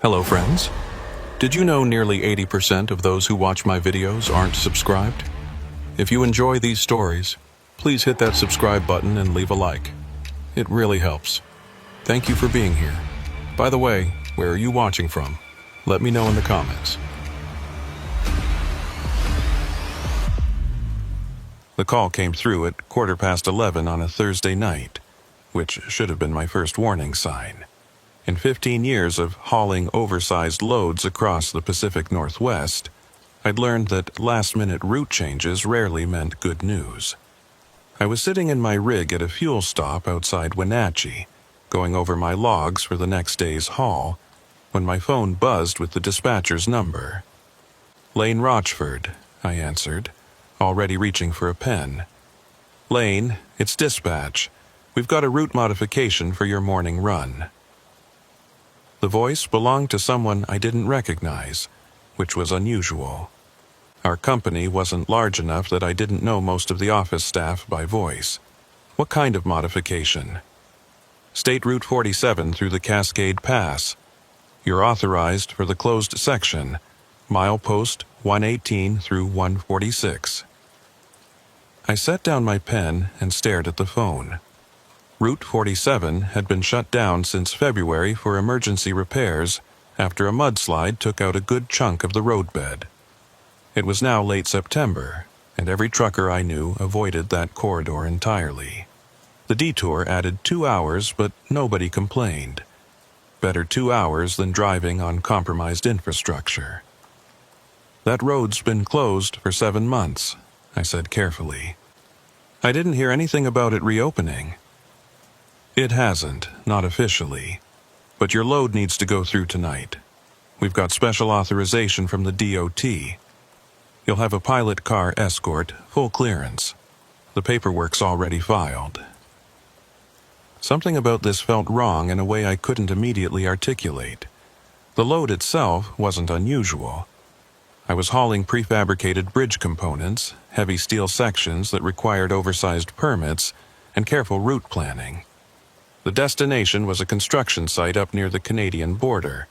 Hello friends. Did you know nearly 80% of those who watch my videos aren't subscribed? If you enjoy these stories, please hit that subscribe button and leave a like. It really helps. Thank you for being here. By the way, where are you watching from? Let me know in the comments. The call came through at 11:15 on a Thursday night, which should have been my first warning sign. In 15 years of hauling oversized loads across the Pacific Northwest, I'd learned that last-minute route changes rarely meant good news. I was sitting in my rig at a fuel stop outside Wenatchee, going over my logs for the next day's haul, when my phone buzzed with the dispatcher's number. "Lane Rochford," I answered, already reaching for a pen. "Lane, it's dispatch. We've got a route modification for your morning run." The voice belonged to someone I didn't recognize, which was unusual. Our company wasn't large enough that I didn't know most of the office staff by voice. "What kind of modification?" "State Route 47 through the Cascade Pass. You're authorized for the closed section, milepost 118 through 146. I set down my pen and stared at the phone. Route 47 had been shut down since February for emergency repairs after a mudslide took out a good chunk of the roadbed. It was now late September, and every trucker I knew avoided that corridor entirely. The detour added 2 hours, but nobody complained. Better 2 hours than driving on compromised infrastructure. "That road's been closed for 7 months, I said carefully. "I didn't hear anything about it reopening." "It hasn't, not officially. But your load needs to go through tonight. We've got special authorization from the DOT. You'll have a pilot car escort, full clearance. The paperwork's already filed." Something about this felt wrong in a way I couldn't immediately articulate. The load itself wasn't unusual. I was hauling prefabricated bridge components, heavy steel sections that required oversized permits, and careful route planning. The destination was a construction site up near the Canadian border.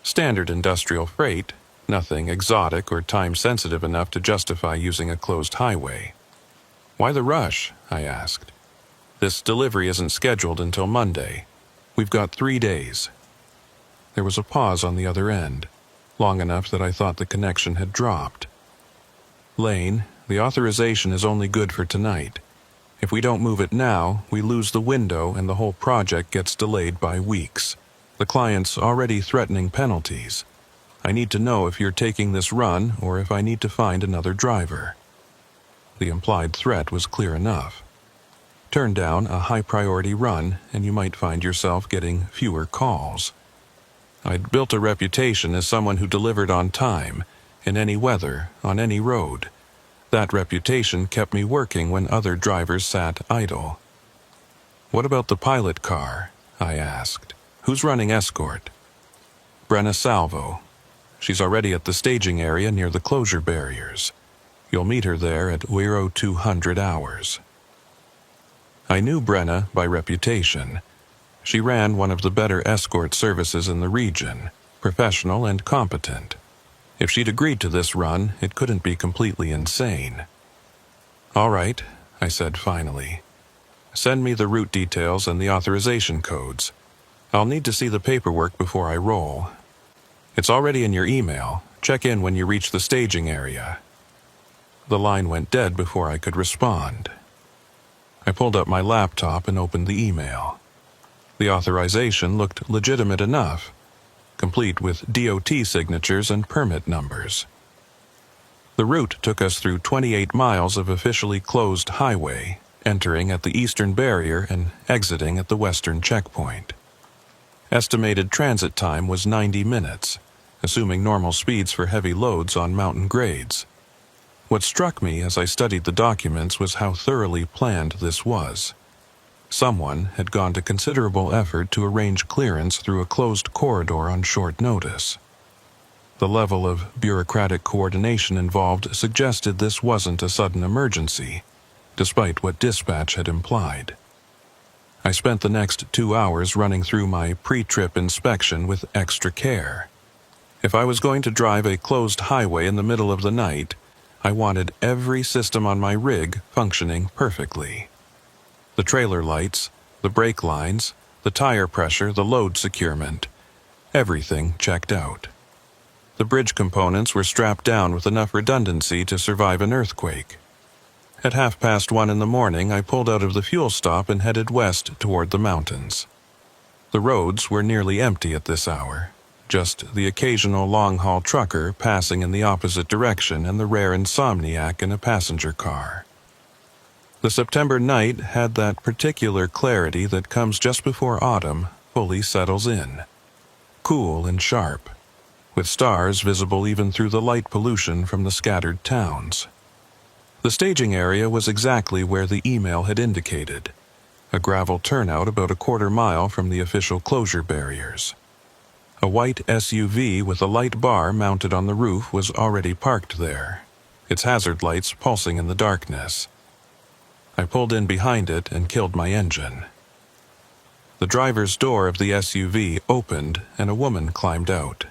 Standard industrial freight, nothing exotic or time-sensitive enough to justify using a closed highway. "Why the rush?" I asked. "This delivery isn't scheduled until Monday. We've got 3 days. There was a pause on the other end, long enough that I thought the connection had dropped. "Lane, the authorization is only good for tonight. If we don't move it now, we lose the window and the whole project gets delayed by weeks. The client's already threatening penalties. I need to know if you're taking this run or if I need to find another driver." The implied threat was clear enough. Turn down a high-priority run and you might find yourself getting fewer calls. I'd built a reputation as someone who delivered on time, in any weather, on any road. That reputation kept me working when other drivers sat idle. "What about the pilot car?" I asked. "Who's running escort?" "Brenna Salvo. She's already at the staging area near the closure barriers. You'll meet her there at 0200 hours. I knew Brenna by reputation. She ran one of the better escort services in the region, professional and competent. If she'd agreed to this run, it couldn't be completely insane. "All right," I said finally. "Send me the route details and the authorization codes. I'll need to see the paperwork before I roll. It's already in your email. Check in when you reach the staging area." The line went dead before I could respond. I pulled up my laptop and opened the email. The authorization looked legitimate enough, complete with DOT signatures and permit numbers. The route took us through 28 miles of officially closed highway, entering at the eastern barrier and exiting at the western checkpoint. Estimated transit time was 90 minutes, assuming normal speeds for heavy loads on mountain grades. What struck me as I studied the documents was how thoroughly planned this was. Someone had gone to considerable effort to arrange clearance through a closed corridor on short notice. The level of bureaucratic coordination involved suggested this wasn't a sudden emergency, despite what dispatch had implied. I spent the next 2 hours running through my pre-trip inspection with extra care. If I was going to drive a closed highway in the middle of the night, I wanted every system on my rig functioning perfectly. The trailer lights, the brake lines, the tire pressure, the load securement. Everything checked out. The bridge components were strapped down with enough redundancy to survive an earthquake. At 1:30 in the morning, I pulled out of the fuel stop and headed west toward the mountains. The roads were nearly empty at this hour, just the occasional long-haul trucker passing in the opposite direction and the rare insomniac in a passenger car. The September night had that particular clarity that comes just before autumn fully settles in. Cool and sharp, with stars visible even through the light pollution from the scattered towns. The staging area was exactly where the email had indicated, a gravel turnout about a quarter-mile from the official closure barriers. A white SUV with a light bar mounted on the roof was already parked there, its hazard lights pulsing in the darkness. I pulled in behind it and killed my engine. The driver's door of the SUV opened and a woman climbed out.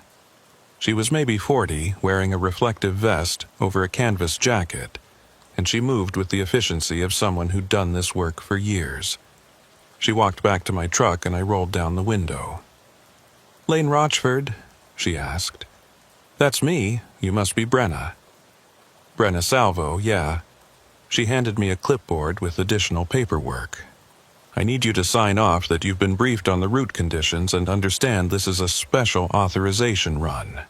She was maybe 40, wearing a reflective vest over a canvas jacket, and she moved with the efficiency of someone who'd done this work for years. She walked back to my truck and I rolled down the window. "Lane Rochford?" she asked. "That's me. You must be Brenna." "Brenna Salvo, yeah." She handed me a clipboard with additional paperwork. "I need you to sign off that you've been briefed on the route conditions and understand this is a special authorization run."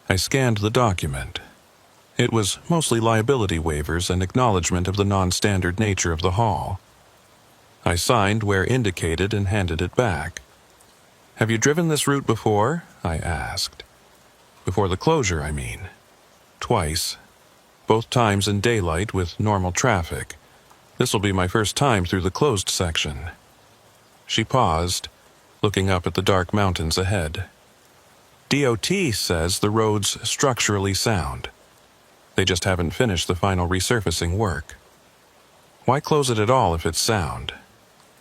I scanned the document. It was mostly liability waivers and acknowledgement of the non-standard nature of the haul. I signed where indicated and handed it back. "Have you driven this route before?" I asked. "Before the closure, I mean." "Twice. Both times in daylight with normal traffic. This'll be my first time through the closed section." She paused, looking up at the dark mountains ahead. "DOT says the road's structurally sound. They just haven't finished the final resurfacing work. Why close it at all if it's sound?"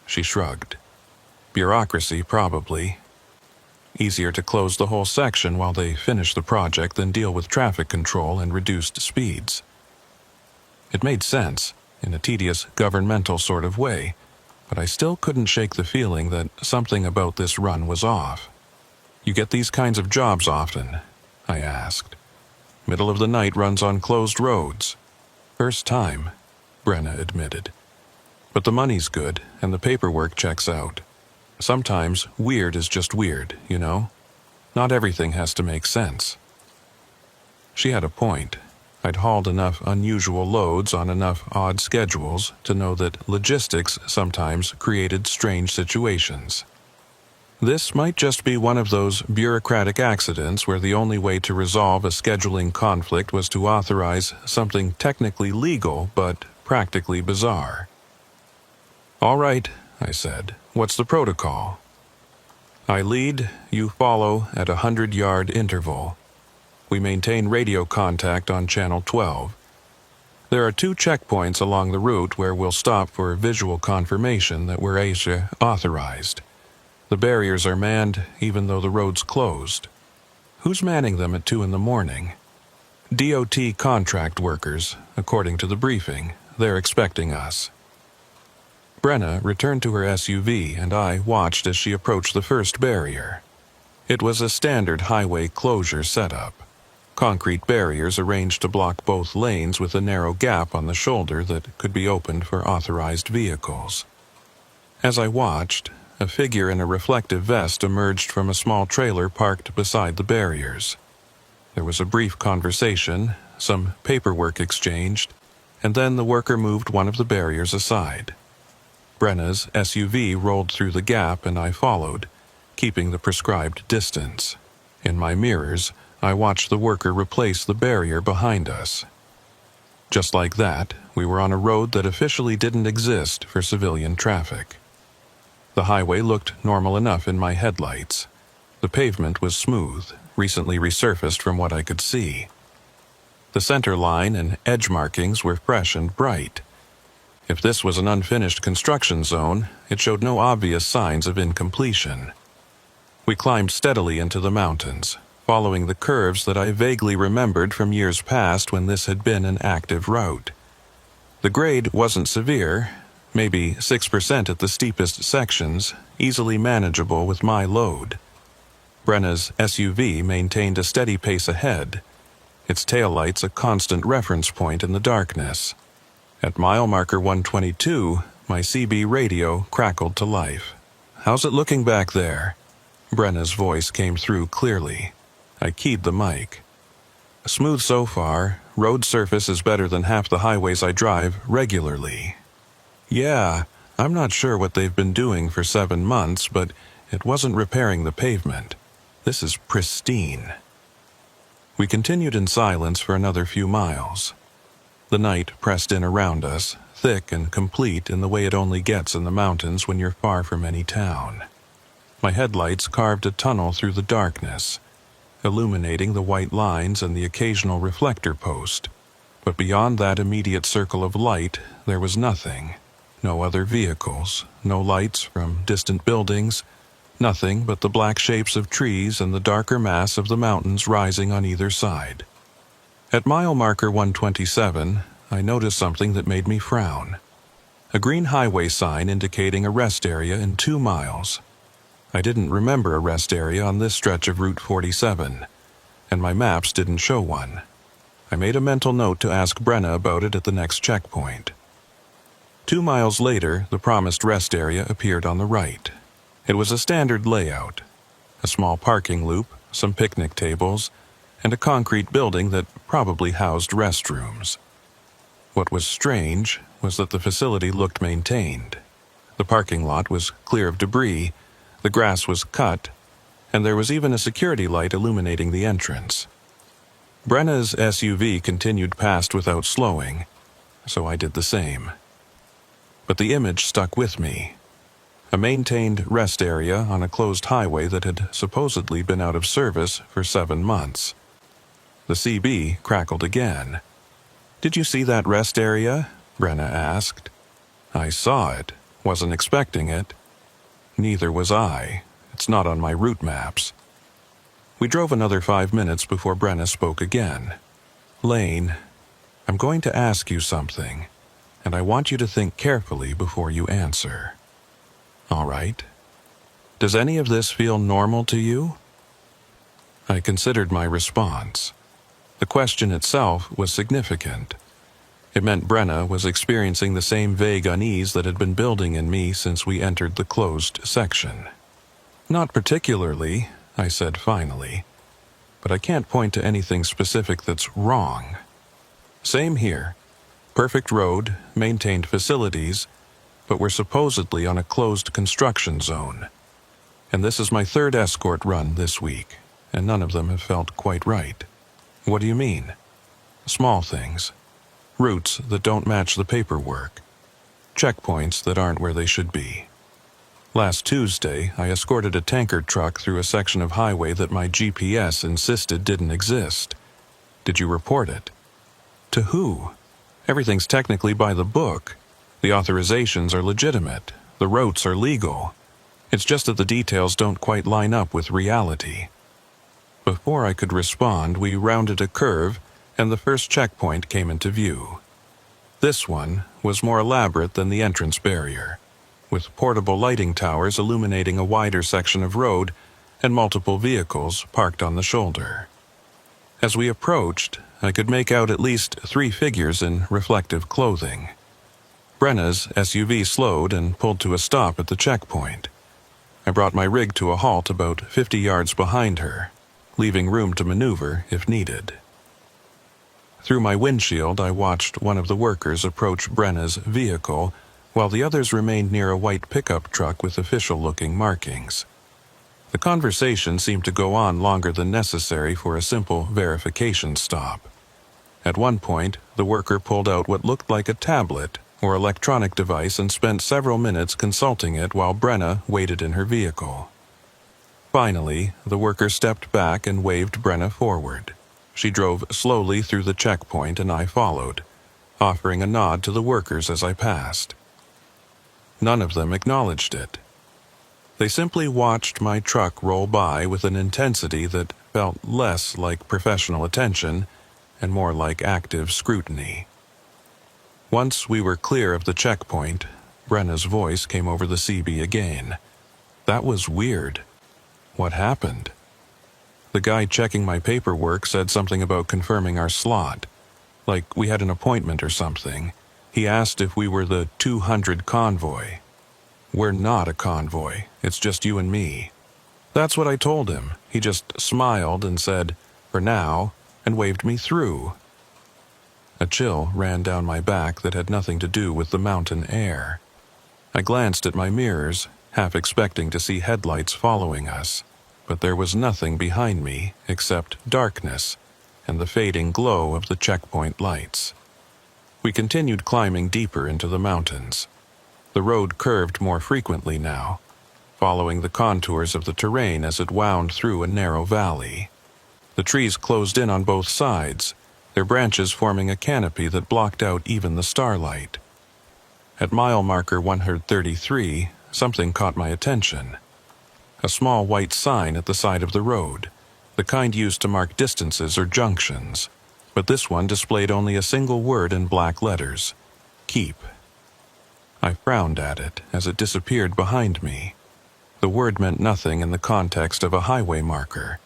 She shrugged. "Bureaucracy, probably. Easier to close the whole section while they finish the project than deal with traffic control and reduced speeds." It made sense, in a tedious governmental sort of way, but I still couldn't shake the feeling that something about this run was off. "You get these kinds of jobs often?" I asked. "Middle of the night runs on closed roads." "First time," Brenna admitted. "But the money's good, and the paperwork checks out. Sometimes weird is just weird, you know? Not everything has to make sense." She had a point. I'd hauled enough unusual loads on enough odd schedules to know that logistics sometimes created strange situations. This might just be one of those bureaucratic accidents where the only way to resolve a scheduling conflict was to authorize something technically legal but practically bizarre. "All right," I said. "What's the protocol?" "I lead, you follow at a 100-yard interval. We maintain radio contact on channel 12. There are 2 checkpoints along the route where we'll stop for visual confirmation that we're ASIA authorized. The barriers are manned even though the road's closed." "Who's manning them at 2 in the morning?" "DOT contract workers, according to the briefing. They're expecting us." Brenna returned to her SUV and I watched as she approached the first barrier. It was a standard highway closure setup. Concrete barriers arranged to block both lanes with a narrow gap on the shoulder that could be opened for authorized vehicles. As I watched, a figure in a reflective vest emerged from a small trailer parked beside the barriers. There was a brief conversation, some paperwork exchanged, and then the worker moved one of the barriers aside. Brenna's SUV rolled through the gap and I followed, keeping the prescribed distance. In my mirrors, I watched the worker replace the barrier behind us. Just like that, we were on a road that officially didn't exist for civilian traffic. The highway looked normal enough in my headlights. The pavement was smooth, recently resurfaced from what I could see. The center line and edge markings were fresh and bright. If this was an unfinished construction zone, it showed no obvious signs of incompletion. We climbed steadily into the mountains, following the curves that I vaguely remembered from years past when this had been an active route. The grade wasn't severe, maybe 6% at the steepest sections, easily manageable with my load. Brenna's SUV maintained a steady pace ahead, its taillights a constant reference point in the darkness. At mile marker 122, my CB radio crackled to life. "How's it looking back there?" Brenna's voice came through clearly. I keyed the mic. "Smooth so far. Road surface is better than half the highways I drive regularly." "Yeah, I'm not sure what they've been doing for 7 months, but it wasn't repairing the pavement. This is pristine." We continued in silence for another few miles. The night pressed in around us, thick and complete in the way it only gets in the mountains when you're far from any town. My headlights carved a tunnel through the darkness, illuminating the white lines and the occasional reflector post. But beyond that immediate circle of light, there was nothing. No other vehicles, no lights from distant buildings, nothing but the black shapes of trees and the darker mass of the mountains rising on either side. At mile marker 127, I noticed something that made me frown. A green highway sign indicating a rest area in 2 miles. I didn't remember a rest area on this stretch of Route 47, and my maps didn't show one. I made a mental note to ask Brenna about it at the next checkpoint. 2 miles later, the promised rest area appeared on the right. It was a standard layout. A small parking loop, some picnic tables, and a concrete building that probably housed restrooms. What was strange was that the facility looked maintained. The parking lot was clear of debris, the grass was cut, and there was even a security light illuminating the entrance. Brenna's SUV continued past without slowing, so I did the same. But the image stuck with me. A maintained rest area on a closed highway that had supposedly been out of service for 7 months. The CB crackled again. "Did you see that rest area?" Brenna asked. "I saw it. Wasn't expecting it." "Neither was I. It's not on my route maps." We drove another 5 minutes before Brenna spoke again. "Lane, I'm going to ask you something, and I want you to think carefully before you answer." "All right. Does any of this feel normal to you?" I considered my response. The question itself was significant. It meant Brenna was experiencing the same vague unease that had been building in me since we entered the closed section. "Not particularly," I said finally, "but I can't point to anything specific that's wrong. Same here. Perfect road, maintained facilities, but we're supposedly on a closed construction zone. And this is my 3rd escort run this week, and none of them have felt quite right." "What do you mean?" "Small things. Routes that don't match the paperwork. Checkpoints that aren't where they should be. Last Tuesday, I escorted a tanker truck through a section of highway that my GPS insisted didn't exist. Did you report it?" "To who? Everything's technically by the book. The authorizations are legitimate. The routes are legal. It's just that the details don't quite line up with reality." Before I could respond, we rounded a curve, and the first checkpoint came into view. This one was more elaborate than the entrance barrier, with portable lighting towers illuminating a wider section of road and multiple vehicles parked on the shoulder. As we approached, I could make out at least 3 figures in reflective clothing. Brenna's SUV slowed and pulled to a stop at the checkpoint. I brought my rig to a halt about 50 yards behind her, leaving room to maneuver if needed. Through my windshield, I watched one of the workers approach Brenna's vehicle, while the others remained near a white pickup truck with official-looking markings. The conversation seemed to go on longer than necessary for a simple verification stop. At one point, the worker pulled out what looked like a tablet or electronic device and spent several minutes consulting it while Brenna waited in her vehicle. Finally, the worker stepped back and waved Brenna forward. She drove slowly through the checkpoint and I followed, offering a nod to the workers as I passed. None of them acknowledged it. They simply watched my truck roll by with an intensity that felt less like professional attention and more like active scrutiny. Once we were clear of the checkpoint, Brenna's voice came over the CB again. That was weird. What happened? The guy checking my paperwork said something about confirming our slot, like we had an appointment or something. He asked if we were the 200 convoy. We're not a convoy, it's just you and me. That's what I told him. He just smiled and said, "For now," and waved me through. A chill ran down my back that had nothing to do with the mountain air. I glanced at my mirrors, half expecting to see headlights following us, but there was nothing behind me except darkness and the fading glow of the checkpoint lights. We continued climbing deeper into the mountains. The road curved more frequently now, following the contours of the terrain as it wound through a narrow valley. The trees closed in on both sides, their branches forming a canopy that blocked out even the starlight. At mile marker 133, something caught my attention. A small white sign at the side of the road, the kind used to mark distances or junctions, but this one displayed only a single word in black letters: "Keep." I frowned at it as it disappeared behind me. The word meant nothing in the context of a highway marker.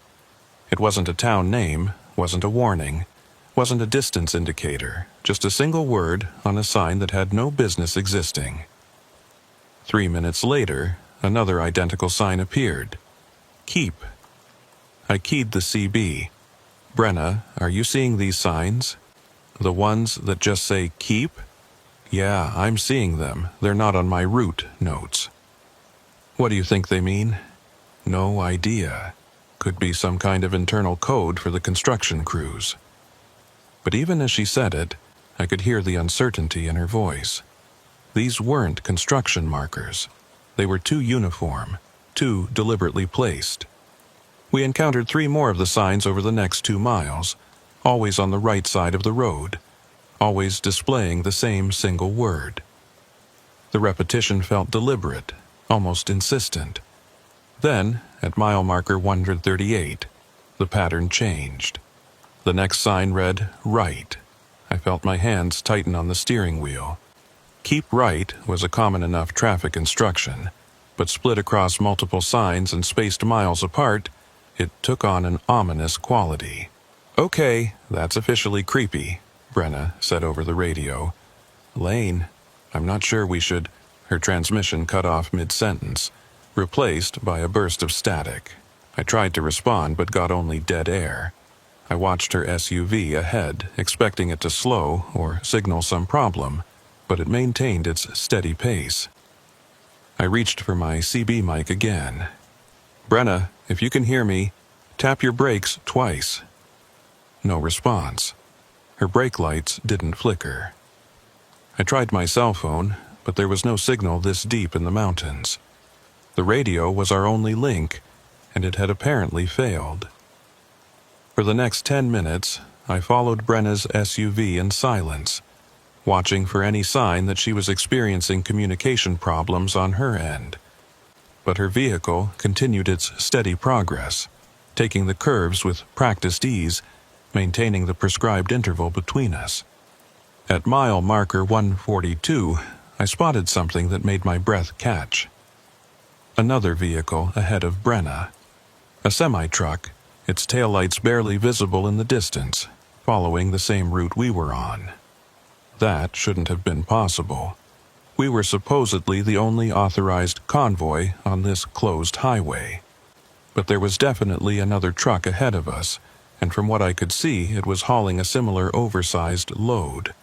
It wasn't a town name, wasn't a warning, wasn't a distance indicator, just a single word on a sign that had no business existing. 3 minutes later, another identical sign appeared. "Keep." I keyed the CB. "Brenna, are you seeing these signs? The ones that just say keep?" "Yeah, I'm seeing them. They're not on my route notes." "What do you think they mean?" "No idea. Could be some kind of internal code for the construction crews." But even as she said it, I could hear the uncertainty in her voice. These weren't construction markers. They were too uniform, too deliberately placed. We encountered 3 more of the signs over the next 2 miles, always on the right side of the road, always displaying the same single word. The repetition felt deliberate, almost insistent. Then, at mile marker 138, the pattern changed. The next sign read, "Right." I felt my hands tighten on the steering wheel. "Keep right" was a common enough traffic instruction, but split across multiple signs and spaced miles apart, it took on an ominous quality. "Okay, that's officially creepy," Brenna said over the radio. "Lane, I'm not sure we should—" Her transmission cut off mid-sentence, replaced by a burst of static. I tried to respond but got only dead air. I watched her SUV ahead, expecting it to slow or signal some problem, but it maintained its steady pace. I reached for my CB mic again. "Brenna, if you can hear me, tap your brakes twice." No response. Her brake lights didn't flicker. I tried my cell phone, but there was no signal this deep in the mountains. The radio was our only link, and it had apparently failed. For the next 10 minutes, I followed Brenna's SUV in silence, watching for any sign that she was experiencing communication problems on her end. But her vehicle continued its steady progress, taking the curves with practiced ease, maintaining the prescribed interval between us. At mile marker 142, I spotted something that made my breath catch. Another vehicle ahead of Brenna. A semi-truck, its taillights barely visible in the distance, following the same route we were on. That shouldn't have been possible. We were supposedly the only authorized convoy on this closed highway. But there was definitely another truck ahead of us, and from what I could see, it was hauling a similar oversized load.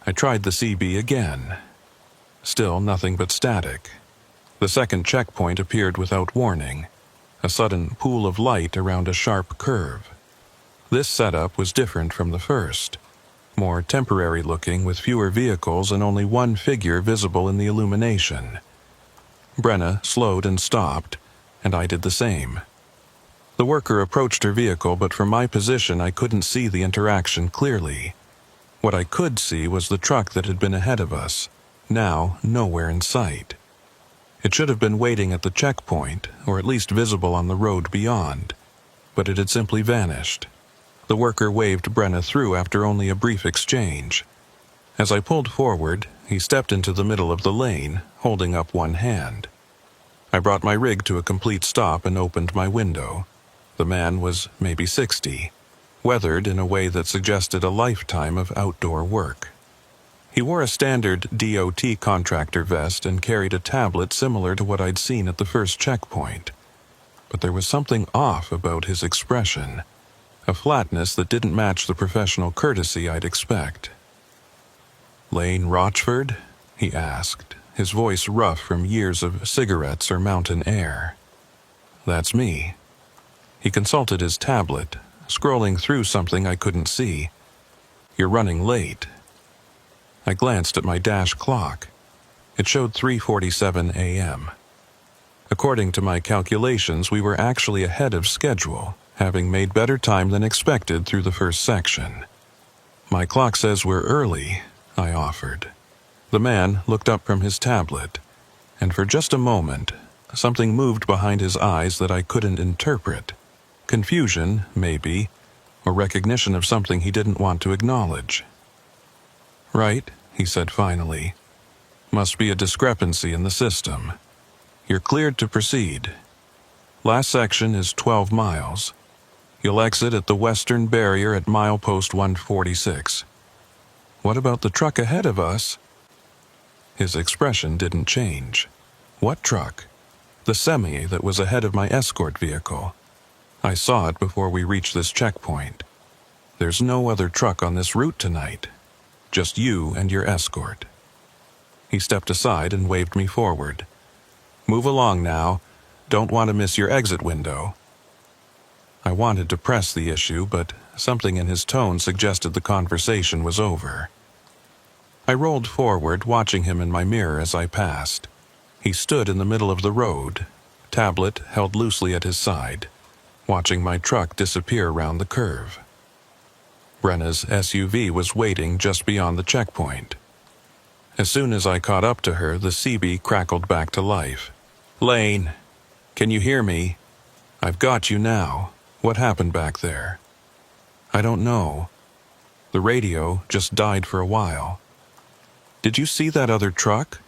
I tried the CB again. Still nothing but static. The second checkpoint appeared without warning, a sudden pool of light around a sharp curve. This setup was different from the first, more temporary looking with fewer vehicles and only one figure visible in the illumination. Brenna slowed and stopped, and I did the same. The worker approached her vehicle, but from my position I couldn't see the interaction clearly. What I could see was the truck that had been ahead of us, now nowhere in sight. It should have been waiting at the checkpoint, or at least visible on the road beyond. but it had simply vanished. The worker waved Brenna through after only a brief exchange. As I pulled forward, he stepped into the middle of the lane, holding up one hand. I brought my rig to a complete stop and opened my window. The man was maybe 60, weathered in a way that suggested a lifetime of outdoor work. He wore a standard DOT contractor vest and carried a tablet similar to what I'd seen at the first checkpoint. But there was something off about his expression, a flatness that didn't match the professional courtesy I'd expect. "Lane Rochford?" he asked, his voice rough from years of cigarettes or mountain air. "That's me." He consulted his tablet, scrolling through something I couldn't see. "You're running late." I glanced at my dash clock. It showed 3:47 a.m. According to my calculations, we were actually ahead of schedule, having made better time than expected through the first section. "My clock says we're early," I offered. The man looked up from his tablet, and for just a moment, something moved behind his eyes that I couldn't interpret. Confusion, maybe, or recognition of something he didn't want to acknowledge. "Right," he said finally. "Must be a discrepancy in the system. You're cleared to proceed. Last section is 12 miles. You'll exit at the western barrier at milepost 146. What about the truck ahead of us?" His expression didn't change. What truck? The semi that was ahead of my escort vehicle. I saw it before we reached this checkpoint. There's no other truck on this route tonight. Just you and your escort. He stepped aside and waved me forward. "Move along now. Don't want to miss your exit window." I wanted to press the issue, but something in his tone suggested the conversation was over. I rolled forward, watching him in my mirror as I passed. He stood in the middle of the road, tablet held loosely at his side, watching my truck disappear around the curve. Brenna's SUV was waiting just beyond the checkpoint. As soon as I caught up to her, the CB crackled back to life. "Lane, can you hear me? I've got you now. What happened back there?" "I don't know. The radio just died for a while." "Did you see that other truck?"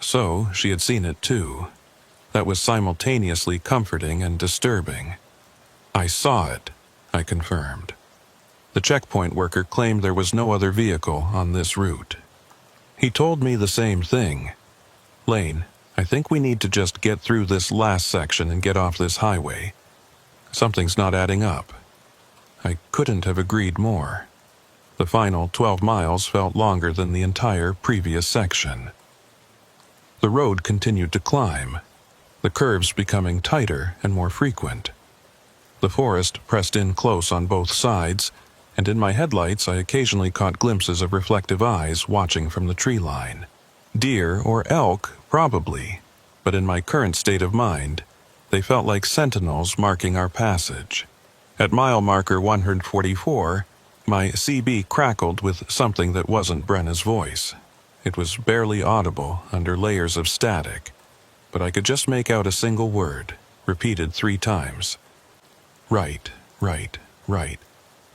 So she had seen it too. That was simultaneously comforting and disturbing. "I saw it," I confirmed. The checkpoint worker claimed there was no other vehicle on this route. He told me the same thing. "Lane, I think we need to just get through this last section and get off this highway. Something's not adding up." I couldn't have agreed more. The final 12 miles felt longer than the entire previous section. The road continued to climb, the curves becoming tighter and more frequent. The forest pressed in close on both sides, and in my headlights I occasionally caught glimpses of reflective eyes watching from the tree line. Deer or elk, probably, but in my current state of mind, they felt like sentinels marking our passage. At mile marker 144, my CB crackled with something that wasn't Brenna's voice. It was barely audible under layers of static, but I could just make out a single word, repeated 3 times. "Right, right, right."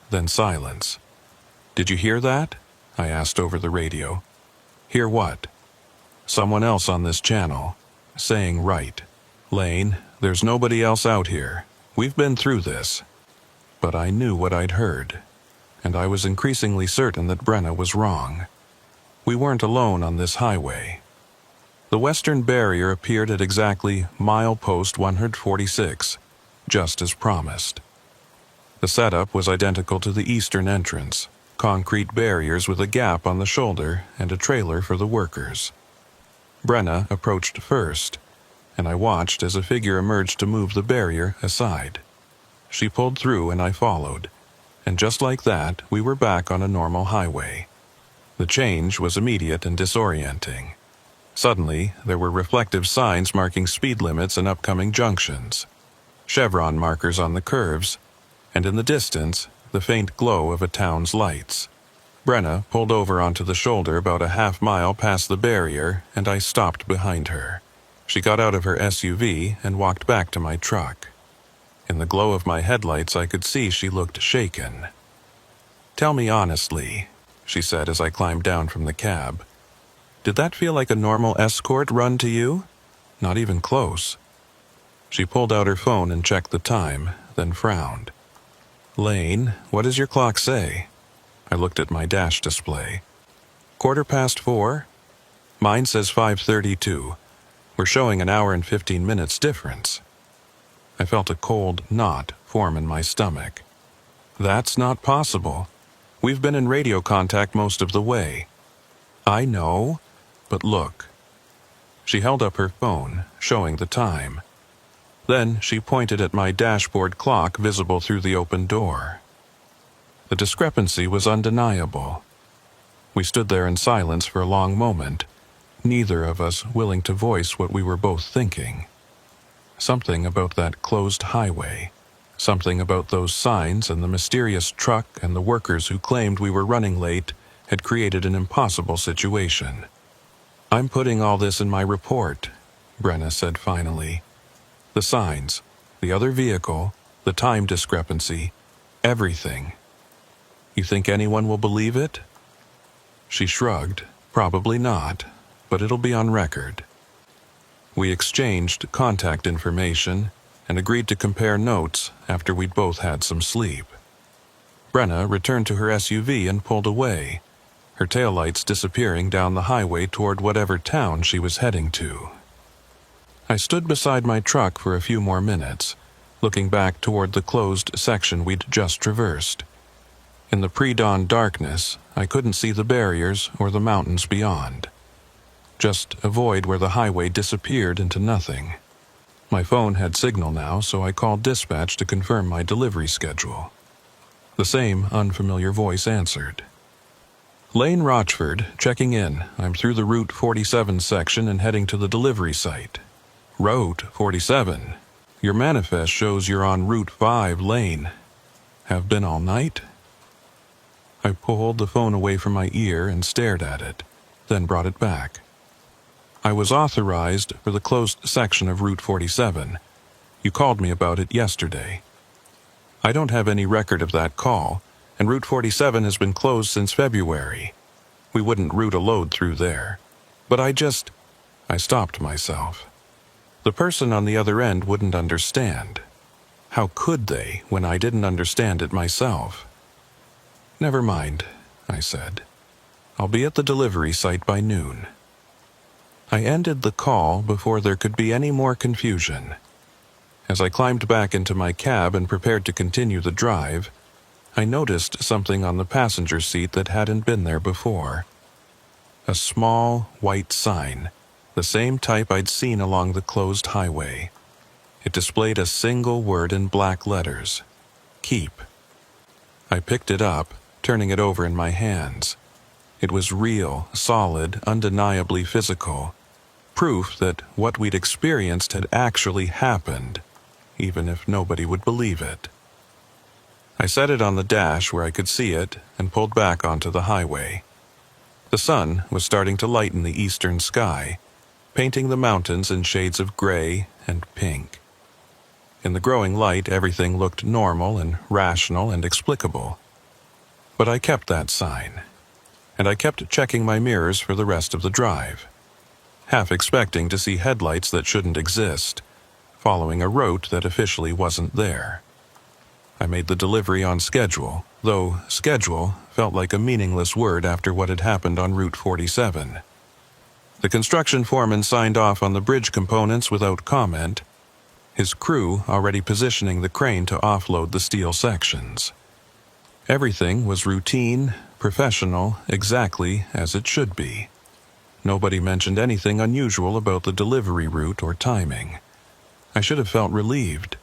Then silence. "Did you hear that?" I asked over the radio. "Hear what?" "Someone else on this channel, saying right. Lane, there's nobody else out here. We've been through this." But I knew what I'd heard, and I was increasingly certain that Brenna was wrong. We weren't alone on this highway. The western barrier appeared at exactly milepost 146, just as promised. The setup was identical to the eastern entrance, concrete barriers with a gap on the shoulder and a trailer for the workers. Brenna approached first, and I watched as a figure emerged to move the barrier aside. She pulled through and I followed, and just like that, we were back on a normal highway. The change was immediate and disorienting. Suddenly, there were reflective signs marking speed limits and upcoming junctions, chevron markers on the curves, and in the distance, the faint glow of a town's lights. Brenna pulled over onto the shoulder about a half-mile past the barrier, and I stopped behind her. She got out of her SUV and walked back to my truck. In the glow of my headlights, I could see she looked shaken. "Tell me honestly," she said as I climbed down from the cab. "Did that feel like a normal escort run to you? Not even close." She pulled out her phone and checked the time, then frowned. "Lane, what does your clock say?" I looked at my dash display. "4:15? Mine says 5:32. We're showing an hour and 15 minutes difference." I felt a cold knot form in my stomach. "That's not possible. We've been in radio contact most of the way." "I know, but look." She held up her phone, showing the time. Then she pointed at my dashboard clock visible through the open door. The discrepancy was undeniable. We stood there in silence for a long moment, neither of us willing to voice what we were both thinking. Something about that closed highway, something about those signs and the mysterious truck and the workers who claimed we were running late had created an impossible situation. "I'm putting all this in my report," Brenna said finally. "The signs, the other vehicle, the time discrepancy, everything. You think anyone will believe it?" She shrugged. "Probably not, but it'll be on record." We exchanged contact information and agreed to compare notes after we'd both had some sleep. Brenna returned to her SUV and pulled away, her taillights disappearing down the highway toward whatever town she was heading to. I stood beside my truck for a few more minutes, looking back toward the closed section we'd just traversed. In the pre-dawn darkness, I couldn't see the barriers or the mountains beyond. Just a void where the highway disappeared into nothing. My phone had signal now, so I called dispatch to confirm my delivery schedule. The same unfamiliar voice answered. "Lane Rochford, checking in. I'm through the Route 47 section and heading to the delivery site." "Route 47? Your manifest shows you're on Route 5, Lane. Have been all night?" I pulled the phone away from my ear and stared at it, then brought it back. "I was authorized for the closed section of Route 47. You called me about it yesterday." "I don't have any record of that call, and Route 47 has been closed since February. We wouldn't route a load through there. But I stopped myself. The person on the other end wouldn't understand. How could they when I didn't understand it myself? "Never mind," I said. "I'll be at the delivery site by noon." I ended the call before there could be any more confusion. As I climbed back into my cab and prepared to continue the drive, I noticed something on the passenger seat that hadn't been there before. A small, white sign, the same type I'd seen along the closed highway. It displayed a single word in black letters: "Keep." I picked it up, turning it over in my hands. It was real, solid, undeniably physical. Proof that what we'd experienced had actually happened, even if nobody would believe it. I set it on the dash where I could see it and pulled back onto the highway. The sun was starting to lighten the eastern sky, painting the mountains in shades of gray and pink. In the growing light, everything looked normal and rational and explicable. But I kept that sign, and I kept checking my mirrors for the rest of the drive, half expecting to see headlights that shouldn't exist, following a route that officially wasn't there. I made the delivery on schedule, though schedule felt like a meaningless word after what had happened on Route 47. The construction foreman signed off on the bridge components without comment, his crew already positioning the crane to offload the steel sections. Everything was routine, professional, exactly as it should be. Nobody mentioned anything unusual about the delivery route or timing. I should have felt relieved.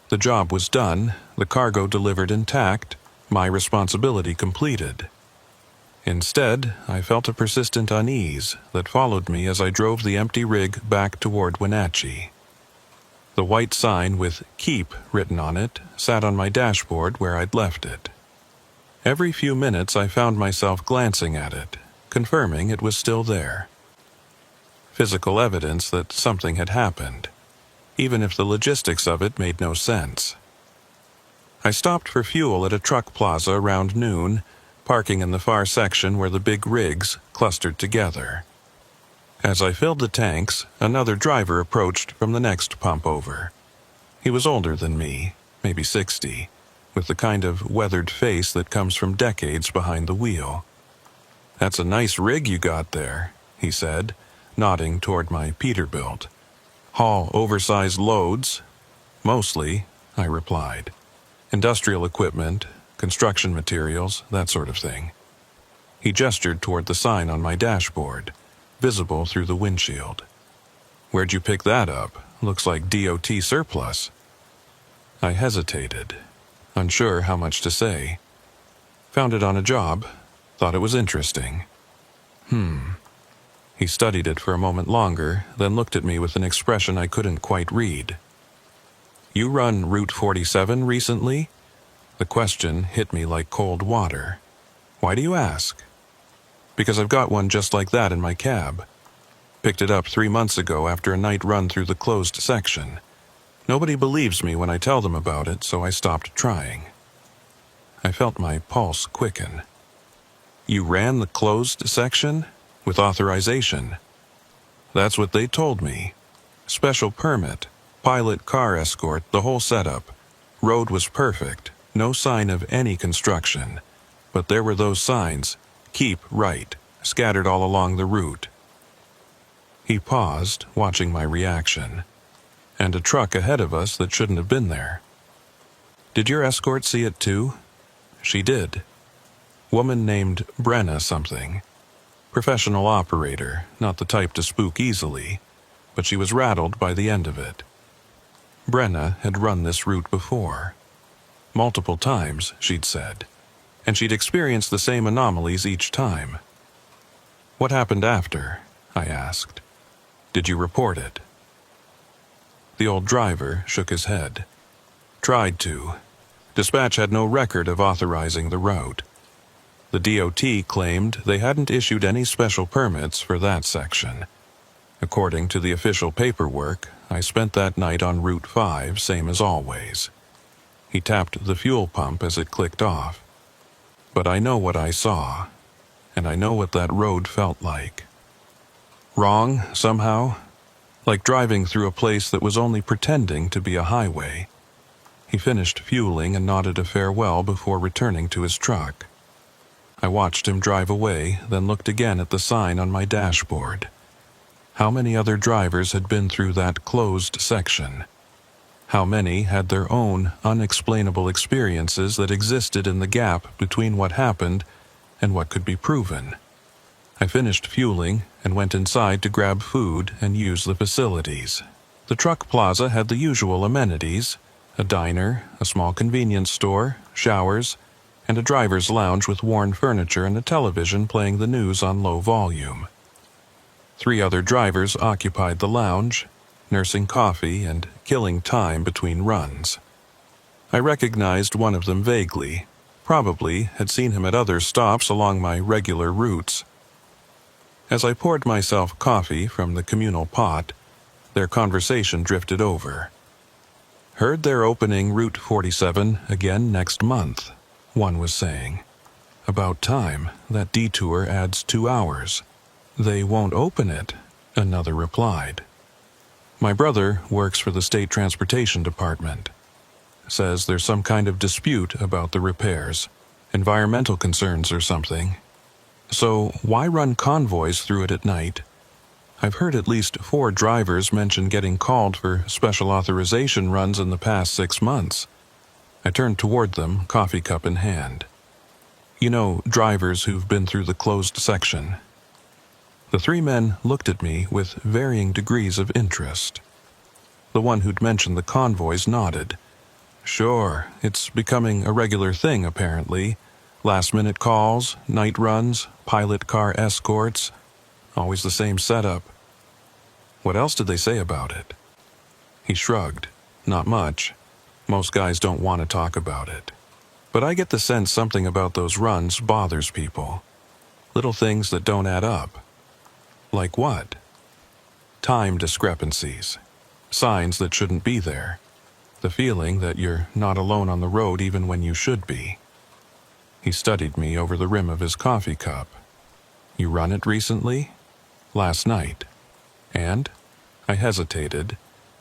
The job was done, the cargo delivered intact, my responsibility completed. Instead, I felt a persistent unease that followed me as I drove the empty rig back toward Wenatchee. The white sign with "Keep" written on it sat on my dashboard where I'd left it. Every few minutes I found myself glancing at it, confirming it was still there. Physical evidence that something had happened, even if the logistics of it made no sense. I stopped for fuel at a truck plaza around noon, parking in the far section where the big rigs clustered together. As I filled the tanks, another driver approached from the next pump over. He was older than me, maybe 60, with the kind of weathered face that comes from decades behind the wheel. "That's a nice rig you got there," he said, nodding toward my Peterbilt. "Haul oversized loads?" "Mostly," I replied. "Industrial equipment, construction materials, that sort of thing." He gestured toward the sign on my dashboard, visible through the windshield. "Where'd you pick that up? Looks like DOT surplus." I hesitated, unsure how much to say. "Found it on a job. Thought it was interesting." He studied it for a moment longer, then looked at me with an expression I couldn't quite read. "You run Route 47 recently?" The question hit me like cold water. "Why do you ask?" "Because I've got one just like that in my cab. Picked it up 3 months ago after a night run through the closed section. Nobody believes me when I tell them about it, so I stopped trying." I felt my pulse quicken. "You ran the closed section? With authorization?" "That's what they told me. Special permit, pilot car escort, the whole setup. Road was perfect, no sign of any construction. But there were those signs, 'Keep right,' scattered all along the route." He paused, watching my reaction. "And a truck ahead of us that shouldn't have been there." "Did your escort see it too?" "She did. Woman named Brenna something. Professional operator, not the type to spook easily, but she was rattled by the end of it. Brenna had run this route before. Multiple times, she'd said, and she'd experienced the same anomalies each time." "What happened after?" I asked. "Did you report it?" The old driver shook his head. "Tried to. Dispatch had no record of authorizing the route. The DOT claimed they hadn't issued any special permits for that section. According to the official paperwork, I spent that night on Route 5, same as always." He tapped the fuel pump as it clicked off. "But I know what I saw, and I know what that road felt like. Wrong, somehow, like driving through a place that was only pretending to be a highway." He finished fueling and nodded a farewell before returning to his truck. I watched him drive away, then looked again at the sign on my dashboard. How many other drivers had been through that closed section? How many had their own unexplainable experiences that existed in the gap between what happened and what could be proven? I finished fueling and went inside to grab food and use the facilities. The truck plaza had the usual amenities: a diner, a small convenience store, showers, and a driver's lounge with worn furniture and a television playing the news on low volume. 3 other drivers occupied the lounge, nursing coffee and killing time between runs. I recognized one of them vaguely, probably had seen him at other stops along my regular routes. As I poured myself coffee from the communal pot, their conversation drifted over. "Heard they're opening Route 47 again next month," one was saying. "About time. That detour adds 2 hours. "They won't open it," another replied. "My brother works for the state transportation department. Says there's some kind of dispute about the repairs, environmental concerns or something. So why run convoys through it at night? I've heard at least 4 drivers mention getting called for special authorization runs in the past 6 months. I turned toward them, coffee cup in hand. "You know, drivers who've been through the closed section." The 3 men looked at me with varying degrees of interest. The one who'd mentioned the convoys nodded. "Sure, it's becoming a regular thing, apparently. Last-minute calls, night runs, pilot car escorts. Always the same setup." "What else did they say about it?" He shrugged. "Not much. Most guys don't want to talk about it. But I get the sense something about those runs bothers people. Little things that don't add up." "Like what?" "Time discrepancies. Signs that shouldn't be there. The feeling that you're not alone on the road even when you should be. He studied me over the rim of his coffee cup. You run it recently? Last night. And? I hesitated,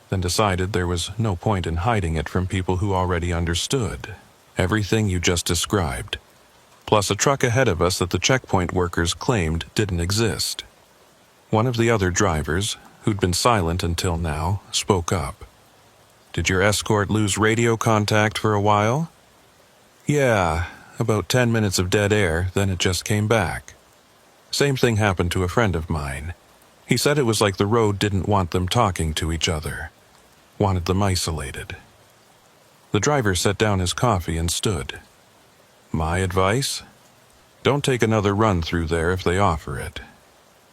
then decided there was no point in hiding it from people who already understood. Everything you just described. Plus a truck ahead of us that the checkpoint workers claimed didn't exist. One of the other drivers, who'd been silent until now, spoke up. Did your escort lose radio contact for a while? Yeah, about 10 minutes of dead air, then it just came back. Same thing happened to a friend of mine. He said it was like the road didn't want them talking to each other. Wanted them isolated. The driver set down his coffee and stood. My advice? Don't take another run through there if they offer it.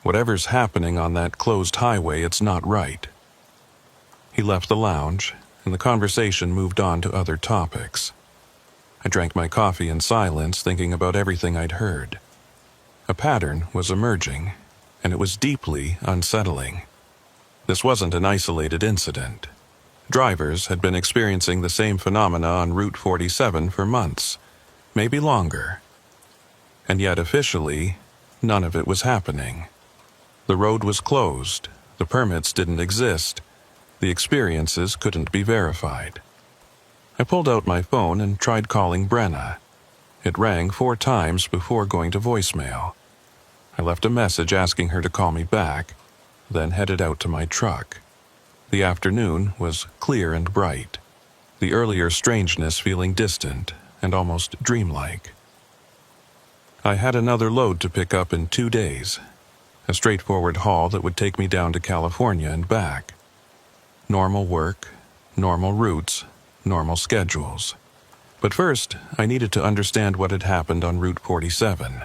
Whatever's happening on that closed highway, it's not right. He left the lounge, and the conversation moved on to other topics. I drank my coffee in silence, thinking about everything I'd heard. A pattern was emerging, and it was deeply unsettling. This wasn't an isolated incident. Drivers had been experiencing the same phenomena on Route 47 for months, maybe longer. And yet officially, none of it was happening. The road was closed, the permits didn't exist, the experiences couldn't be verified. I pulled out my phone and tried calling Brenna. It rang 4 times before going to voicemail. I left a message asking her to call me back, then headed out to my truck. The afternoon was clear and bright, the earlier strangeness feeling distant and almost dreamlike. I had another load to pick up in 2 days, a straightforward haul that would take me down to California and back. Normal work, normal routes, normal schedules. But first, I needed to understand what had happened on Route 47.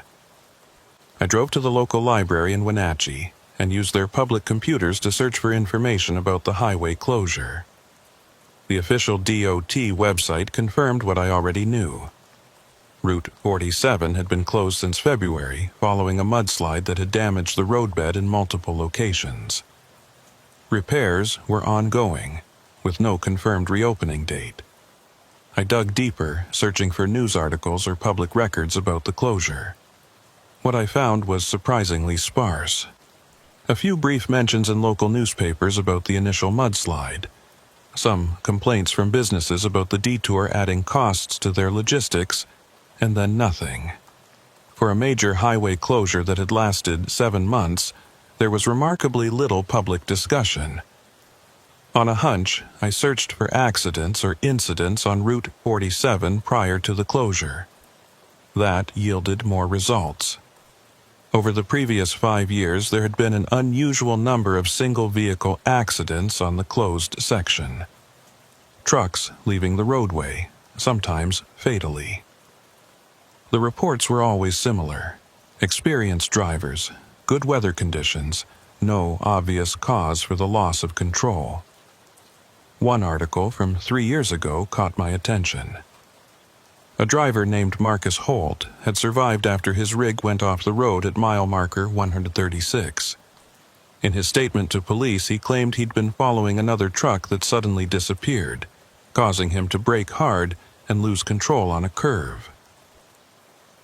I drove to the local library in Wenatchee and used their public computers to search for information about the highway closure. The official DOT website confirmed what I already knew. Route 47 had been closed since February following a mudslide that had damaged the roadbed in multiple locations. Repairs were ongoing, with no confirmed reopening date. I dug deeper, searching for news articles or public records about the closure. What I found was surprisingly sparse. A few brief mentions in local newspapers about the initial mudslide, some complaints from businesses about the detour adding costs to their logistics, and then nothing. For a major highway closure that had lasted 7 months, there was remarkably little public discussion. On a hunch, I searched for accidents or incidents on Route 47 prior to the closure. That yielded more results. Over the previous 5 years, there had been an unusual number of single-vehicle accidents on the closed section. Trucks leaving the roadway, sometimes fatally. The reports were always similar. Experienced drivers, good weather conditions, no obvious cause for the loss of control. One article from 3 years ago caught my attention. A driver named Marcus Holt had survived after his rig went off the road at mile marker 136. In his statement to police, he claimed he'd been following another truck that suddenly disappeared, causing him to brake hard and lose control on a curve.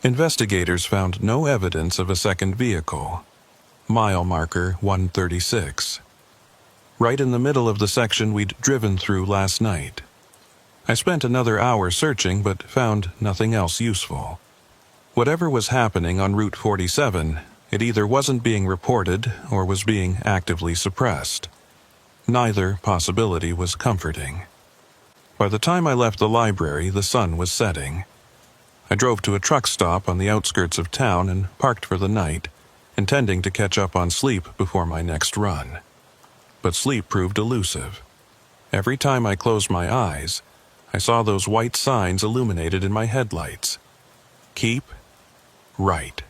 Investigators found no evidence of a second vehicle. Mile marker 136. Right in the middle of the section we'd driven through last night. I spent another hour searching but found nothing else useful. Whatever was happening on Route 47, it either wasn't being reported or was being actively suppressed. Neither possibility was comforting. By the time I left the library, the sun was setting. I drove to a truck stop on the outskirts of town and parked for the night, intending to catch up on sleep before my next run. But sleep proved elusive. Every time I closed my eyes, I saw those white signs illuminated in my headlights. Keep right.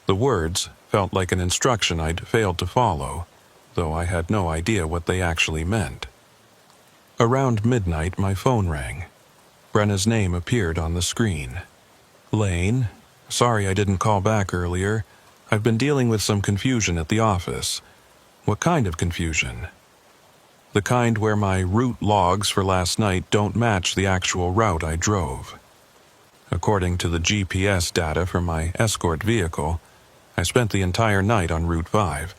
The words felt like an instruction I'd failed to follow, though I had no idea what they actually meant. Around midnight, my phone rang. Brenna's name appeared on the screen. Lane, sorry I didn't call back earlier. I've been dealing with some confusion at the office. What kind of confusion? The kind where my route logs for last night don't match the actual route I drove. According to the GPS data from my escort vehicle, I spent the entire night on Route 5,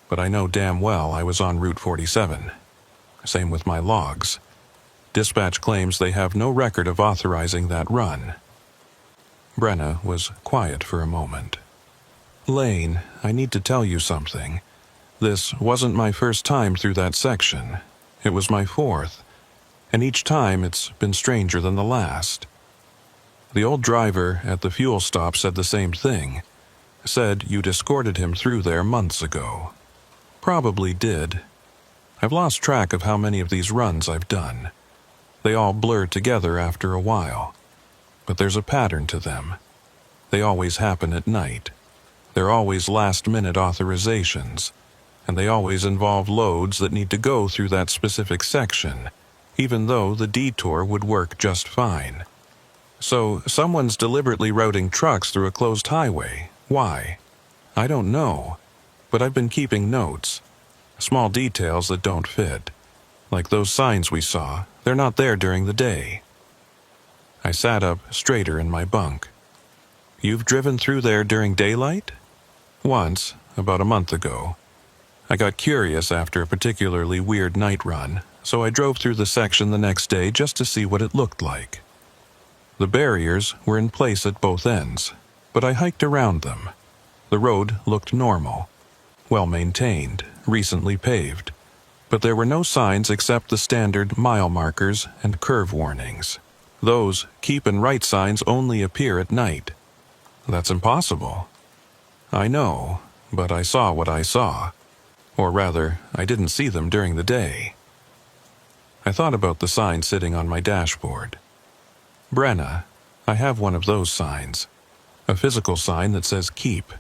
but I know damn well I was on Route 47. Same with my logs. Dispatch claims they have no record of authorizing that run. Brenna was quiet for a moment. Lane, I need to tell you something. This wasn't my first time through that section. It was my fourth, and each time it's been stranger than the last. The old driver at the fuel stop said the same thing. Said you'd escorted him through there months ago. Probably did. I've lost track of how many of these runs I've done. They all blur together after a while. But there's a pattern to them. They always happen at night. They're always last-minute authorizations, and they always involve loads that need to go through that specific section, even though the detour would work just fine. So someone's deliberately routing trucks through a closed highway. Why? I don't know, but I've been keeping notes. Small details that don't fit. Like those signs we saw, they're not there during the day. I sat up straighter in my bunk. You've driven through there during daylight? Once, about a month ago. I got curious after a particularly weird night run, so I drove through the section the next day just to see what it looked like. The barriers were in place at both ends, but I hiked around them. The road looked normal, well-maintained, recently paved, but there were no signs except the standard mile markers and curve warnings. Those keep and right signs only appear at night. That's impossible. I know, but I saw what I saw. Or rather, I didn't see them during the day. I thought about the sign sitting on my dashboard. Brenna, I have one of those signs. A physical sign that says keep.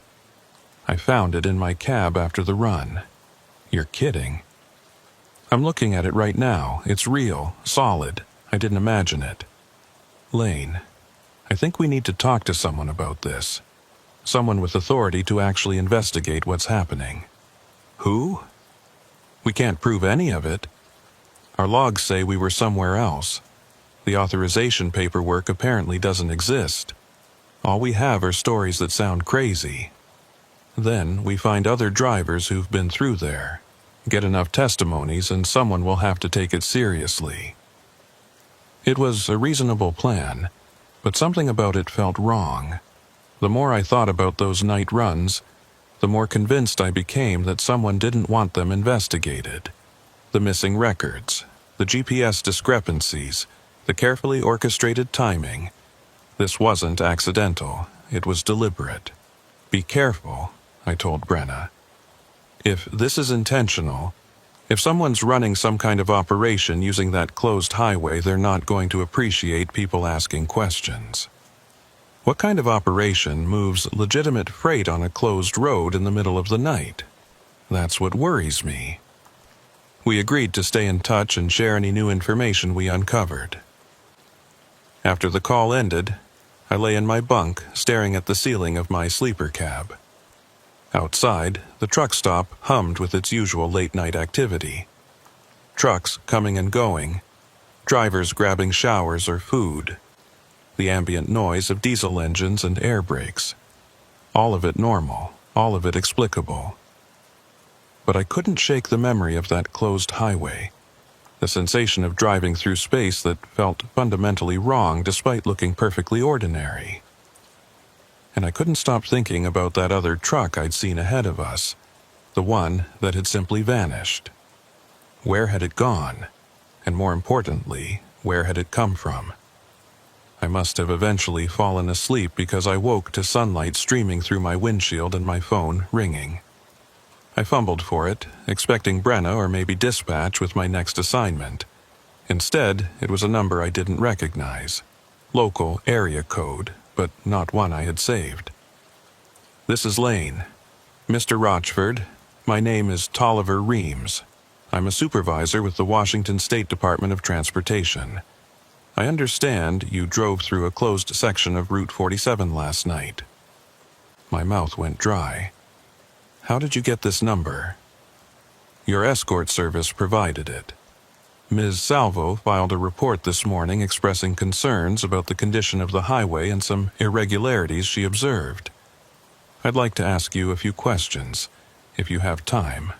I found it in my cab after the run. You're kidding. I'm looking at it right now. It's real, solid. I didn't imagine it. Lane, I think we need to talk to someone about this. Someone with authority to actually investigate what's happening. Who? We can't prove any of it. Our logs say we were somewhere else. The authorization paperwork apparently doesn't exist. All we have are stories that sound crazy. Then we find other drivers who've been through there. Get enough testimonies and someone will have to take it seriously. It was a reasonable plan, but something about it felt wrong. The more I thought about those night runs, the more convinced I became that someone didn't want them investigated. The missing records, the GPS discrepancies, the carefully orchestrated timing. This wasn't accidental, it was deliberate. Be careful, I told Brenna. If this is intentional, if someone's running some kind of operation using that closed highway, they're not going to appreciate people asking questions. What kind of operation moves legitimate freight on a closed road in the middle of the night? That's what worries me. We agreed to stay in touch and share any new information we uncovered. After the call ended, I lay in my bunk staring at the ceiling of my sleeper cab. Outside, the truck stop hummed with its usual late-night activity. Trucks coming and going, drivers grabbing showers or food, the ambient noise of diesel engines and air brakes. All of it normal, all of it explicable. But I couldn't shake the memory of that closed highway, the sensation of driving through space that felt fundamentally wrong despite looking perfectly ordinary. And I couldn't stop thinking about that other truck I'd seen ahead of us, the one that had simply vanished. Where had it gone? And more importantly, where had it come from? I must have eventually fallen asleep because I woke to sunlight streaming through my windshield and my phone ringing. I fumbled for it, expecting Brenna or maybe dispatch with my next assignment. Instead, it was a number I didn't recognize. Local area code, but not one I had saved. This is Lane. Mr. Rochford, my name is Tolliver Reams. I'm a supervisor with the Washington State Department of Transportation. I understand you drove through a closed section of Route 47 last night. My mouth went dry. How did you get this number? Your escort service provided it. Ms. Salvo filed a report this morning expressing concerns about the condition of the highway and some irregularities she observed. I'd like to ask you a few questions, if you have time.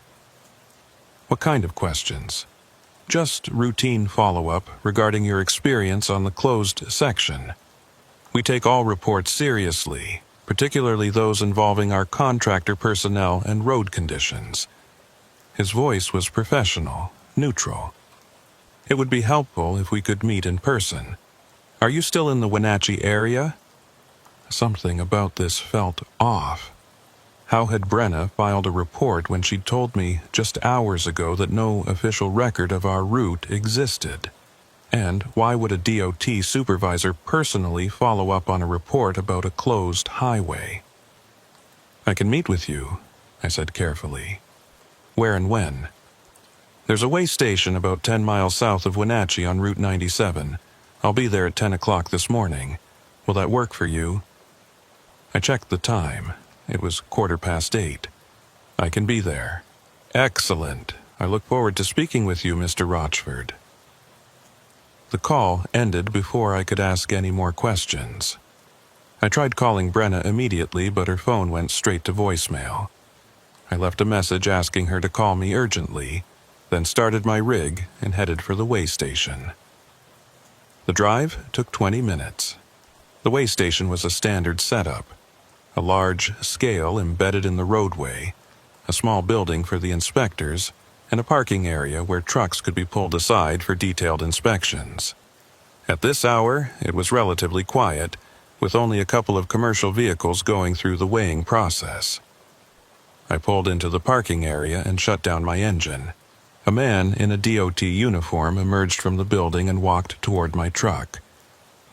What kind of questions? Just routine follow-up regarding your experience on the closed section. We take all reports seriously, particularly those involving our contractor personnel and road conditions. His voice was professional, neutral. It would be helpful if we could meet in person. Are you still in the Wenatchee area? Something about this felt off. How had Brenna filed a report when she'd told me just hours ago that no official record of our route existed? And why would a DOT supervisor personally follow up on a report about a closed highway? I can meet with you, I said carefully. Where and when? There's a way station about 10 miles south of Wenatchee on Route 97. I'll be there at 10 o'clock this morning. Will that work for you? I checked the time. It was 8:15. I can be there. Excellent. I look forward to speaking with you, Mr. Rochford. The call ended before I could ask any more questions. I tried calling Brenna immediately, but her phone went straight to voicemail. I left a message asking her to call me urgently, then started my rig and headed for the way station. The drive took 20 minutes. The way station was a standard setup. A large scale embedded in the roadway, a small building for the inspectors, and a parking area where trucks could be pulled aside for detailed inspections. At this hour, it was relatively quiet, with only a couple of commercial vehicles going through the weighing process. I pulled into the parking area and shut down my engine. A man in a DOT uniform emerged from the building and walked toward my truck.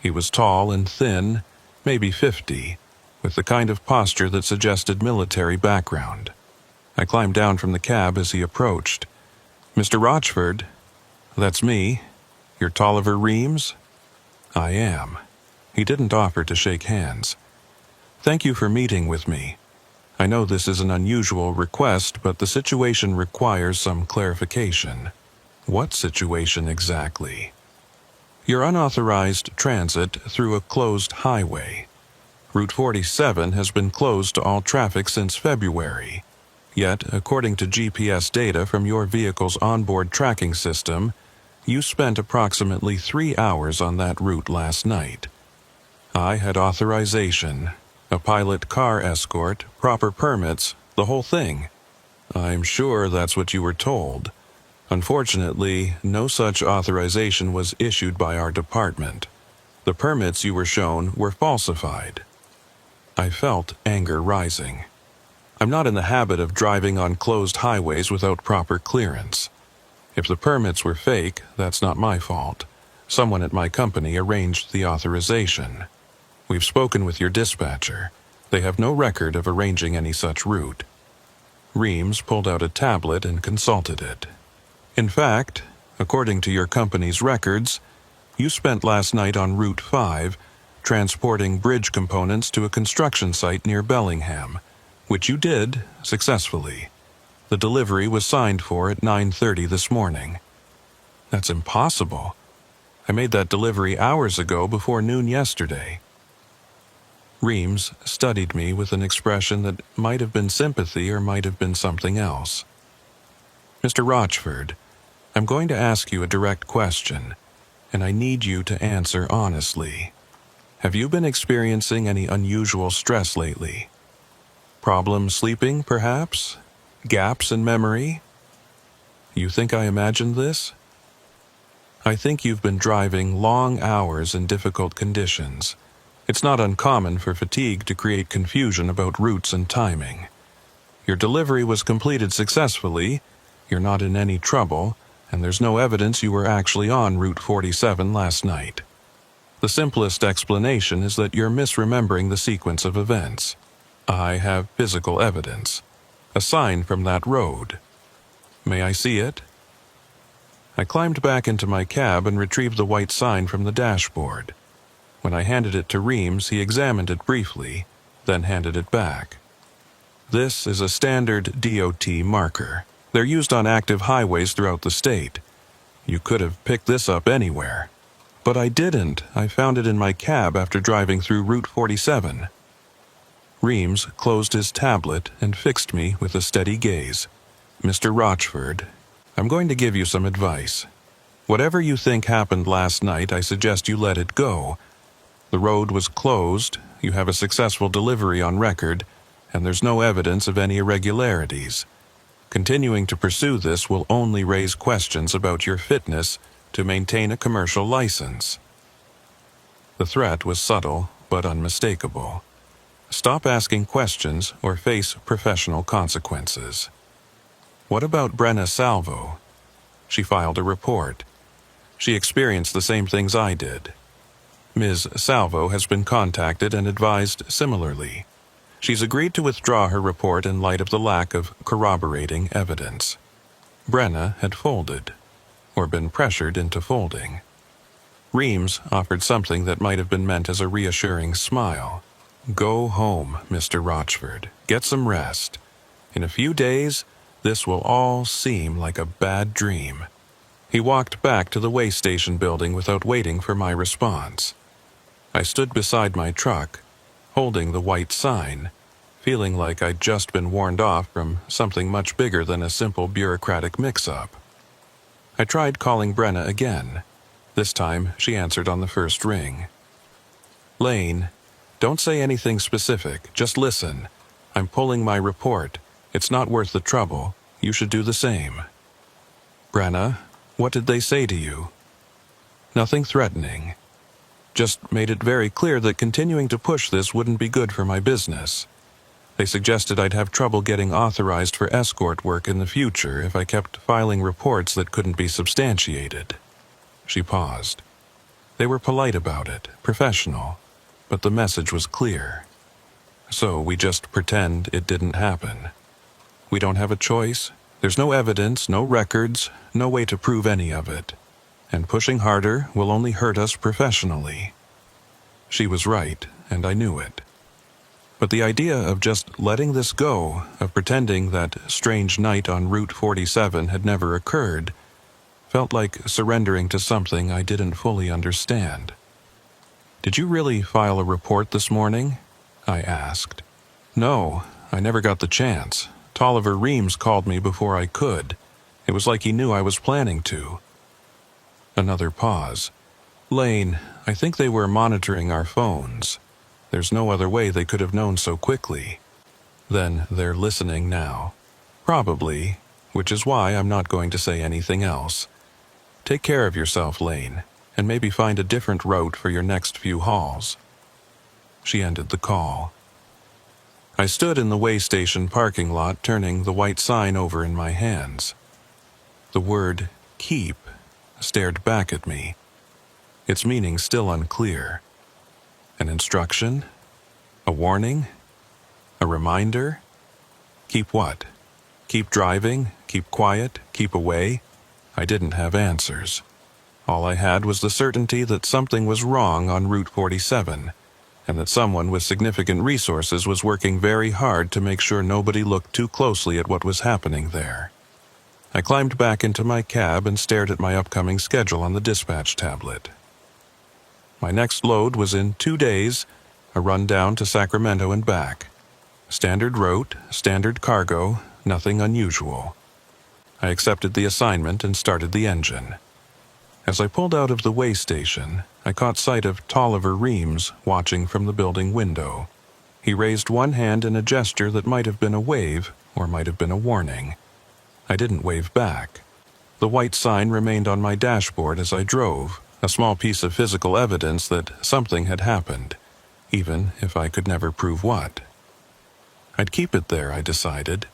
He was tall and thin, maybe 50, with the kind of posture that suggested military background. I climbed down from the cab as he approached. "Mr. Rochford?" "That's me. You're Tolliver Reams?" "I am." He didn't offer to shake hands. "Thank you for meeting with me. I know this is an unusual request, but the situation requires some clarification." "What situation exactly?" "Your unauthorized transit through a closed highway. Route 47 has been closed to all traffic since February. Yet, according to GPS data from your vehicle's onboard tracking system, you spent approximately 3 hours on that route last night. I had authorization, a pilot car escort, proper permits, the whole thing. I'm sure that's what you were told. Unfortunately, no such authorization was issued by our department. The permits you were shown were falsified." I felt anger rising. I'm not in the habit of driving on closed highways without proper clearance. If the permits were fake, that's not my fault. Someone at my company arranged the authorization. We've spoken with your dispatcher. They have no record of arranging any such route. Reams pulled out a tablet and consulted it. "In fact, according to your company's records, you spent last night on Route 5 transporting bridge components to a construction site near Bellingham, which you did successfully. The delivery was signed for at 9:30 this morning." "That's impossible. I made that delivery hours ago before noon yesterday." Reams studied me with an expression that might have been sympathy or might have been something else. "Mr. Rochford, I'm going to ask you a direct question, and I need you to answer honestly. Have you been experiencing any unusual stress lately? Problems sleeping, perhaps? Gaps in memory? You think I imagined this? I think you've been driving long hours in difficult conditions. It's not uncommon for fatigue to create confusion about routes and timing. Your delivery was completed successfully, you're not in any trouble, and there's no evidence you were actually on Route 47 last night. The simplest explanation is that you're misremembering the sequence of events. I have physical evidence. A sign from that road. May I see it?" I climbed back into my cab and retrieved the white sign from the dashboard. When I handed it to Reams, he examined it briefly, then handed it back. "This is a standard DOT marker, They're used on active highways throughout the state. You could have picked this up anywhere. But I didn't. I found it in my cab after driving through Route 47. Reams closed his tablet and fixed me with a steady gaze. Mr. Rochford, I'm going to give you some advice. Whatever you think happened last night, I suggest you let it go. The road was closed, you have a successful delivery on record, and there's no evidence of any irregularities. Continuing to pursue this will only raise questions about your fitness to maintain a commercial license. The threat was subtle but unmistakable. Stop asking questions or face professional consequences. What about Brenna Salvo? She filed a report. She experienced the same things I did. Ms. Salvo has been contacted and advised similarly. She's agreed to withdraw her report in light of the lack of corroborating evidence. Brenna had folded, or been pressured into folding. Reams offered something that might have been meant as a reassuring smile. Go home, Mr. Rochford. Get some rest. In a few days, this will all seem like a bad dream. He walked back to the way station building without waiting for my response. I stood beside my truck, holding the white sign, feeling like I'd just been warned off from something much bigger than a simple bureaucratic mix-up. I tried calling Brenna again. This time, she answered on the first ring. Lane, don't say anything specific, just listen. I'm pulling my report. It's not worth the trouble. You should do the same. Brenna, what did they say to you? Nothing threatening. Just made it very clear that continuing to push this wouldn't be good for my business. They suggested I'd have trouble getting authorized for escort work in the future if I kept filing reports that couldn't be substantiated. She paused. They were polite about it, professional, but the message was clear. So we just pretend it didn't happen. We don't have a choice. There's no evidence, no records, no way to prove any of it. And pushing harder will only hurt us professionally. She was right, and I knew it. But the idea of just letting this go, of pretending that strange night on Route 47 had never occurred, felt like surrendering to something I didn't fully understand. Did you really file a report this morning? I asked. No, I never got the chance. Tolliver Reams called me before I could. It was like he knew I was planning to. Another pause. Lane, I think they were monitoring our phones. There's no other way they could have known so quickly. Then they're listening now. Probably, which is why I'm not going to say anything else. Take care of yourself, Lane, and maybe find a different route for your next few hauls. She ended the call. I stood in the way station parking lot, turning the white sign over in my hands. The word keep stared back at me, its meaning still unclear. An instruction? A warning? A reminder? Keep what? Keep driving? Keep quiet? Keep away? I didn't have answers. All I had was the certainty that something was wrong on Route 47, and that someone with significant resources was working very hard to make sure nobody looked too closely at what was happening there. I climbed back into my cab and stared at my upcoming schedule on the dispatch tablet. My next load was in 2 days, a run down to Sacramento and back. Standard route, standard cargo, nothing unusual. I accepted the assignment and started the engine. As I pulled out of the way station, I caught sight of Tolliver Reams watching from the building window. He raised one hand in a gesture that might have been a wave or might have been a warning. I didn't wave back. The white sign remained on my dashboard as I drove, a small piece of physical evidence that something had happened, even if I could never prove what. I'd keep it there, I decided.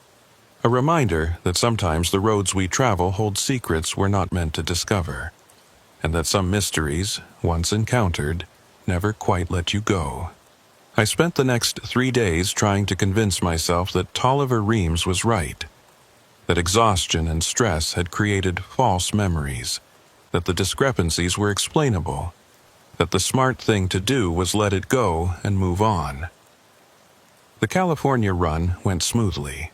A reminder that sometimes the roads we travel hold secrets we're not meant to discover, and that some mysteries, once encountered, never quite let you go. I spent the next 3 days trying to convince myself that Tolliver Reams was right, that exhaustion and stress had created false memories, that the discrepancies were explainable, that the smart thing to do was let it go and move on. The California run went smoothly.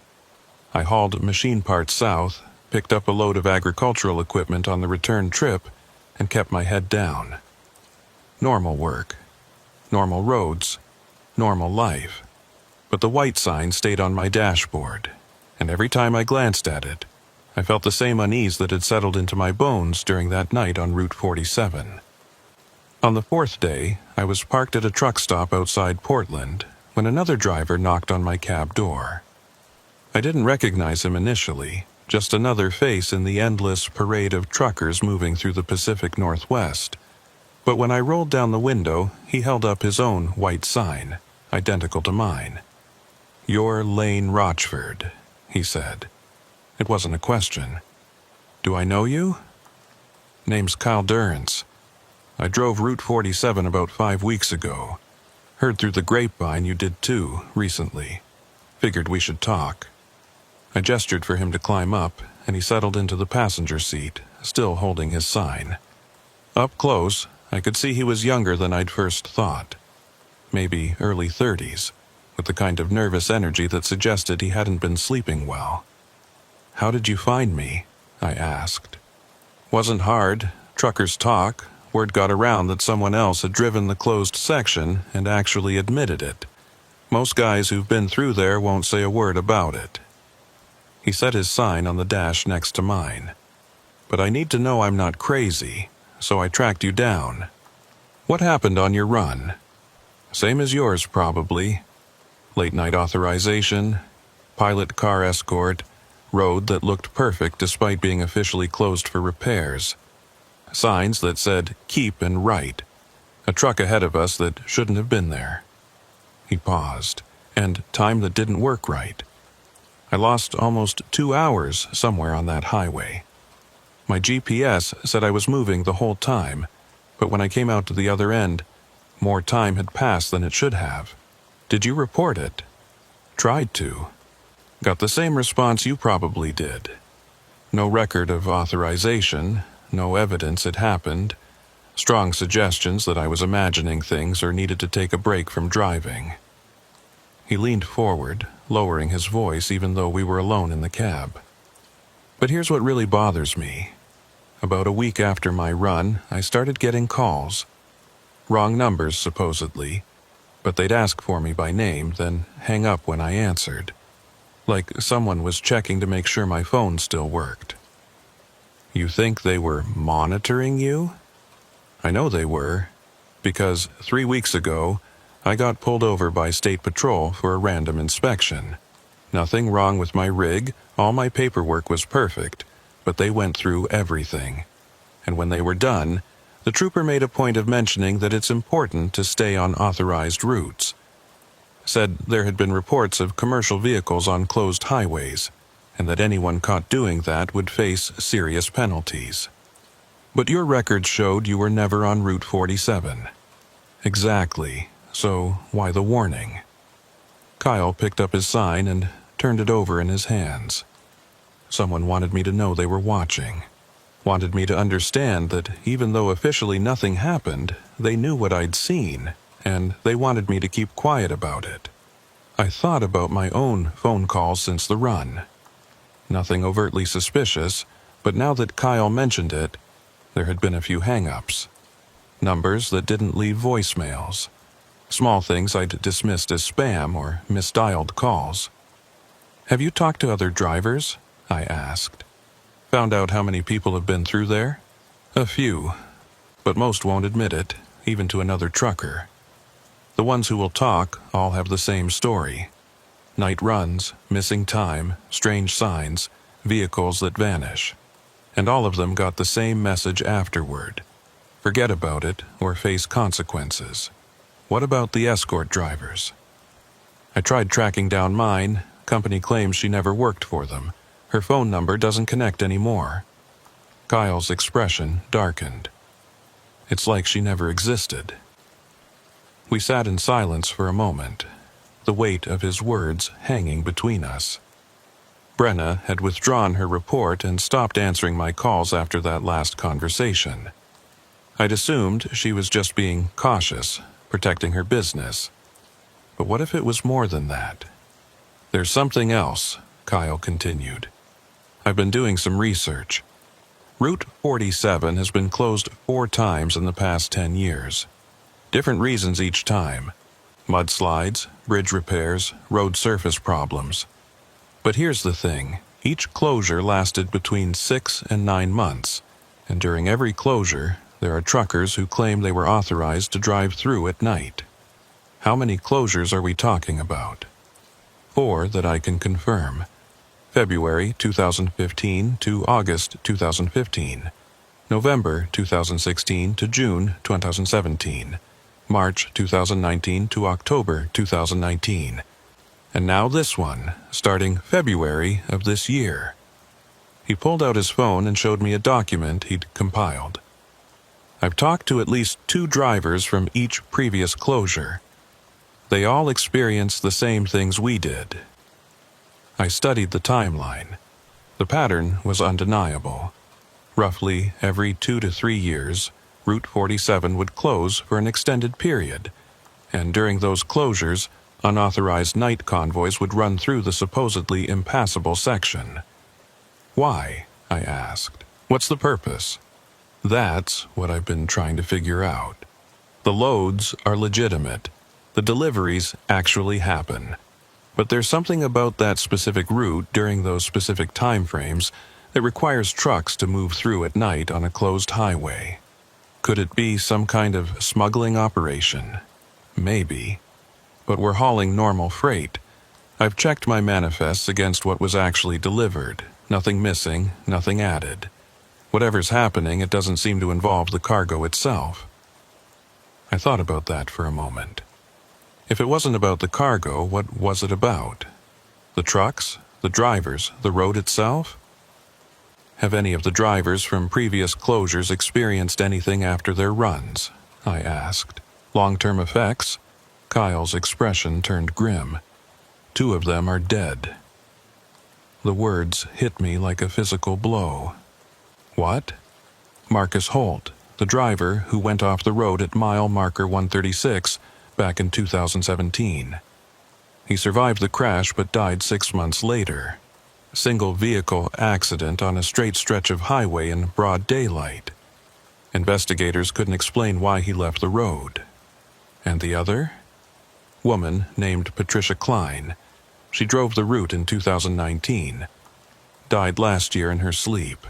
I hauled machine parts south, picked up a load of agricultural equipment on the return trip, and kept my head down. Normal work, normal roads, normal life. But the white sign stayed on my dashboard, and every time I glanced at it, I felt the same unease that had settled into my bones during that night on Route 47. On the fourth day, I was parked at a truck stop outside Portland when another driver knocked on my cab door. I didn't recognize him initially, just another face in the endless parade of truckers moving through the Pacific Northwest. But when I rolled down the window, he held up his own white sign, identical to mine. "You're Lane Rochford," he said. It wasn't a question. "Do I know you?" "Name's Kyle Durrance. I drove Route 47 about 5 weeks ago. Heard through the grapevine you did too, recently. Figured we should talk." I gestured for him to climb up, and he settled into the passenger seat, still holding his sign. Up close, I could see he was younger than I'd first thought. Maybe early 30s, with the kind of nervous energy that suggested he hadn't been sleeping well. "How did you find me?" I asked. "Wasn't hard. Truckers talk. Word got around that someone else had driven the closed section and actually admitted it. Most guys who've been through there won't say a word about it." He set his sign on the dash next to mine. "But I need to know I'm not crazy, so I tracked you down. What happened on your run?" "Same as yours, probably. Late-night authorization, pilot car escort, road that looked perfect despite being officially closed for repairs. Signs that said, 'Keep and Right.' A truck ahead of us that shouldn't have been there." He paused, and time that didn't work right. I lost almost 2 hours somewhere on that highway. My GPS said I was moving the whole time, but when I came out to the other end, more time had passed than it should have. "Did you report it?" "Tried to. Got the same response you probably did. No record of authorization, no evidence it happened, strong suggestions that I was imagining things or needed to take a break from driving." He leaned forward, lowering his voice even though we were alone in the cab. "But here's what really bothers me. About a week after my run, I started getting calls. Wrong numbers, supposedly, but they'd ask for me by name, then hang up when I answered. Like someone was checking to make sure my phone still worked." "You think they were monitoring you?" "I know they were, because 3 weeks ago, I got pulled over by State Patrol for a random inspection. Nothing wrong with my rig, all my paperwork was perfect, but they went through everything. And when they were done, the trooper made a point of mentioning that it's important to stay on authorized routes. Said there had been reports of commercial vehicles on closed highways, and that anyone caught doing that would face serious penalties. But your records showed you were never on Route 47. "Exactly. So why the warning?" Kyle picked up his sign and turned it over in his hands. "Someone wanted me to know they were watching. Wanted me to understand that even though officially nothing happened, they knew what I'd seen, and they wanted me to keep quiet about it. I thought about my own phone calls since the run. Nothing overtly suspicious, but now that Kyle mentioned it, there had been a few hang-ups. Numbers that didn't leave voicemails. Small things I'd dismissed as spam or misdialed calls." "Have you talked to other drivers?" I asked. "Found out how many people have been through there?" "A few, but most won't admit it, even to another trucker. The ones who will talk all have the same story. Night runs, missing time, strange signs, vehicles that vanish. And all of them got the same message afterward. Forget about it or face consequences." "What about the escort drivers?" "I tried tracking down mine. Company claims she never worked for them. Her phone number doesn't connect anymore." Kyle's expression darkened. "It's like she never existed." We sat in silence for a moment, the weight of his words hanging between us. Brenna had withdrawn her report and stopped answering my calls after that last conversation. I'd assumed she was just being cautious, protecting her business. But what if it was more than that? "There's something else," Kyle continued. I've been doing some research. Route 47 has been closed 4 times in the past 10 years. Different reasons each time. Mudslides, bridge repairs, road surface problems. But here's the thing. Each closure lasted between 6 and 9 months, and during every closure, there are truckers who claim they were authorized to drive through at night. How many closures are we talking about? 4 that I can confirm. February 2015 to August 2015. November 2016 to June 2017. March 2019 to October 2019. And now this one, starting February of this year. He pulled out his phone and showed me a document he'd compiled. I've talked to at least 2 drivers from each previous closure. They all experienced the same things we did. I studied the timeline. The pattern was undeniable. Roughly every 2 to 3 years, Route 47 would close for an extended period, and during those closures, unauthorized night convoys would run through the supposedly impassable section. Why? I asked. What's the purpose? That's what I've been trying to figure out. The loads are legitimate. The deliveries actually happen. But there's something about that specific route during those specific time frames that requires trucks to move through at night on a closed highway. Could it be some kind of smuggling operation? Maybe. But we're hauling normal freight. I've checked my manifests against what was actually delivered. Nothing missing, nothing added. Whatever's happening, it doesn't seem to involve the cargo itself. I thought about that for a moment. If it wasn't about the cargo, what was it about? The trucks? The drivers? The road itself? Have any of the drivers from previous closures experienced anything after their runs? I asked. Long-term effects? Kyle's expression turned grim. 2 of them are dead. The words hit me like a physical blow. What? Marcus Holt, the driver who went off the road at mile marker 136 back in 2017. He survived the crash but died 6 months later. Single vehicle accident on a straight stretch of highway in broad daylight. Investigators couldn't explain why he left the road. And the other? Woman named Patricia Klein. She drove the route in 2019. Died last year in her sleep.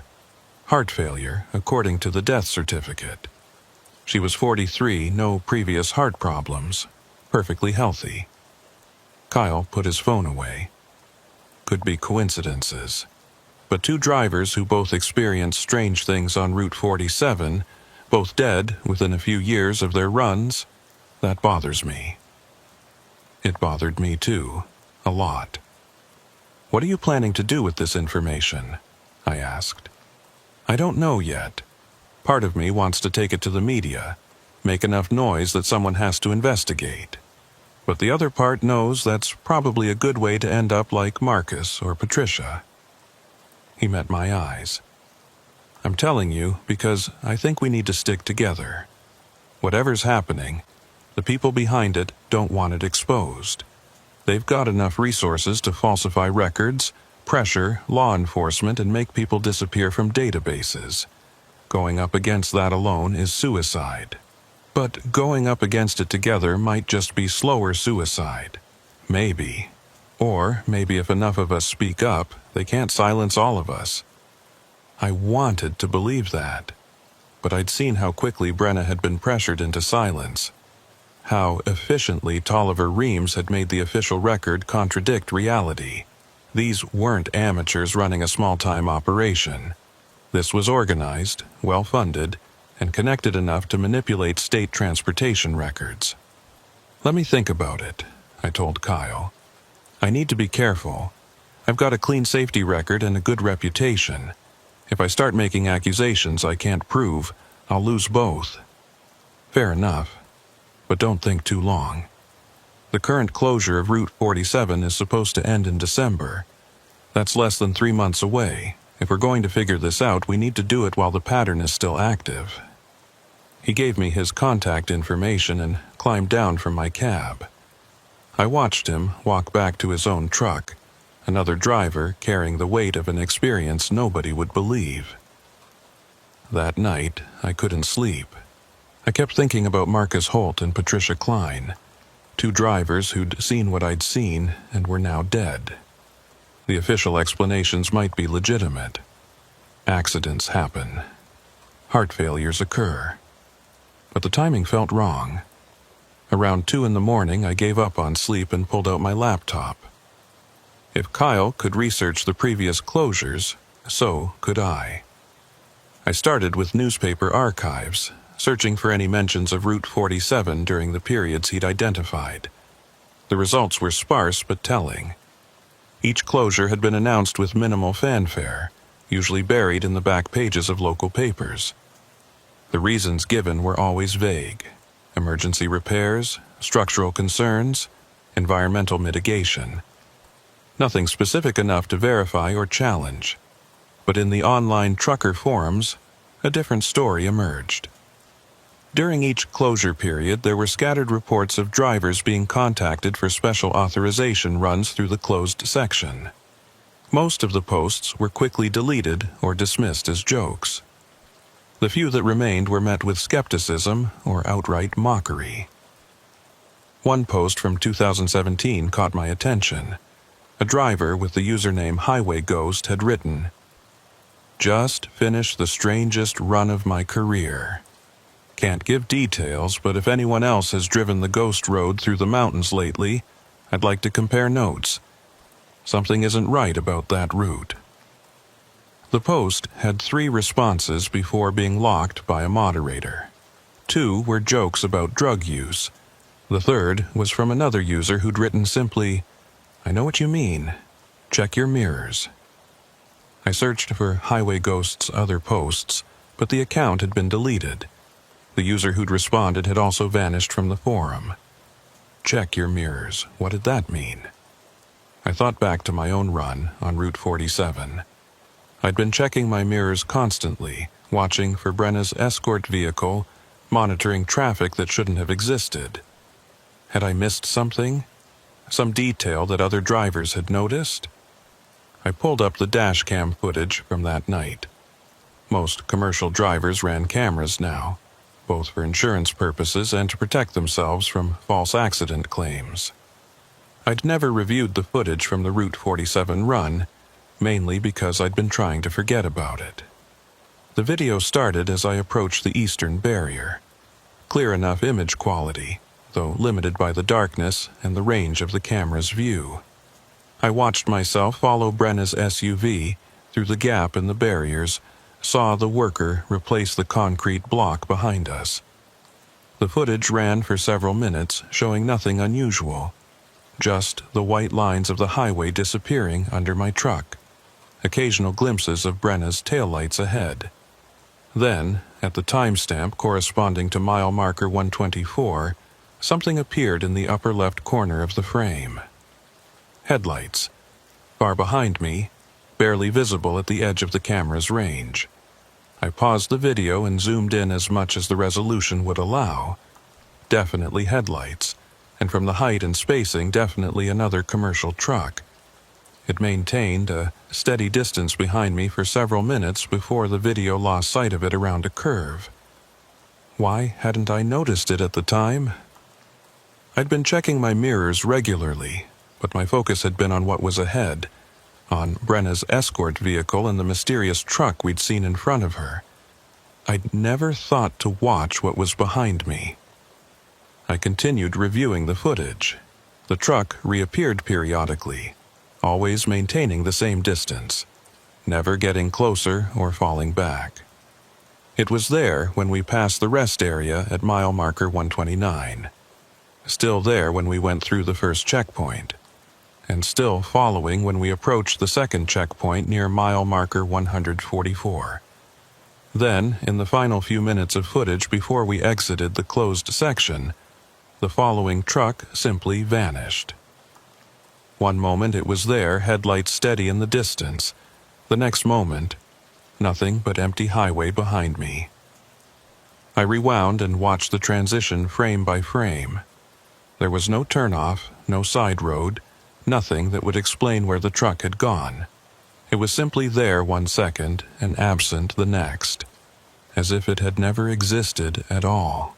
Heart failure, according to the death certificate. She was 43, no previous heart problems. Perfectly healthy. Kyle put his phone away. Could be coincidences. But 2 drivers who both experienced strange things on Route 47, both dead within a few years of their runs, that bothers me. It bothered me too, a lot. What are you planning to do with this information? I asked. I don't know yet. Part of me wants to take it to the media, make enough noise that someone has to investigate. But the other part knows that's probably a good way to end up like Marcus or Patricia. He met my eyes. I'm telling you because I think we need to stick together. Whatever's happening, the people behind it don't want it exposed. They've got enough resources to falsify records, pressure law enforcement, and make people disappear from databases. Going up against that alone is suicide. But going up against it together might just be slower suicide. Maybe. Or maybe if enough of us speak up, they can't silence all of us. I wanted to believe that. But I'd seen how quickly Brenna had been pressured into silence. How efficiently Tolliver Reams had made the official record contradict reality. These weren't amateurs running a small-time operation. This was organized, well-funded, and connected enough to manipulate state transportation records. Let me think about it, I told Kyle. I need to be careful. I've got a clean safety record and a good reputation. If I start making accusations I can't prove, I'll lose both. Fair enough. But don't think too long. The current closure of Route 47 is supposed to end in December. That's less than 3 months away. If we're going to figure this out, we need to do it while the pattern is still active. He gave me his contact information and climbed down from my cab. I watched him walk back to his own truck, Another driver carrying the weight of an experience nobody would believe. That night, I couldn't sleep. I kept thinking about Marcus Holt and Patricia Klein, two drivers who'd seen what I'd seen and were now dead. The official explanations might be legitimate. Accidents happen. Heart failures occur. But the timing felt wrong. Around 2 a.m, I gave up on sleep and pulled out my laptop. If Kyle could research the previous closures, so could I. I started with newspaper archives, searching for any mentions of Route 47 during the periods he'd identified. The results were sparse but telling. Each closure had been announced with minimal fanfare, usually buried in the back pages of local papers. The reasons given were always vague: emergency repairs, structural concerns, environmental mitigation. Nothing specific enough to verify or challenge. But in the online trucker forums, a different story emerged. During each closure period, there were scattered reports of drivers being contacted for special authorization runs through the closed section. Most of the posts were quickly deleted or dismissed as jokes. The few that remained were met with skepticism or outright mockery. One post from 2017 caught my attention. A driver with the username Highway Ghost had written, "Just finished the strangest run of my career. Can't give details, but if anyone else has driven the ghost road through the mountains lately, I'd like to compare notes. Something isn't right about that route." The post had 3 responses before being locked by a moderator. 2 were jokes about drug use. The third was from another user who'd written simply, "I know what you mean. Check your mirrors." I searched for Highway Ghost's other posts, but the account had been deleted. The user who'd responded had also vanished from the forum. Check your mirrors. What did that mean? I thought back to my own run on Route 47. I'd been checking my mirrors constantly, watching for Brenna's escort vehicle, monitoring traffic that shouldn't have existed. Had I missed something? Some detail that other drivers had noticed? I pulled up the dash cam footage from that night. Most commercial drivers ran cameras now, both for insurance purposes and to protect themselves from false accident claims. I'd never reviewed the footage from the Route 47 run, mainly because I'd been trying to forget about it. The video started as I approached the eastern barrier. Clear enough image quality, though limited by the darkness and the range of the camera's view. I watched myself follow Brenna's SUV through the gap in the barriers, saw the worker replace the concrete block behind us. The footage ran for several minutes, showing nothing unusual. Just the white lines of the highway disappearing under my truck. Occasional glimpses of Brenna's taillights ahead. Then, at the timestamp corresponding to mile marker 124, something appeared in the upper left corner of the frame. Headlights. Far behind me, barely visible at the edge of the camera's range. I paused the video and zoomed in as much as the resolution would allow. Definitely headlights, and from the height and spacing, definitely another commercial truck. It maintained a steady distance behind me for several minutes before the video lost sight of it around a curve. Why hadn't I noticed it at the time? I'd been checking my mirrors regularly, but my focus had been on what was ahead, on Brenna's escort vehicle and the mysterious truck we'd seen in front of her. I'd never thought to watch what was behind me. I continued reviewing the footage. The truck reappeared periodically, always maintaining the same distance, never getting closer or falling back. It was there when we passed the rest area at mile marker 129. Still there when we went through the first checkpoint, and still following when we approached the second checkpoint near mile marker 144. Then, in the final few minutes of footage before we exited the closed section, the following truck simply vanished. One moment it was there, headlights steady in the distance. The next moment, nothing but empty highway behind me. I rewound and watched the transition frame by frame. There was no turnoff, no side road, Nothing that would explain where the truck had gone. It was simply there one second and absent the next, as if it had never existed at all.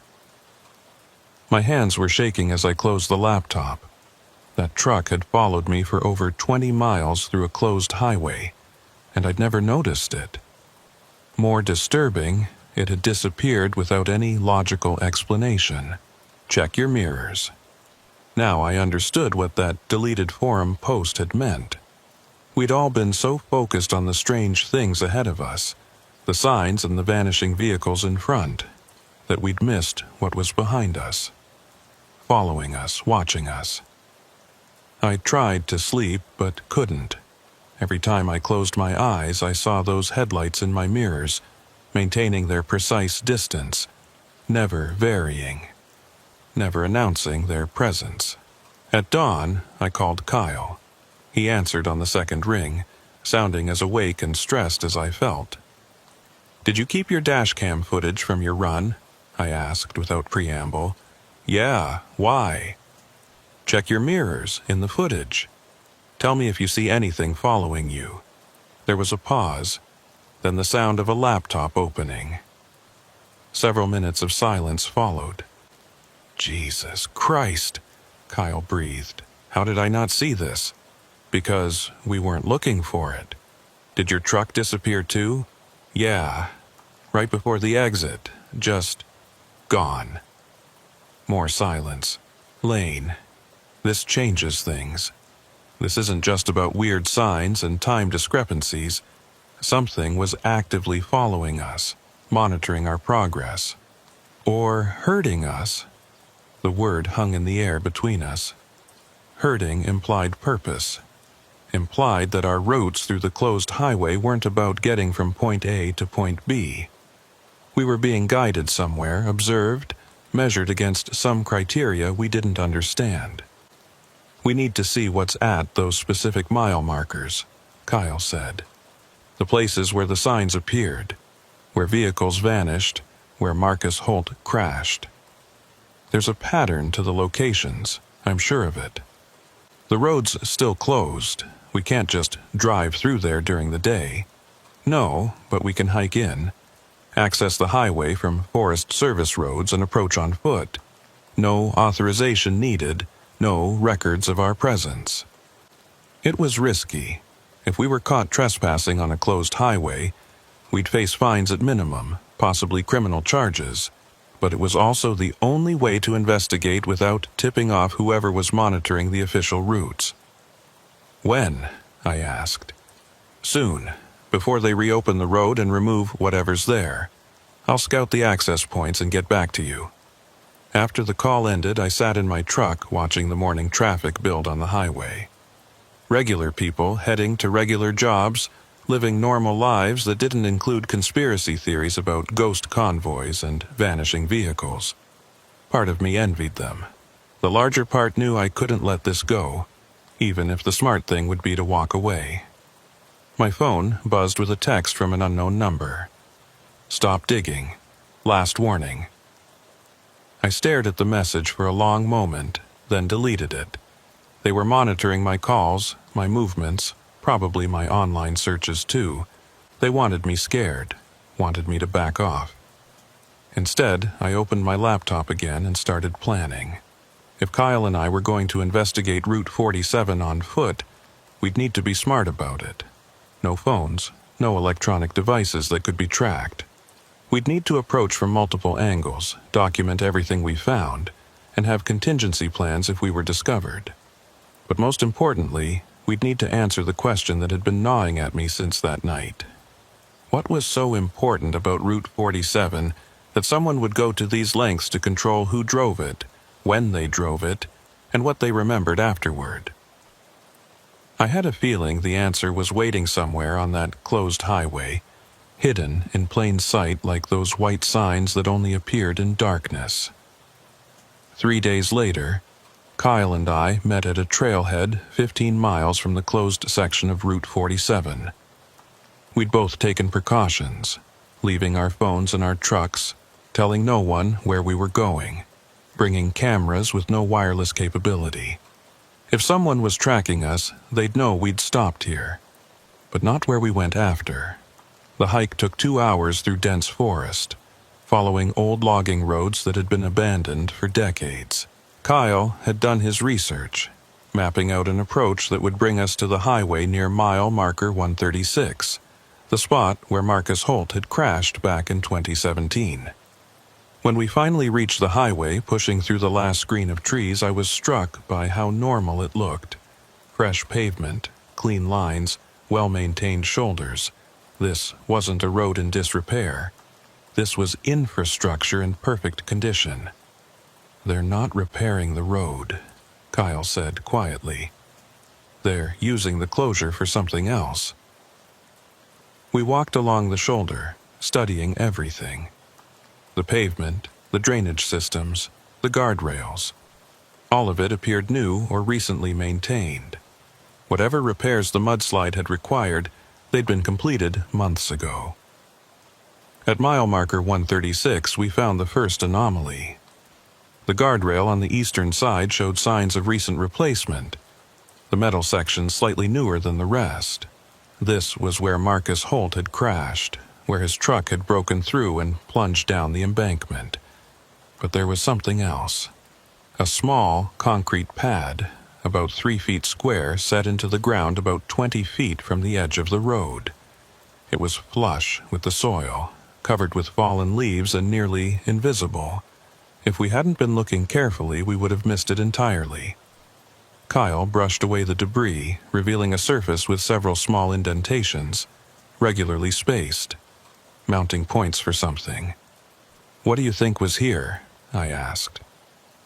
My hands were shaking as I closed the laptop. That truck had followed me for over 20 miles through a closed highway, and I'd never noticed it. More disturbing, it had disappeared without any logical explanation. Check your mirrors. Now I understood what that deleted forum post had meant. We'd all been so focused on the strange things ahead of us, the signs and the vanishing vehicles in front, that we'd missed what was behind us, following us, watching us. I tried to sleep, but couldn't. Every time I closed my eyes, I saw those headlights in my mirrors, maintaining their precise distance, never varying, never announcing their presence. At dawn, I called Kyle. He answered on the second ring, sounding as awake and stressed as I felt. "Did you keep your dashcam footage from your run?" I asked without preamble. "Yeah, why?" "Check your mirrors in the footage. Tell me if you see anything following you." There was a pause, then the sound of a laptop opening. Several minutes of silence followed. "Jesus Christ," Kyle breathed. "How did I not see this?" "Because we weren't looking for it." "Did your truck disappear too?" "Yeah, right before the exit, just gone." More silence. "Lane, this changes things. This isn't just about weird signs and time discrepancies. Something was actively following us, monitoring our progress. Or hurting us." The word hung in the air between us. Hurting implied purpose. Implied that our routes through the closed highway weren't about getting from point A to point B. We were being guided somewhere, observed, measured against some criteria we didn't understand. "We need to see what's at those specific mile markers," Kyle said. "The places where the signs appeared, where vehicles vanished, where Marcus Holt crashed. There's a pattern to the locations, I'm sure of it. The road's still closed. We can't just drive through there during the day. No, but we can hike in, access the highway from Forest Service roads and approach on foot. No authorization needed, no records of our presence." It was risky. If we were caught trespassing on a closed highway, we'd face fines at minimum, possibly criminal charges. But it was also the only way to investigate without tipping off whoever was monitoring the official routes. "When?" I asked. "Soon, before they reopen the road and remove whatever's there. I'll scout the access points and get back to you." After the call ended, I sat in my truck watching the morning traffic build on the highway. Regular people heading to regular jobs, living normal lives that didn't include conspiracy theories about ghost convoys and vanishing vehicles. Part of me envied them. The larger part knew I couldn't let this go, even if the smart thing would be to walk away. My phone buzzed with a text from an unknown number. "Stop digging. Last warning." I stared at the message for a long moment, then deleted it. They were monitoring my calls, my movements, probably my online searches too. They wanted me scared, wanted me to back off. Instead, I opened my laptop again and started planning. If Kyle and I were going to investigate Route 47 on foot, we'd need to be smart about it. No phones, no electronic devices that could be tracked. We'd need to approach from multiple angles, document everything we found, and have contingency plans if we were discovered. But most importantly, we'd need to answer the question that had been gnawing at me since that night. What was so important about Route 47 that someone would go to these lengths to control who drove it, when they drove it, and what they remembered afterward? I had a feeling the answer was waiting somewhere on that closed highway, hidden in plain sight like those white signs that only appeared in darkness. 3 days later, Kyle and I met at a trailhead 15 miles from the closed section of Route 47. We'd both taken precautions, leaving our phones in our trucks, telling no one where we were going, bringing cameras with no wireless capability. If someone was tracking us, they'd know we'd stopped here. But not where we went after. The hike took 2 hours through dense forest, following old logging roads that had been abandoned for decades. Kyle had done his research, mapping out an approach that would bring us to the highway near mile marker 136, the spot where Marcus Holt had crashed back in 2017. When we finally reached the highway, pushing through the last screen of trees, I was struck by how normal it looked. Fresh pavement, clean lines, well-maintained shoulders. This wasn't a road in disrepair. This was infrastructure in perfect condition. "They're not repairing the road," Kyle said quietly. "They're using the closure for something else." We walked along the shoulder, studying everything. The pavement, the drainage systems, the guardrails. All of it appeared new or recently maintained. Whatever repairs the mudslide had required, they'd been completed months ago. At mile marker 136, we found the first anomaly. The guardrail on the eastern side showed signs of recent replacement, the metal section slightly newer than the rest. This was where Marcus Holt had crashed, where his truck had broken through and plunged down the embankment. But there was something else. A small, concrete pad, about 3 feet square, set into the ground about 20 feet from the edge of the road. It was flush with the soil, covered with fallen leaves and nearly invisible. If we hadn't been looking carefully, we would have missed it entirely. Kyle brushed away the debris, revealing a surface with several small indentations, regularly spaced. Mounting points for something. "What do you think was here?" I asked.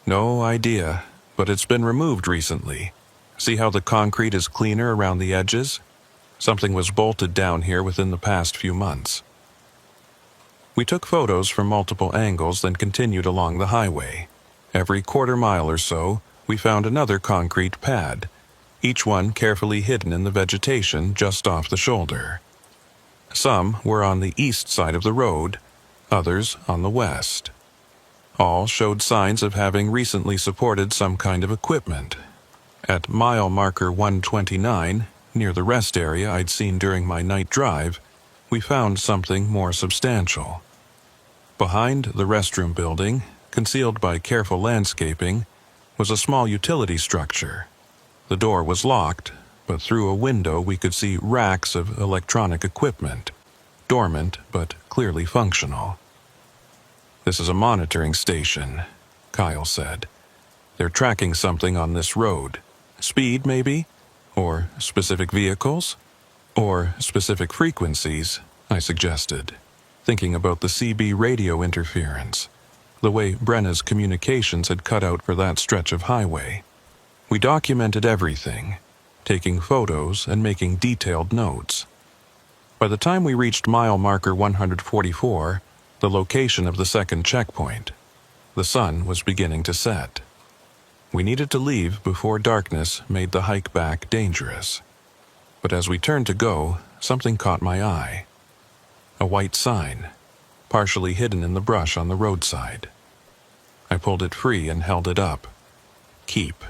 "No idea, but it's been removed recently. See how the concrete is cleaner around the edges? Something was bolted down here within the past few months." We took photos from multiple angles, then continued along the highway. Every quarter mile or so, we found another concrete pad, each one carefully hidden in the vegetation just off the shoulder. Some were on the east side of the road, others on the west. All showed signs of having recently supported some kind of equipment. At mile marker 129, near the rest area I'd seen during my night drive, we found something more substantial. Behind the restroom building, concealed by careful landscaping, was a small utility structure. The door was locked, but through a window we could see racks of electronic equipment, dormant but clearly functional. "This is a monitoring station," Kyle said. "They're tracking something on this road. Speed, maybe? Or specific vehicles? Or specific frequencies," I suggested, thinking about the CB radio interference, the way Brenna's communications had cut out for that stretch of highway. We documented everything, taking photos and making detailed notes. By the time we reached mile marker 144, the location of the second checkpoint, the sun was beginning to set. We needed to leave before darkness made the hike back dangerous. But as we turned to go, something caught my eye. A white sign, partially hidden in the brush on the roadside. I pulled it free and held it up. "Keep."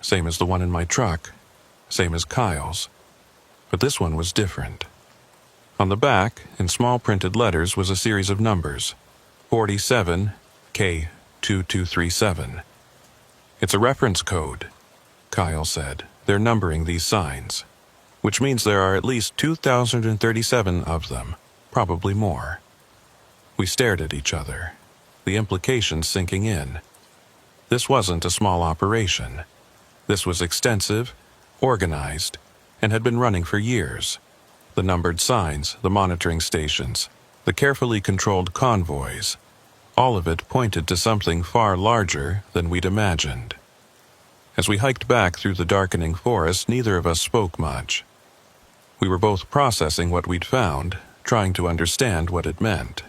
Same as the one in my truck, same as Kyle's. But this one was different. On the back, in small printed letters, was a series of numbers. 47 K2237. "It's a reference code," Kyle said. "They're numbering these signs, which means there are at least 2,037 of them, probably more." We stared at each other, the implications sinking in. This wasn't a small operation. This was extensive, organized, and had been running for years. The numbered signs, the monitoring stations, the carefully controlled convoys, all of it pointed to something far larger than we'd imagined. As we hiked back through the darkening forest, neither of us spoke much. We were both processing what we'd found, trying to understand what it meant.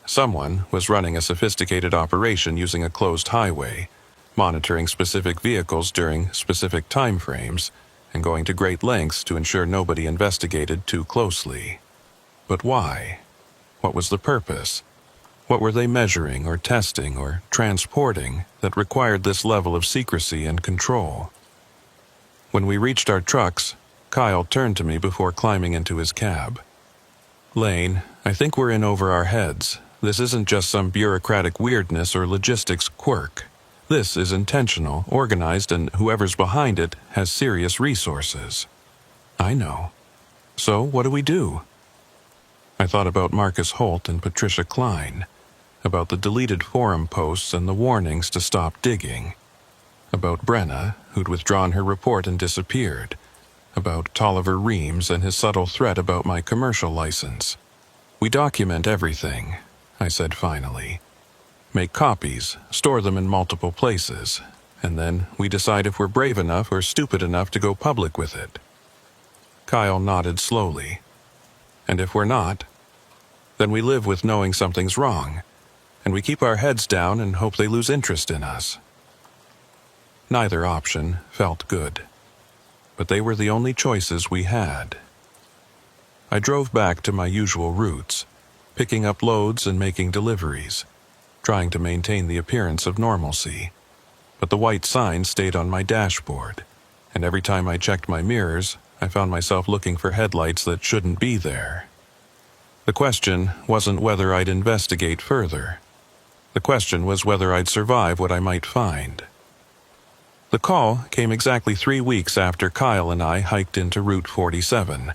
Someone was running a sophisticated operation using a closed highway, monitoring specific vehicles during specific time frames, and going to great lengths to ensure nobody investigated too closely. But why? What was the purpose? What were they measuring or testing or transporting that required this level of secrecy and control? When we reached our trucks, Kyle turned to me before climbing into his cab. "Lane, I think we're in over our heads. This isn't just some bureaucratic weirdness or logistics quirk. This is intentional, organized, and whoever's behind it has serious resources." "I know. So what do we do?" I thought about Marcus Holt and Patricia Klein, about the deleted forum posts and the warnings to stop digging, about Brenna, who'd withdrawn her report and disappeared, about Tolliver Reams and his subtle threat about my commercial license. "We document everything," I said finally. "Make copies, store them in multiple places, and then we decide if we're brave enough or stupid enough to go public with it." Kyle nodded slowly. "And if we're not, then we live with knowing something's wrong, and we keep our heads down and hope they lose interest in us." Neither option felt good, but they were the only choices we had. I drove back to my usual routes, picking up loads and making deliveries, trying to maintain the appearance of normalcy. But the white sign stayed on my dashboard, and every time I checked my mirrors, I found myself looking for headlights that shouldn't be there. The question wasn't whether I'd investigate further. The question was whether I'd survive what I might find. The call came exactly 3 weeks after Kyle and I hiked into Route 47.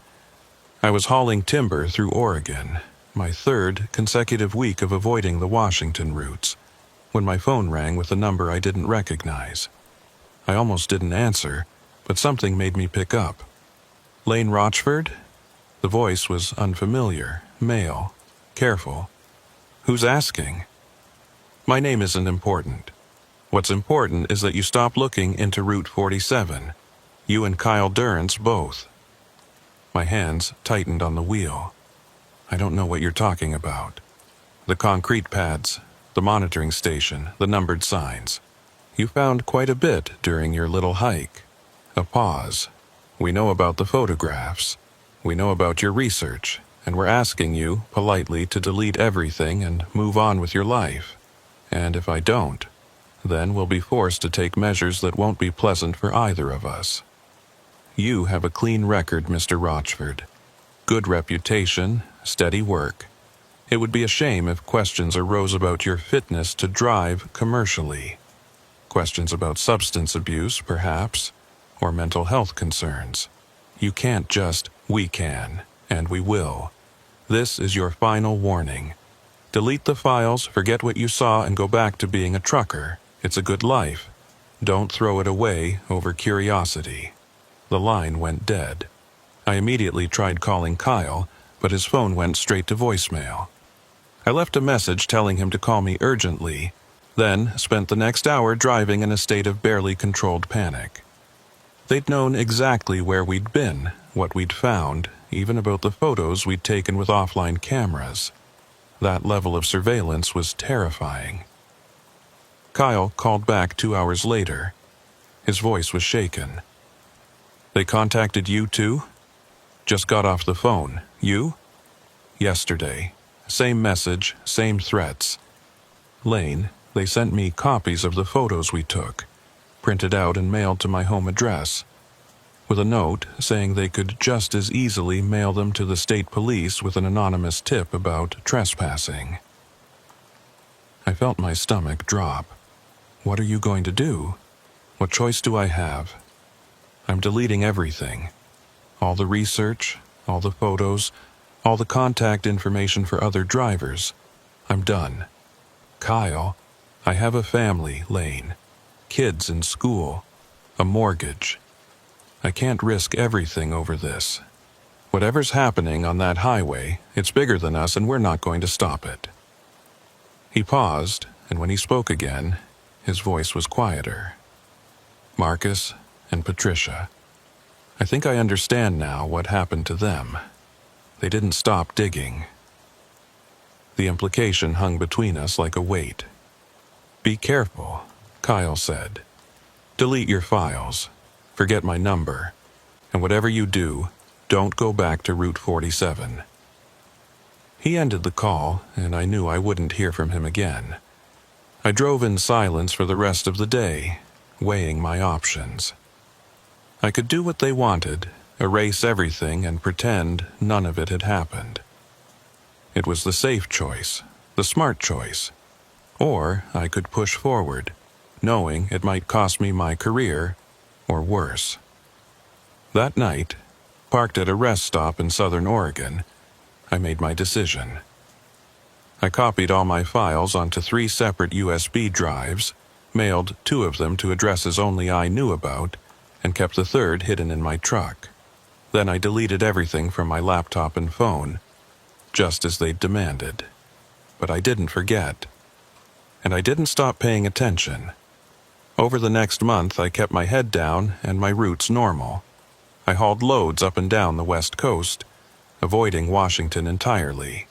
I was hauling timber through Oregon, my third consecutive week of avoiding the Washington routes, when my phone rang with a number I didn't recognize. I almost didn't answer, but something made me pick up. "Lane Rochford?" The voice was unfamiliar, male, careful. "Who's asking?" "My name isn't important. What's important is that you stop looking into Route 47. You and Kyle Durrance both." My hands tightened on the wheel. "I don't know what you're talking about." "The concrete pads, the monitoring station, the numbered signs. You found quite a bit during your little hike." A pause. "We know about the photographs. We know about your research, and we're asking you, politely, to delete everything and move on with your life. And if I don't, then we'll be forced to take measures that won't be pleasant for either of us. You have a clean record, Mr. Rochford. Good reputation, steady work. It would be a shame if questions arose about your fitness to drive commercially. Questions about substance abuse, perhaps, or mental health concerns. You can't just, we can, and we will. This is your final warning. Delete the files, forget what you saw, and go back to being a trucker. It's a good life. Don't throw it away over curiosity." The line went dead. I immediately tried calling Kyle, but his phone went straight to voicemail. I left a message telling him to call me urgently, then spent the next hour driving in a state of barely controlled panic. They'd known exactly where we'd been, what we'd found, even about the photos we'd taken with offline cameras. That level of surveillance was terrifying. Kyle called back 2 hours later. His voice was shaken. "They contacted you too?" "Just got off the phone. You?" "Yesterday. Same message, same threats. Lane, they sent me copies of the photos we took, printed out and mailed to my home address, with a note saying they could just as easily mail them to the state police with an anonymous tip about trespassing." I felt my stomach drop. What are you going to do? What choice do I have? I'm deleting everything. All the research, all the photos, all the contact information for other drivers. I'm done. Kyle, I have a family, Lane. Kids in school. A mortgage. I can't risk everything over this. Whatever's happening on that highway, it's bigger than us and we're not going to stop it. He paused, and when he spoke again, his voice was quieter. "Marcus and Patricia. I think I understand now what happened to them. They didn't stop digging." The implication hung between us like a weight. "Be careful," Kyle said. "Delete your files. Forget my number. And whatever you do, don't go back to Route 47. He ended the call, and I knew I wouldn't hear from him again. I drove in silence for the rest of the day, weighing my options. I could do what they wanted, erase everything and pretend none of it had happened. It was the safe choice, the smart choice. Or I could push forward, knowing it might cost me my career, or worse. That night, parked at a rest stop in Southern Oregon, I made my decision. I copied all my files onto 3 separate USB drives, mailed 2 of them to addresses only I knew about, and kept the third hidden in my truck. Then I deleted everything from my laptop and phone, just as they'd demanded. But I didn't forget. And I didn't stop paying attention. Over the next month, I kept my head down and my routes normal. I hauled loads up and down the West Coast, avoiding Washington entirely.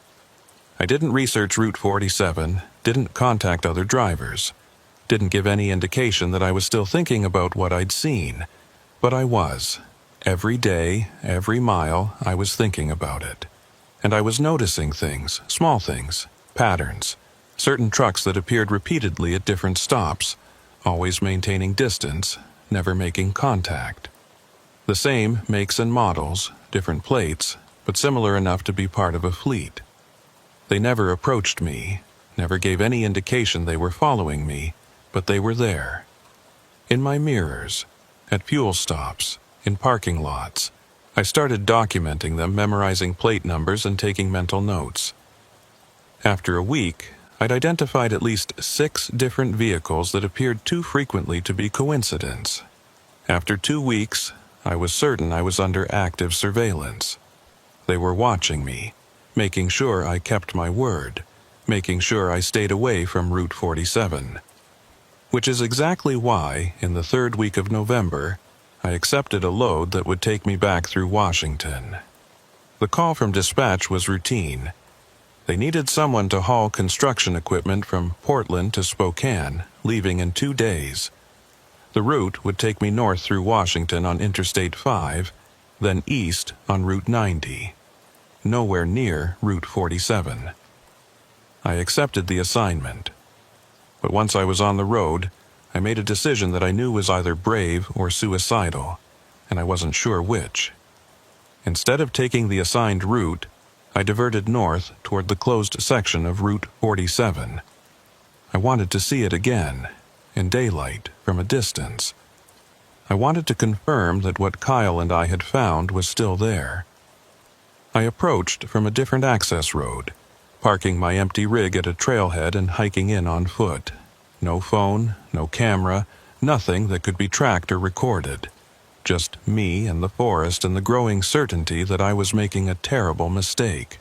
I didn't research Route 47, didn't contact other drivers, didn't give any indication that I was still thinking about what I'd seen, but I was. Every day, every mile, I was thinking about it. And I was noticing things, small things, patterns, certain trucks that appeared repeatedly at different stops, always maintaining distance, never making contact. The same makes and models, different plates, but similar enough to be part of a fleet. They never approached me, never gave any indication they were following me, but they were there. In my mirrors, at fuel stops, in parking lots, I started documenting them, memorizing plate numbers and taking mental notes. After a week, I'd identified at least 6 different vehicles that appeared too frequently to be coincidence. After 2 weeks, I was certain I was under active surveillance. They were watching me, making sure I kept my word, making sure I stayed away from Route 47. Which is exactly why, in the 3rd week of November, I accepted a load that would take me back through Washington. The call from dispatch was routine. They needed someone to haul construction equipment from Portland to Spokane, leaving in 2 days. The route would take me north through Washington on Interstate 5, then east on Route 90. Nowhere near Route 47. I accepted the assignment. But once I was on the road, I made a decision that I knew was either brave or suicidal, and I wasn't sure which. Instead of taking the assigned route, I diverted north toward the closed section of Route 47. I wanted to see it again, in daylight, from a distance. I wanted to confirm that what Kyle and I had found was still there. I approached from a different access road, parking my empty rig at a trailhead and hiking in on foot. No phone, no camera, nothing that could be tracked or recorded. Just me and the forest and the growing certainty that I was making a terrible mistake.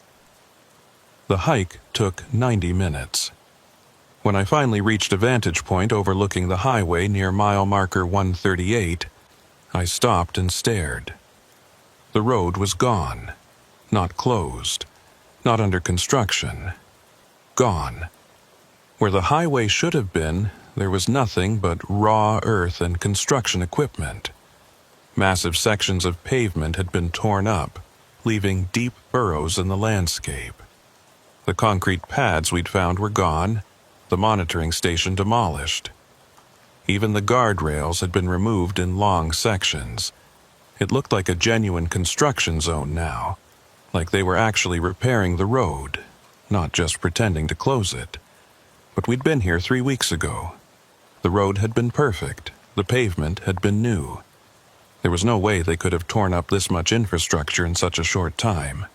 The hike took 90 minutes. When I finally reached a vantage point overlooking the highway near mile marker 138, I stopped and stared. The road was gone. Not closed. Not under construction. Gone. Where the highway should have been, there was nothing but raw earth and construction equipment. Massive sections of pavement had been torn up, leaving deep furrows in the landscape. The concrete pads we'd found were gone, the monitoring station demolished. Even the guardrails had been removed in long sections. It looked like a genuine construction zone now, like they were actually repairing the road, not just pretending to close it. But we'd been here 3 weeks ago. The road had been perfect, the pavement had been new. There was no way they could have torn up this much infrastructure in such a short time.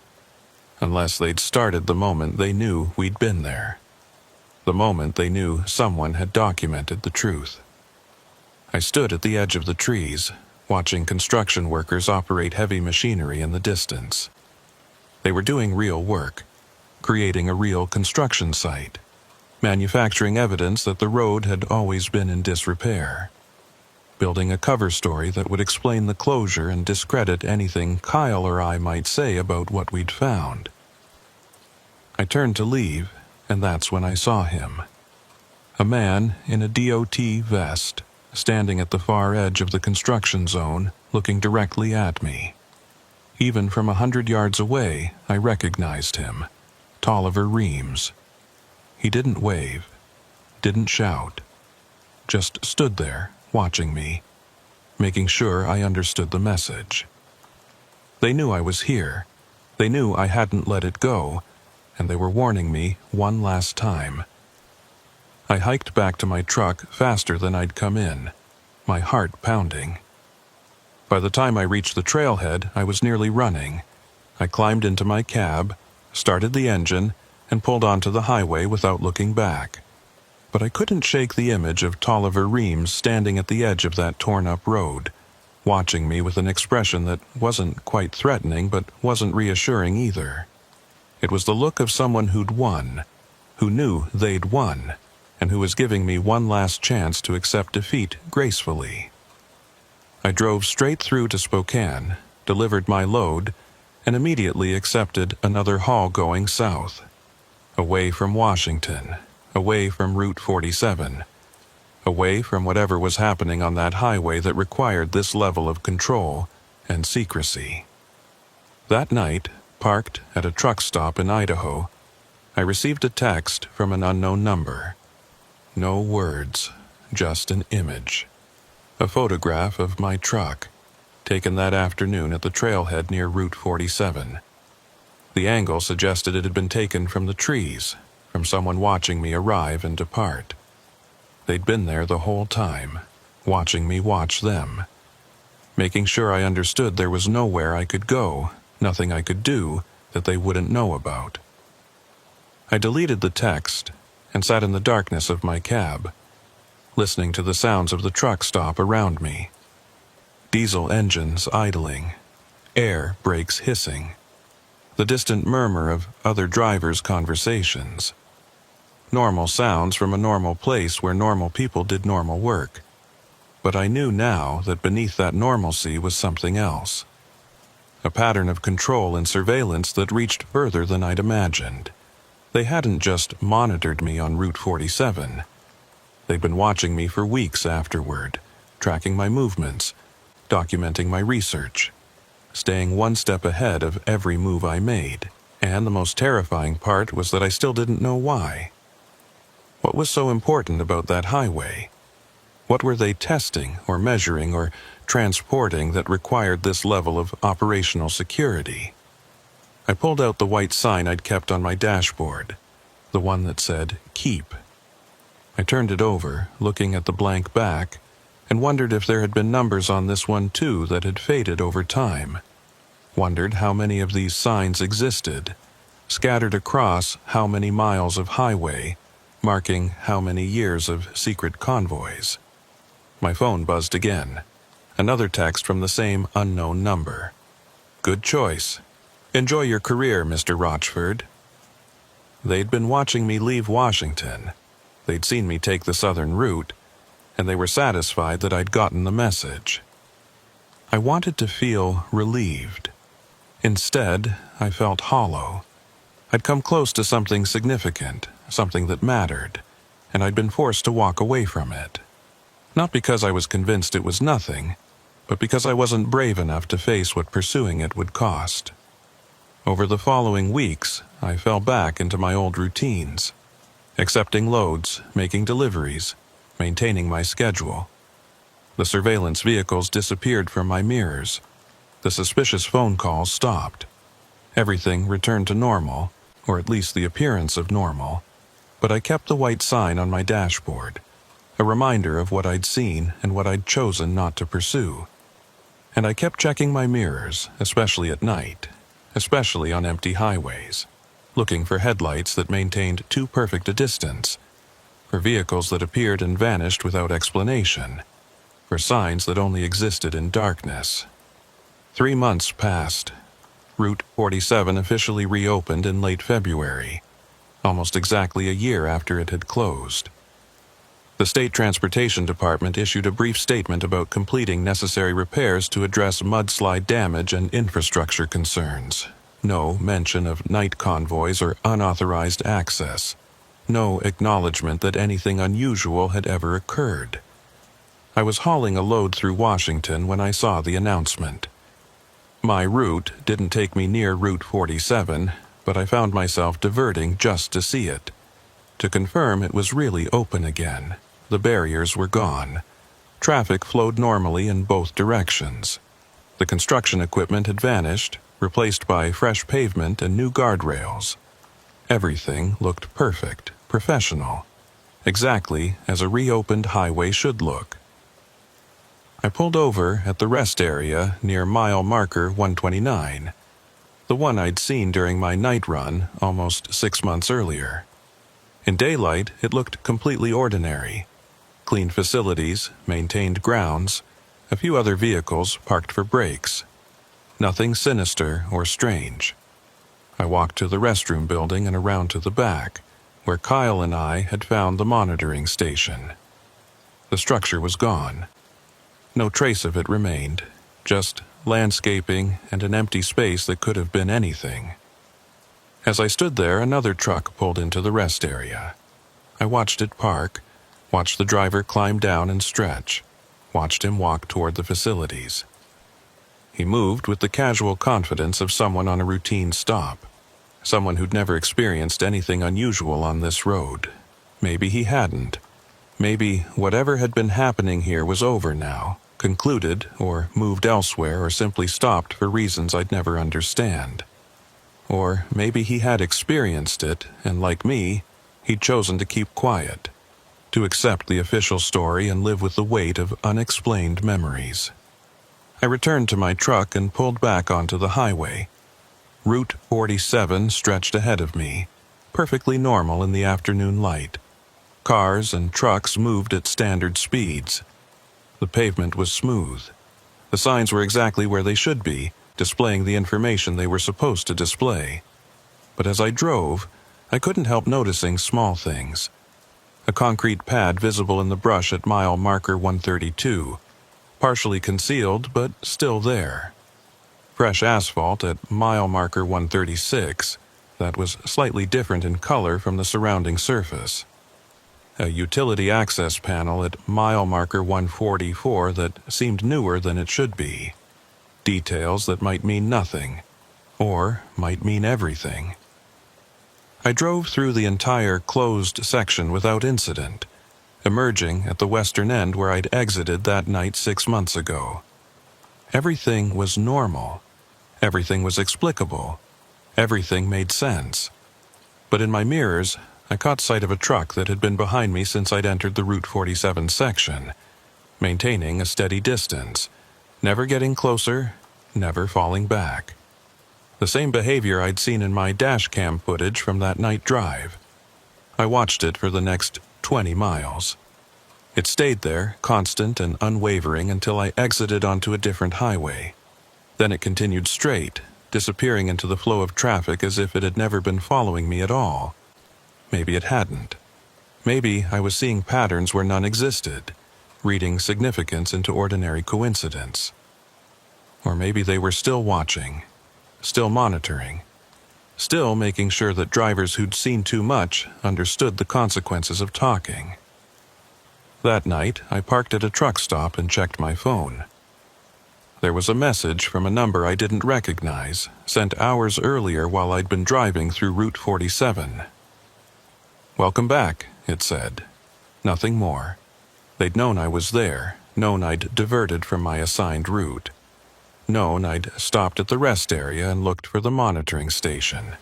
Unless they'd started the moment they knew we'd been there. The moment they knew someone had documented the truth. I stood at the edge of the trees, watching construction workers operate heavy machinery in the distance. They were doing real work, creating a real construction site, manufacturing evidence that the road had always been in disrepair, building a cover story that would explain the closure and discredit anything Kyle or I might say about what we'd found. I turned to leave, and that's when I saw him. A man in a DOT vest, standing at the far edge of the construction zone, looking directly at me. Even from 100 yards away, I recognized him. Tolliver Reams. He didn't wave, didn't shout, just stood there, watching me. making sure I understood the message. They knew I was here. They knew I hadn't let it go, and they were warning me one last time. I hiked back to my truck faster than I'd come in, my heart pounding. By the time I reached the trailhead, I was nearly running. I climbed into my cab, started the engine, and pulled onto the highway without looking back. But I couldn't shake the image of Tolliver Reams standing at the edge of that torn-up road, watching me with an expression that wasn't quite threatening but wasn't reassuring either. It was the look of someone who'd won, who knew they'd won, and who was giving me one last chance to accept defeat gracefully. I drove straight through to Spokane, delivered my load, and immediately accepted another haul going south, away from Washington, away from Route 47, away from whatever was happening on that highway that required this level of control and secrecy. That night, parked at a truck stop in Idaho, I received a text from an unknown number. No words, just an image. A photograph of my truck, taken that afternoon at the trailhead near Route 47. The angle suggested it had been taken from the trees, from someone watching me arrive and depart. They'd been there the whole time, watching me watch them, making sure I understood there was nowhere I could go, nothing I could do that they wouldn't know about. I deleted the text and sat in the darkness of my cab, listening to the sounds of the truck stop around me. Diesel engines idling, air brakes hissing, the distant murmur of other drivers' conversations. Normal sounds from a normal place where normal people did normal work. But I knew now that beneath that normalcy was something else. A pattern of control and surveillance that reached further than I'd imagined. They hadn't just monitored me on Route 47. They'd been watching me for weeks afterward, tracking my movements, documenting my research, staying one step ahead of every move I made. And the most terrifying part was that I still didn't know why. What was so important about that highway? What were they testing or measuring or transporting that required this level of operational security? I pulled out the white sign I'd kept on my dashboard, the one that said, "Keep." I turned it over, looking at the blank back, and wondered if there had been numbers on this one too that had faded over time. Wondered how many of these signs existed, scattered across how many miles of highway, marking how many years of secret convoys. My phone buzzed again. Another text from the same unknown number. "Good choice. Enjoy your career, Mr. Rochford." They'd been watching me leave Washington. They'd seen me take the southern route, and they were satisfied that I'd gotten the message. I wanted to feel relieved. Instead, I felt hollow. I'd come close to something significant, something that mattered, and I'd been forced to walk away from it. Not because I was convinced it was nothing, but because I wasn't brave enough to face what pursuing it would cost. Over the following weeks, I fell back into my old routines, accepting loads, making deliveries, maintaining my schedule. The surveillance vehicles disappeared from my mirrors. The suspicious phone calls stopped. Everything returned to normal, or at least the appearance of normal, but I kept the white sign on my dashboard, a reminder of what I'd seen and what I'd chosen not to pursue. And I kept checking my mirrors, especially at night, especially on empty highways, looking for headlights that maintained too perfect a distance, for vehicles that appeared and vanished without explanation, for signs that only existed in darkness. 3 months passed. Route 47 officially reopened in late February, almost exactly a year after it had closed. The State Transportation Department issued a brief statement about completing necessary repairs to address mudslide damage and infrastructure concerns. No mention of night convoys or unauthorized access. No acknowledgement that anything unusual had ever occurred. I was hauling a load through Washington when I saw the announcement. My route didn't take me near Route 47, but I found myself diverting just to see it, to confirm it was really open again. The barriers were gone. Traffic flowed normally in both directions. The construction equipment had vanished, replaced by fresh pavement and new guardrails. Everything looked perfect, professional, exactly as a reopened highway should look. I pulled over at the rest area near mile marker 129, the one I'd seen during my night run almost 6 months earlier. In daylight, it looked completely ordinary. Clean facilities, maintained grounds, a few other vehicles parked for breaks. Nothing sinister or strange. I walked to the restroom building and around to the back, where Kyle and I had found the monitoring station. The structure was gone. No trace of it remained, just landscaping and an empty space that could have been anything. As I stood there, another truck pulled into the rest area. I watched it park, watched the driver climb down and stretch, watched him walk toward the facilities. He moved with the casual confidence of someone on a routine stop, someone who'd never experienced anything unusual on this road. Maybe he hadn't. Maybe whatever had been happening here was over now, concluded or moved elsewhere or simply stopped for reasons I'd never understand. Or maybe he had experienced it, and like me, he'd chosen to keep quiet, to accept the official story and live with the weight of unexplained memories. I returned to my truck and pulled back onto the highway. Route 47 stretched ahead of me, perfectly normal in the afternoon light. Cars and trucks moved at standard speeds. The pavement was smooth. The signs were exactly where they should be, displaying the information they were supposed to display. But as I drove, I couldn't help noticing small things. A concrete pad visible in the brush at mile marker 132, partially concealed but still there. Fresh asphalt at mile marker 136 that was slightly different in color from the surrounding surface. A utility access panel at mile marker 144 that seemed newer than it should be. Details that might mean nothing, or might mean everything. I drove through the entire closed section without incident, emerging at the western end where I'd exited that night 6 months ago. Everything was normal. Everything was explicable. Everything made sense. But in my mirrors, I caught sight of a truck that had been behind me since I'd entered the Route 47 section, maintaining a steady distance, never getting closer, never falling back. The same behavior I'd seen in my dash cam footage from that night drive. I watched it for the next 20 miles. It stayed there, constant and unwavering, until I exited onto a different highway. Then it continued straight, disappearing into the flow of traffic as if it had never been following me at all. Maybe it hadn't. Maybe I was seeing patterns where none existed, reading significance into ordinary coincidence. Or maybe they were still watching, still monitoring, still making sure that drivers who'd seen too much understood the consequences of talking. That night, I parked at a truck stop and checked my phone. There was a message from a number I didn't recognize, sent hours earlier while I'd been driving through Route 47. "Welcome back," it said. Nothing more. They'd known I was there, known I'd diverted from my assigned route, known I'd stopped at the rest area and looked for the monitoring station.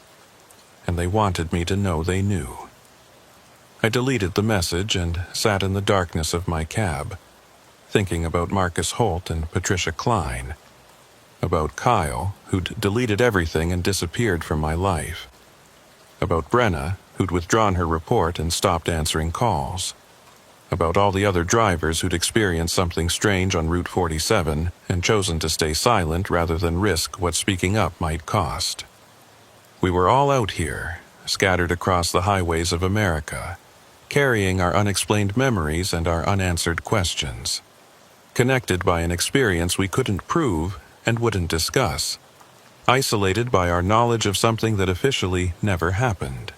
And they wanted me to know they knew. I deleted the message and sat in the darkness of my cab, thinking about Marcus Holt and Patricia Klein, about Kyle, who'd deleted everything and disappeared from my life, about Brenna, who'd withdrawn her report and stopped answering calls, about all the other drivers who'd experienced something strange on Route 47 and chosen to stay silent rather than risk what speaking up might cost. We were all out here, scattered across the highways of America, carrying our unexplained memories and our unanswered questions, connected by an experience we couldn't prove and wouldn't discuss, isolated by our knowledge of something that officially never happened.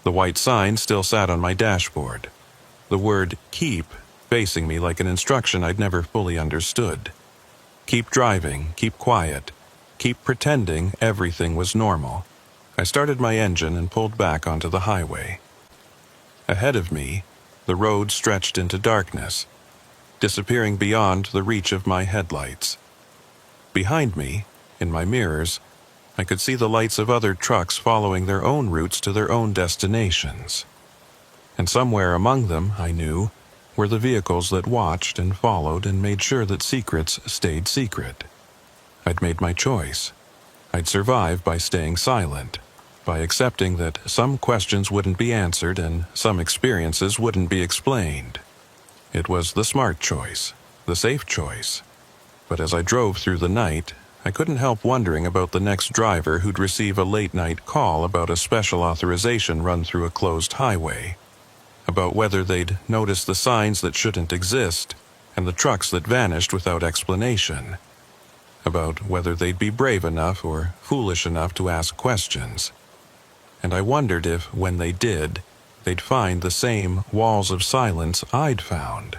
The white sign still sat on my dashboard, the word "keep" facing me like an instruction I'd never fully understood. Keep driving, keep quiet, keep pretending everything was normal. I started my engine and pulled back onto the highway. Ahead of me, the road stretched into darkness. disappearing beyond the reach of my headlights. Behind me, in my mirrors, I could see the lights of other trucks following their own routes to their own destinations. And somewhere among them, I knew, were the vehicles that watched and followed and made sure that secrets stayed secret. I'd made my choice. I'd survive by staying silent, by accepting that some questions wouldn't be answered and some experiences wouldn't be explained. It was the smart choice, the safe choice. But as I drove through the night, I couldn't help wondering about the next driver who'd receive a late-night call about a special authorization run through a closed highway, about whether they'd noticed the signs that shouldn't exist and the trucks that vanished without explanation, about whether they'd be brave enough or foolish enough to ask questions. And I wondered if, when they did, they'd find the same walls of silence I'd found,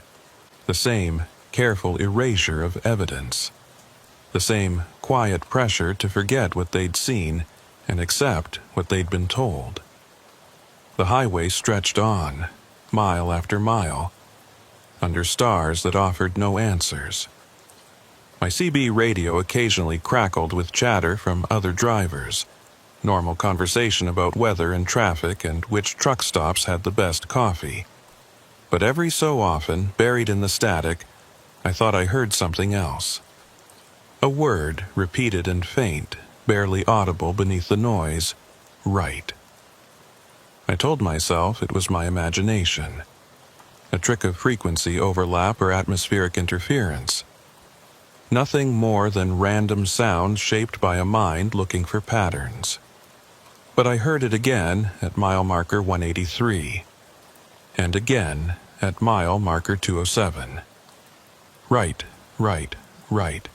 the same careful erasure of evidence, the same quiet pressure to forget what they'd seen and accept what they'd been told. The highway stretched on, mile after mile, under stars that offered no answers. My CB radio occasionally crackled with chatter from other drivers, normal conversation about weather and traffic and which truck stops had the best coffee. But every so often, buried in the static, I thought I heard something else. A word, repeated and faint, barely audible beneath the noise, right. I told myself it was my imagination, a trick of frequency overlap or atmospheric interference. Nothing more than random sounds shaped by a mind looking for patterns. But I heard it again at mile marker 183, and again at mile marker 207. Right, right, right.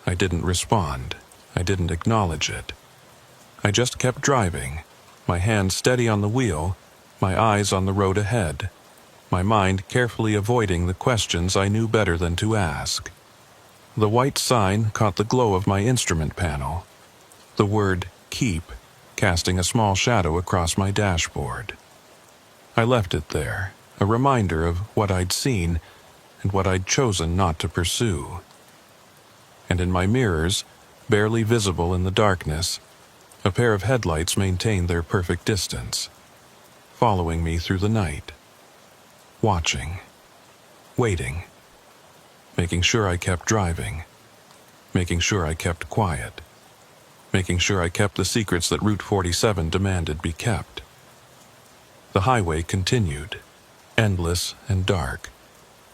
I didn't respond. I didn't acknowledge it. I just kept driving, my hand steady on the wheel, my eyes on the road ahead, my mind carefully avoiding the questions I knew better than to ask. The white sign caught the glow of my instrument panel, the word keep casting a small shadow across my dashboard. I left it there, a reminder of what I'd seen and what I'd chosen not to pursue. And in my mirrors, barely visible in the darkness, a pair of headlights maintained their perfect distance, following me through the night, watching, waiting, making sure I kept driving, making sure I kept quiet, making sure I kept the secrets that Route 47 demanded be kept. The highway continued, endless and dark,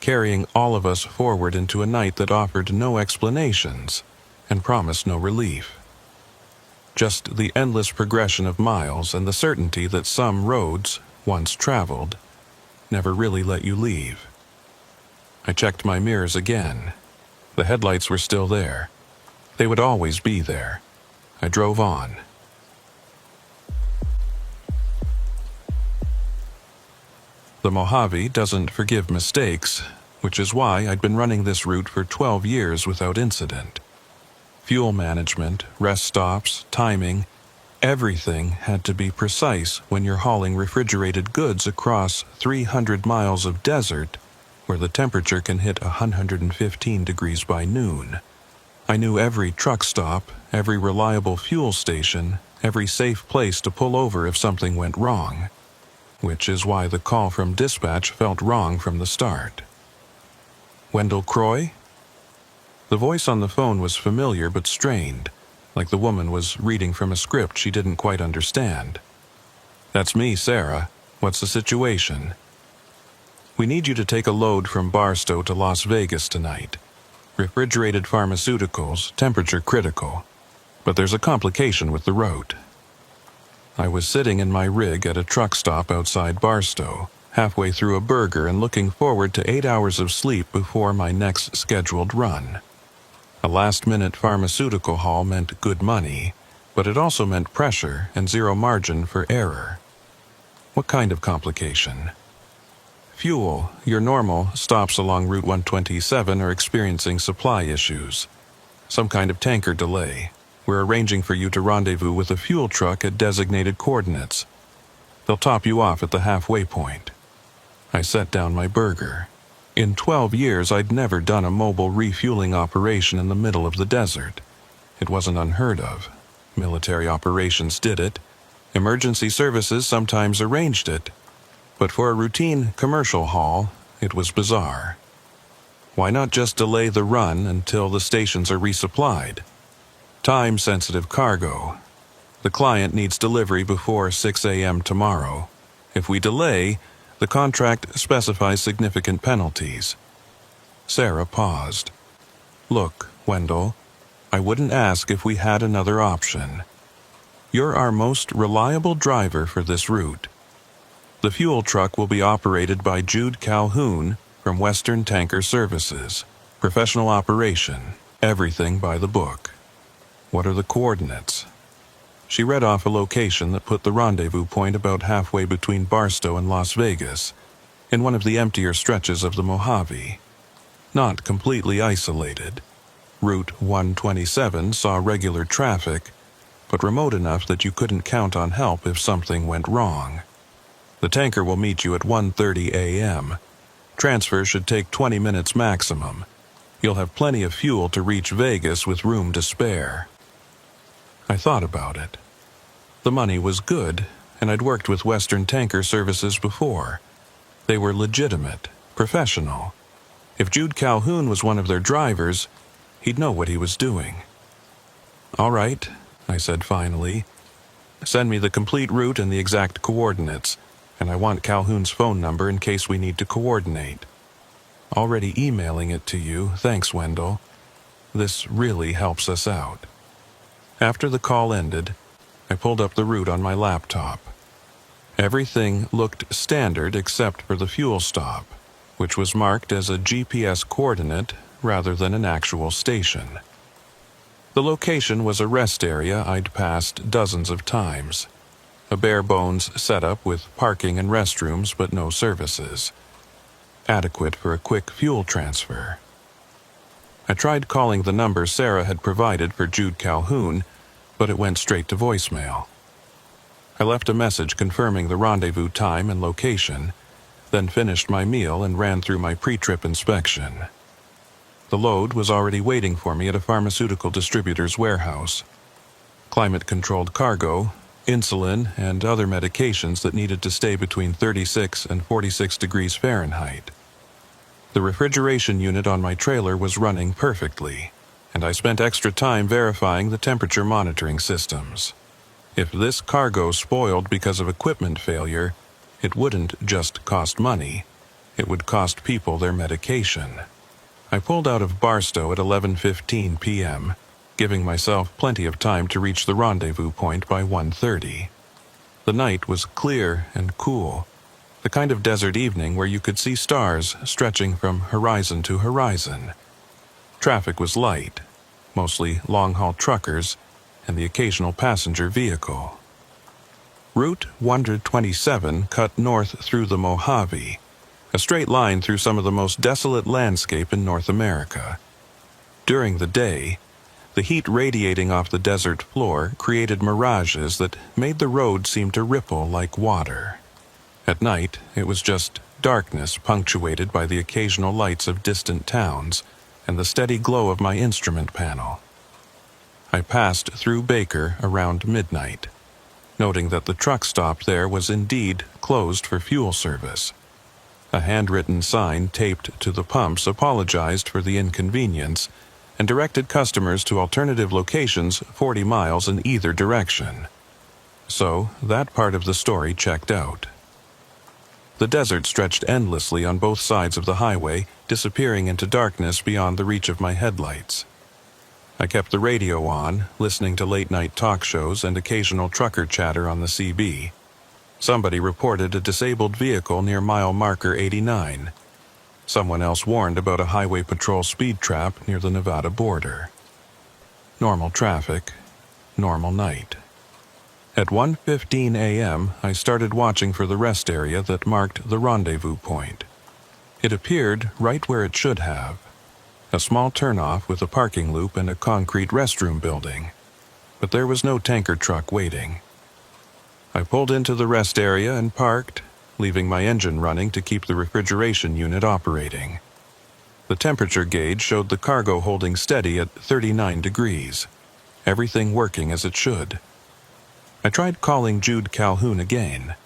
carrying all of us forward into a night that offered no explanations and promised no relief. Just the endless progression of miles and the certainty that some roads, once traveled, never really let you leave. I checked my mirrors again. The headlights were still there. They would always be there. I drove on. The Mojave doesn't forgive mistakes, which is why I'd been running this route for 12 years without incident. Fuel management, rest stops, timing, everything had to be precise when you're hauling refrigerated goods across 300 miles of desert where the temperature can hit 115 degrees by noon. I knew every truck stop, every reliable fuel station, every safe place to pull over if something went wrong, which is why the call from dispatch felt wrong from the start. Wendell Croy? The voice on the phone was familiar but strained, like the woman was reading from a script she didn't quite understand. "That's me, Sarah. What's the situation?" "We need you to take a load from Barstow to Las Vegas tonight. Refrigerated pharmaceuticals, temperature critical. But there's a complication with the route." I was sitting in my rig at a truck stop outside Barstow, halfway through a burger and looking forward to 8 hours of sleep before my next scheduled run. A last-minute pharmaceutical haul meant good money, but it also meant pressure and zero margin for error. What kind of complication? Fuel. Your normal stops along Route 127 are experiencing supply issues. Some kind of tanker delay. We're arranging for you to rendezvous with a fuel truck at designated coordinates. They'll top you off at the halfway point. I set down my burger. In 12 years, I'd never done a mobile refueling operation in the middle of the desert. It wasn't unheard of. Military operations did it. Emergency services sometimes arranged it. But for a routine commercial haul, it was bizarre. Why not just delay the run until the stations are resupplied? Time-sensitive cargo. The client needs delivery before 6 a.m. tomorrow. If we delay, the contract specifies significant penalties. Sarah paused. Look, Wendell, I wouldn't ask if we had another option. You're our most reliable driver for this route. The fuel truck will be operated by Jude Calhoun from Western Tanker Services. Professional operation, everything by the book. What are the coordinates? She read off a location that put the rendezvous point about halfway between Barstow and Las Vegas, in one of the emptier stretches of the Mojave. Not completely isolated. Route 127 saw regular traffic, but remote enough that you couldn't count on help if something went wrong. The tanker will meet you at 1:30 a.m. Transfer should take 20 minutes maximum. You'll have plenty of fuel to reach Vegas with room to spare. I thought about it. The money was good, and I'd worked with Western Tanker Services before. They were legitimate, professional. If Jude Calhoun was one of their drivers, he'd know what he was doing. All right, I said finally. Send me the complete route and the exact coordinates, and I want Calhoun's phone number in case we need to coordinate. Already emailing it to you, thanks, Wendell. This really helps us out. After the call ended, I pulled up the route on my laptop. Everything looked standard except for the fuel stop, which was marked as a GPS coordinate rather than an actual station. The location was a rest area I'd passed dozens of times. A bare-bones setup with parking and restrooms but no services. Adequate for a quick fuel transfer. I tried calling the number Sarah had provided for Jude Calhoun, but it went straight to voicemail. I left a message confirming the rendezvous time and location, then finished my meal and ran through my pre-trip inspection. The load was already waiting for me at a pharmaceutical distributor's warehouse. Climate-controlled cargo, insulin, and other medications that needed to stay between 36 and 46 degrees Fahrenheit. The refrigeration unit on my trailer was running perfectly, and I spent extra time verifying the temperature monitoring systems. If this cargo spoiled because of equipment failure, it wouldn't just cost money, it would cost people their medication. I pulled out of Barstow at 11:15 p.m., giving myself plenty of time to reach the rendezvous point by 1:30. The night was clear and cool, the kind of desert evening where you could see stars stretching from horizon to horizon. Traffic was light, mostly long-haul truckers and the occasional passenger vehicle. Route 127 cut north through the Mojave, a straight line through some of the most desolate landscape in North America. During the day, the heat radiating off the desert floor created mirages that made the road seem to ripple like water. At night, it was just darkness punctuated by the occasional lights of distant towns and the steady glow of my instrument panel. I passed through Baker around midnight, noting that the truck stop there was indeed closed for fuel service. A handwritten sign taped to the pumps apologized for the inconvenience and directed customers to alternative locations 40 miles in either direction. So, that part of the story checked out. The desert stretched endlessly on both sides of the highway, disappearing into darkness beyond the reach of my headlights. I kept the radio on, listening to late-night talk shows and occasional trucker chatter on the CB. Somebody reported a disabled vehicle near mile marker 89. Someone else warned about a highway patrol speed trap near the Nevada border. Normal traffic, normal night. At 1:15 a.m., I started watching for the rest area that marked the rendezvous point. It appeared right where it should have. A small turnoff with a parking loop and a concrete restroom building. But there was no tanker truck waiting. I pulled into the rest area and parked, leaving my engine running to keep the refrigeration unit operating. The temperature gauge showed the cargo holding steady at 39 degrees. Everything working as it should. I tried calling Jude Calhoun again.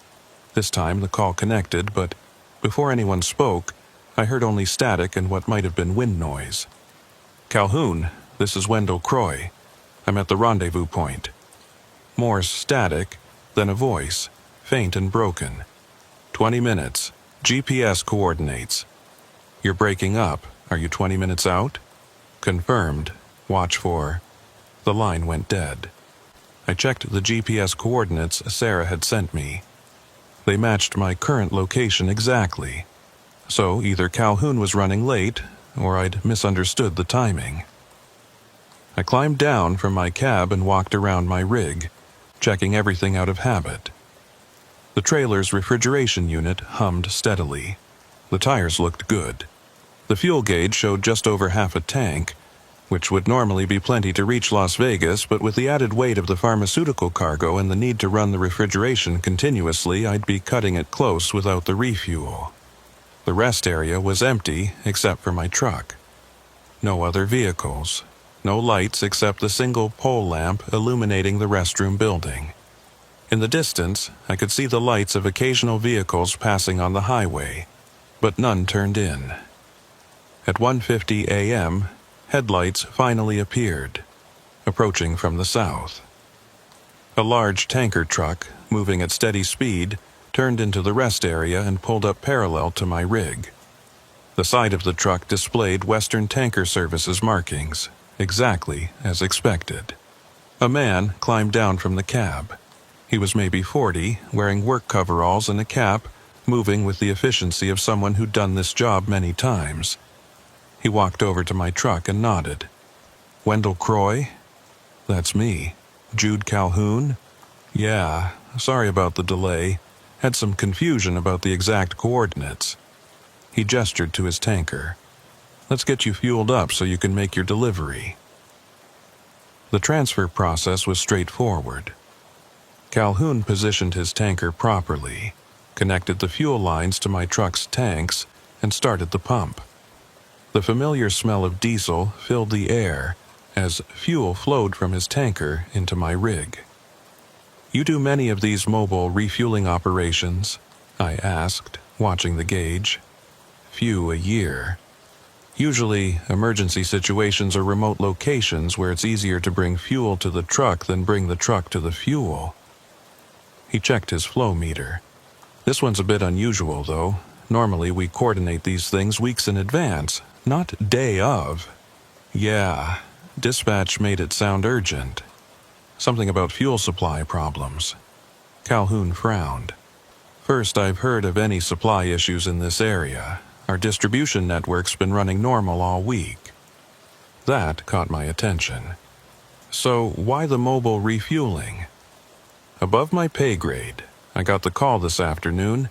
This time the call connected, but before anyone spoke, I heard only static and what might have been wind noise. "Calhoun, this is Wendell Croy. I'm at the rendezvous point." More static, then a voice, faint and broken. 20 minutes. GPS coordinates. "You're breaking up. Are you 20 minutes out?" "Confirmed. Watch for..." The line went dead. I checked the GPS coordinates Sarah had sent me. They matched my current location exactly. So either Calhoun was running late, or I'd misunderstood the timing. I climbed down from my cab and walked around my rig, checking everything out of habit. The trailer's refrigeration unit hummed steadily. The tires looked good. The fuel gauge showed just over half a tank, which would normally be plenty to reach Las Vegas, but with the added weight of the pharmaceutical cargo and the need to run the refrigeration continuously, I'd be cutting it close without the refuel. The rest area was empty except for my truck. No other vehicles. No lights except the single pole lamp illuminating the restroom building. In the distance, I could see the lights of occasional vehicles passing on the highway, but none turned in. At 1:50 a.m., headlights finally appeared, approaching from the south. A large tanker truck, moving at steady speed, turned into the rest area and pulled up parallel to my rig. The side of the truck displayed Western Tanker Services markings, exactly as expected. A man climbed down from the cab. He was maybe 40, wearing work coveralls and a cap, moving with the efficiency of someone who'd done this job many times. He walked over to my truck and nodded. "Wendell Croy?" "That's me. Jude Calhoun?" "Yeah, sorry about the delay. Had some confusion about the exact coordinates." He gestured to his tanker. "Let's get you fueled up so you can make your delivery." The transfer process was straightforward. Calhoun positioned his tanker properly, connected the fuel lines to my truck's tanks, and started the pump. The familiar smell of diesel filled the air as fuel flowed from his tanker into my rig. "You do many of these mobile refueling operations?" I asked, watching the gauge. "Few a year. Usually, emergency situations are remote locations where it's easier to bring fuel to the truck than bring the truck to the fuel." He checked his flow meter. "This one's a bit unusual, though. Normally, we coordinate these things weeks in advance, not day of." "Yeah, dispatch made it sound urgent. Something about fuel supply problems." Calhoun frowned. "First I've heard of any supply issues in this area. Our distribution network's been running normal all week." That caught my attention. "So why the mobile refueling?" "Above my pay grade. I got the call this afternoon.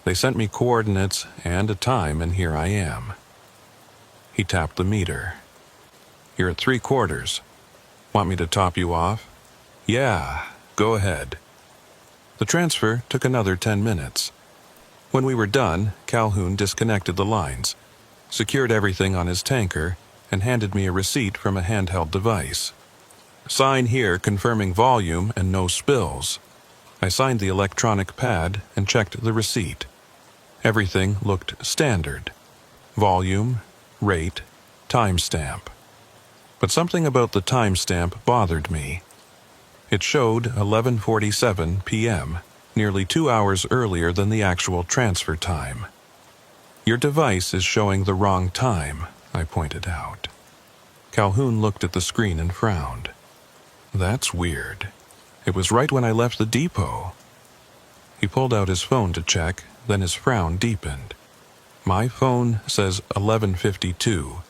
They sent me coordinates and a time, and here I am." He tapped the meter. "You're at 3/4. Want me to top you off?" "Yeah, go ahead." The transfer took another 10 minutes. When we were done, Calhoun disconnected the lines, secured everything on his tanker, and handed me a receipt from a handheld device. "Sign here confirming volume and no spills." I signed the electronic pad and checked the receipt. Everything looked standard. Volume, rate, timestamp. But something about the timestamp bothered me. It showed 11:47 p.m., nearly 2 hours earlier than the actual transfer time. "Your device is showing the wrong time," I pointed out. Calhoun looked at the screen and frowned. "That's weird. It was right when I left the depot." He pulled out his phone to check, then his frown deepened. "My phone says 11:52,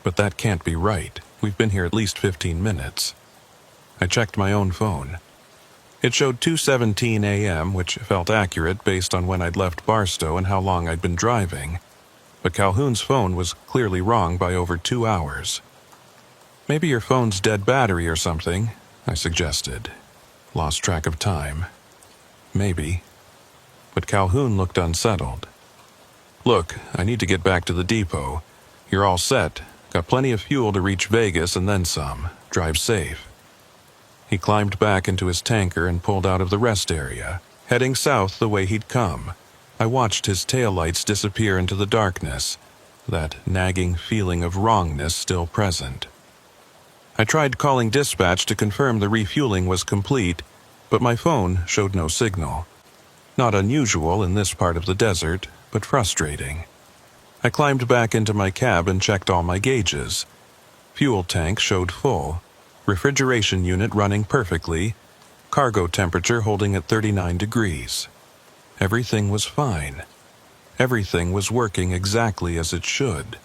but that can't be right. We've been here at least 15 minutes. I checked my own phone. It showed 2:17 a.m., which felt accurate based on when I'd left Barstow and how long I'd been driving, but Calhoun's phone was clearly wrong by over 2 hours. "Maybe your phone's dead battery or something," I suggested. "Lost track of time." "Maybe." But Calhoun looked unsettled. "Look, I need to get back to the depot. You're all set. Got plenty of fuel to reach Vegas and then some. Drive safe." He climbed back into his tanker and pulled out of the rest area, heading south the way he'd come. I watched his taillights disappear into the darkness, that nagging feeling of wrongness still present. I tried calling dispatch to confirm the refueling was complete, but my phone showed no signal. Not unusual in this part of the desert, but frustrating. I climbed back into my cab and checked all my gauges. Fuel tank showed full, refrigeration unit running perfectly, cargo temperature holding at 39 degrees. Everything was fine. Everything was working exactly as it should.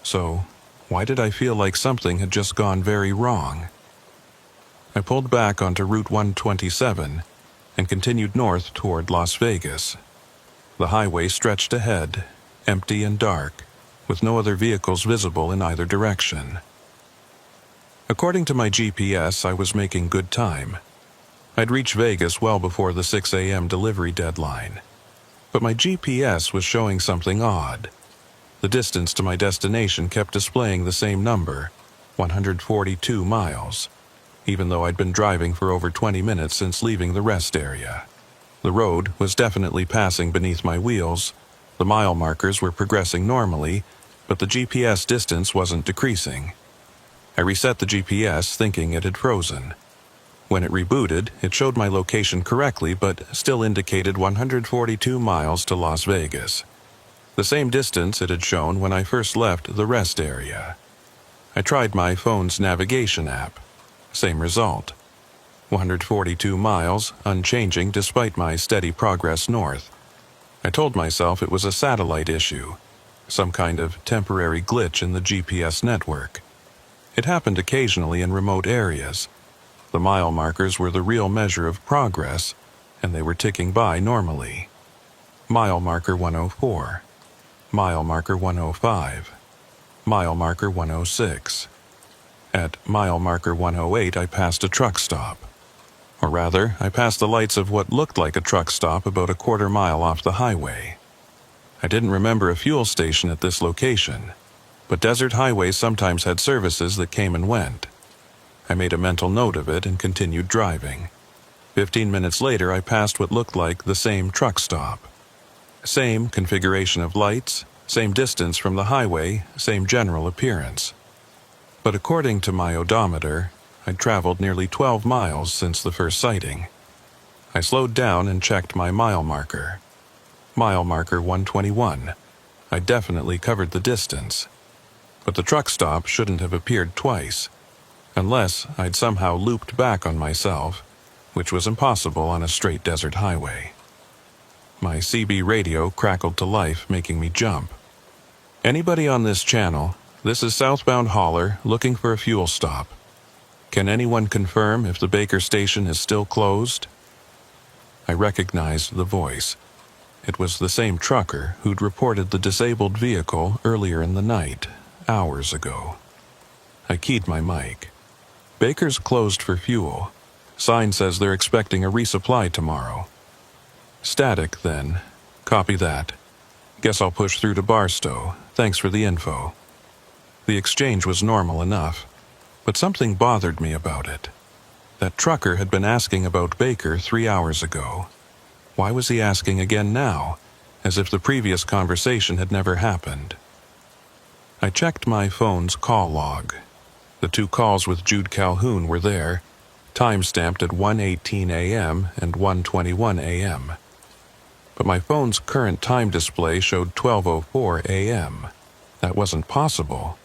So, why did I feel like something had just gone very wrong? I pulled back onto Route 127 and continued north toward Las Vegas. The highway stretched ahead, empty and dark, with no other vehicles visible in either direction. According to my GPS, I was making good time. I'd reach Vegas well before the 6 a.m. delivery deadline. But my GPS was showing something odd. The distance to my destination kept displaying the same number, 142 miles, even though I'd been driving for over 20 minutes since leaving the rest area. The road was definitely passing beneath my wheels, the mile markers were progressing normally, but the GPS distance wasn't decreasing. I reset the GPS thinking it had frozen. When it rebooted, it showed my location correctly but still indicated 142 miles to Las Vegas. The same distance it had shown when I first left the rest area. I tried my phone's navigation app. Same result. 142 miles, unchanging despite my steady progress north. I told myself it was a satellite issue, some kind of temporary glitch in the GPS network. It happened occasionally in remote areas. The mile markers were the real measure of progress, and they were ticking by normally. Mile marker 104. Mile marker 105. Mile marker 106. At mile marker 108, I passed a truck stop. Or rather, I passed the lights of what looked like a truck stop about a quarter mile off the highway. I didn't remember a fuel station at this location, but desert highways sometimes had services that came and went. I made a mental note of it and continued driving. 15 minutes later, I passed what looked like the same truck stop. Same configuration of lights, same distance from the highway, same general appearance. But according to my odometer, I'd traveled nearly 12 miles since the first sighting. I slowed down and checked my mile marker. Mile marker 121. I definitely covered the distance. But the truck stop shouldn't have appeared twice, unless I'd somehow looped back on myself, which was impossible on a straight desert highway. My CB radio crackled to life, making me jump. "Anybody on this channel, this is southbound hauler looking for a fuel stop. Can anyone confirm if the Baker station is still closed?" I recognized the voice. It was the same trucker who'd reported the disabled vehicle earlier in the night, hours ago. I keyed my mic. "Baker's closed for fuel. Sign says they're expecting a resupply tomorrow." "Static, then. Copy that. Guess I'll push through to Barstow. Thanks for the info." The exchange was normal enough, but something bothered me about it. That trucker had been asking about Baker 3 hours ago. Why was he asking again now, as if the previous conversation had never happened? I checked my phone's call log. The 2 calls with Jude Calhoun were there, time-stamped at 1:18 a.m. and 1:21 a.m. But my phone's current time display showed 12:04 a.m. That wasn't possible.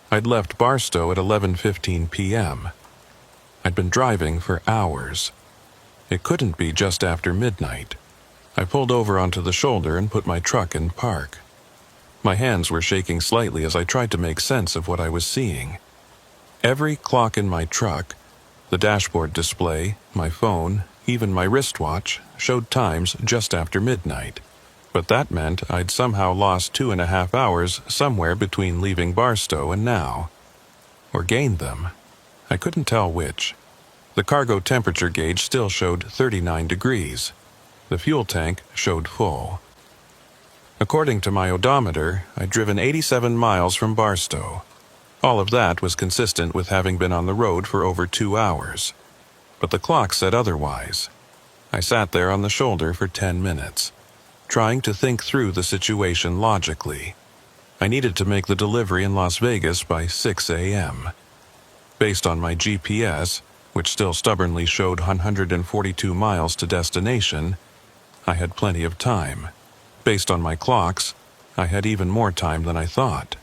I'd left Barstow at 11:15 p.m. I'd been driving for hours. It couldn't be just after midnight. I pulled over onto the shoulder and put my truck in park. My hands were shaking slightly as I tried to make sense of what I was seeing. Every clock in my truck, the dashboard display, my phone, even my wristwatch, showed times just after midnight. But that meant I'd somehow lost 2.5 hours somewhere between leaving Barstow and now. Or gained them. I couldn't tell which. The cargo temperature gauge still showed 39 degrees. The fuel tank showed full. According to my odometer, I'd driven 87 miles from Barstow. All of that was consistent with having been on the road for over 2 hours. But the clock said otherwise. I sat there on the shoulder for 10 minutes, trying to think through the situation logically. I needed to make the delivery in Las Vegas by 6 a.m. Based on my GPS, which still stubbornly showed 142 miles to destination, I had plenty of time. Based on my clocks, I had even more time than I thought.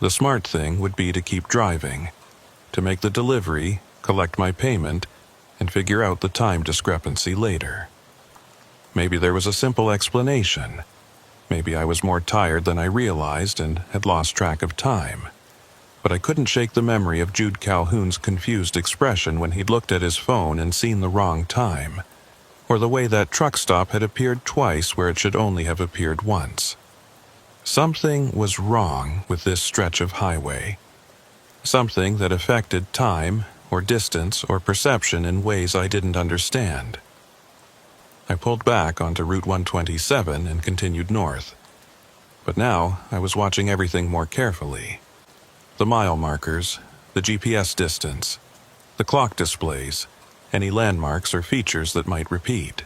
The smart thing would be to keep driving, to make the delivery, collect my payment, and figure out the time discrepancy later. Maybe there was a simple explanation. Maybe I was more tired than I realized and had lost track of time. But I couldn't shake the memory of Jude Calhoun's confused expression when he'd looked at his phone and seen the wrong time, or the way that truck stop had appeared twice where it should only have appeared once. Something was wrong with this stretch of highway. Something that affected time, or distance, or perception in ways I didn't understand. I pulled back onto Route 127 and continued north. But now I was watching everything more carefully. The mile markers, the GPS distance, the clock displays, any landmarks or features that might repeat.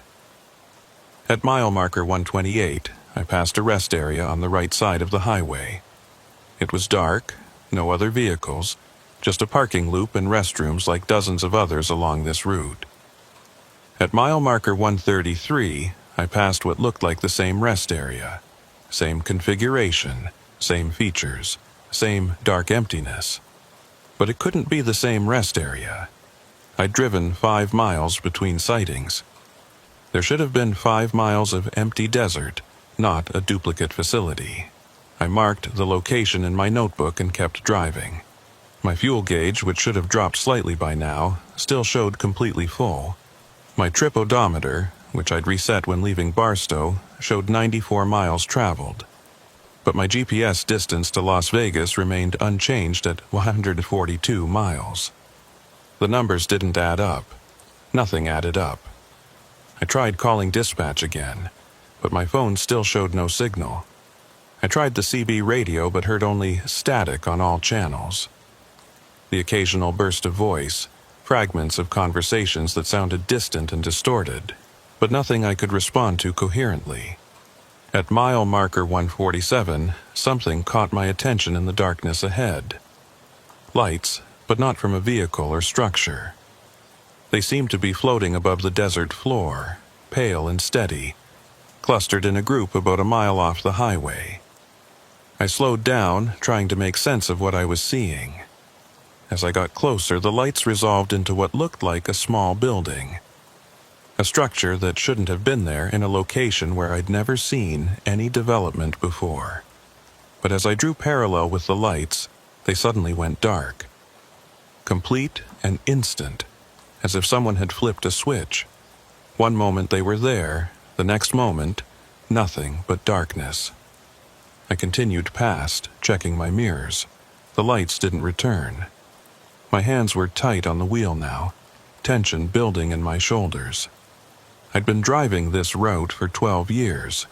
At mile marker 128, I passed a rest area on the right side of the highway. It was dark, no other vehicles, just a parking loop and restrooms like dozens of others along this route. At mile marker 133, I passed what looked like the same rest area, same configuration, same features, same dark emptiness. But it couldn't be the same rest area. I'd driven 5 miles between sightings. There should have been 5 miles of empty desert, not a duplicate facility. I marked the location in my notebook and kept driving. My fuel gauge, which should have dropped slightly by now, still showed completely full. My trip odometer, which I'd reset when leaving Barstow, showed 94 miles traveled. But my GPS distance to Las Vegas remained unchanged at 142 miles. The numbers didn't add up. Nothing added up. I tried calling dispatch again, but my phone still showed no signal. I tried the CB radio but heard only static on all channels. The occasional burst of voice, fragments of conversations that sounded distant and distorted, but nothing I could respond to coherently. At mile marker 147, something caught my attention in the darkness ahead. Lights, but not from a vehicle or structure. They seemed to be floating above the desert floor, pale and steady, clustered in a group about a mile off the highway. I slowed down, trying to make sense of what I was seeing. As I got closer, the lights resolved into what looked like a small building. A structure that shouldn't have been there in a location where I'd never seen any development before. But as I drew parallel with the lights, they suddenly went dark. Complete and instant, as if someone had flipped a switch. One moment they were there, the next moment, nothing but darkness. I continued past, checking my mirrors. The lights didn't return. My hands were tight on the wheel now, tension building in my shoulders. I'd been driving this route for 12 years.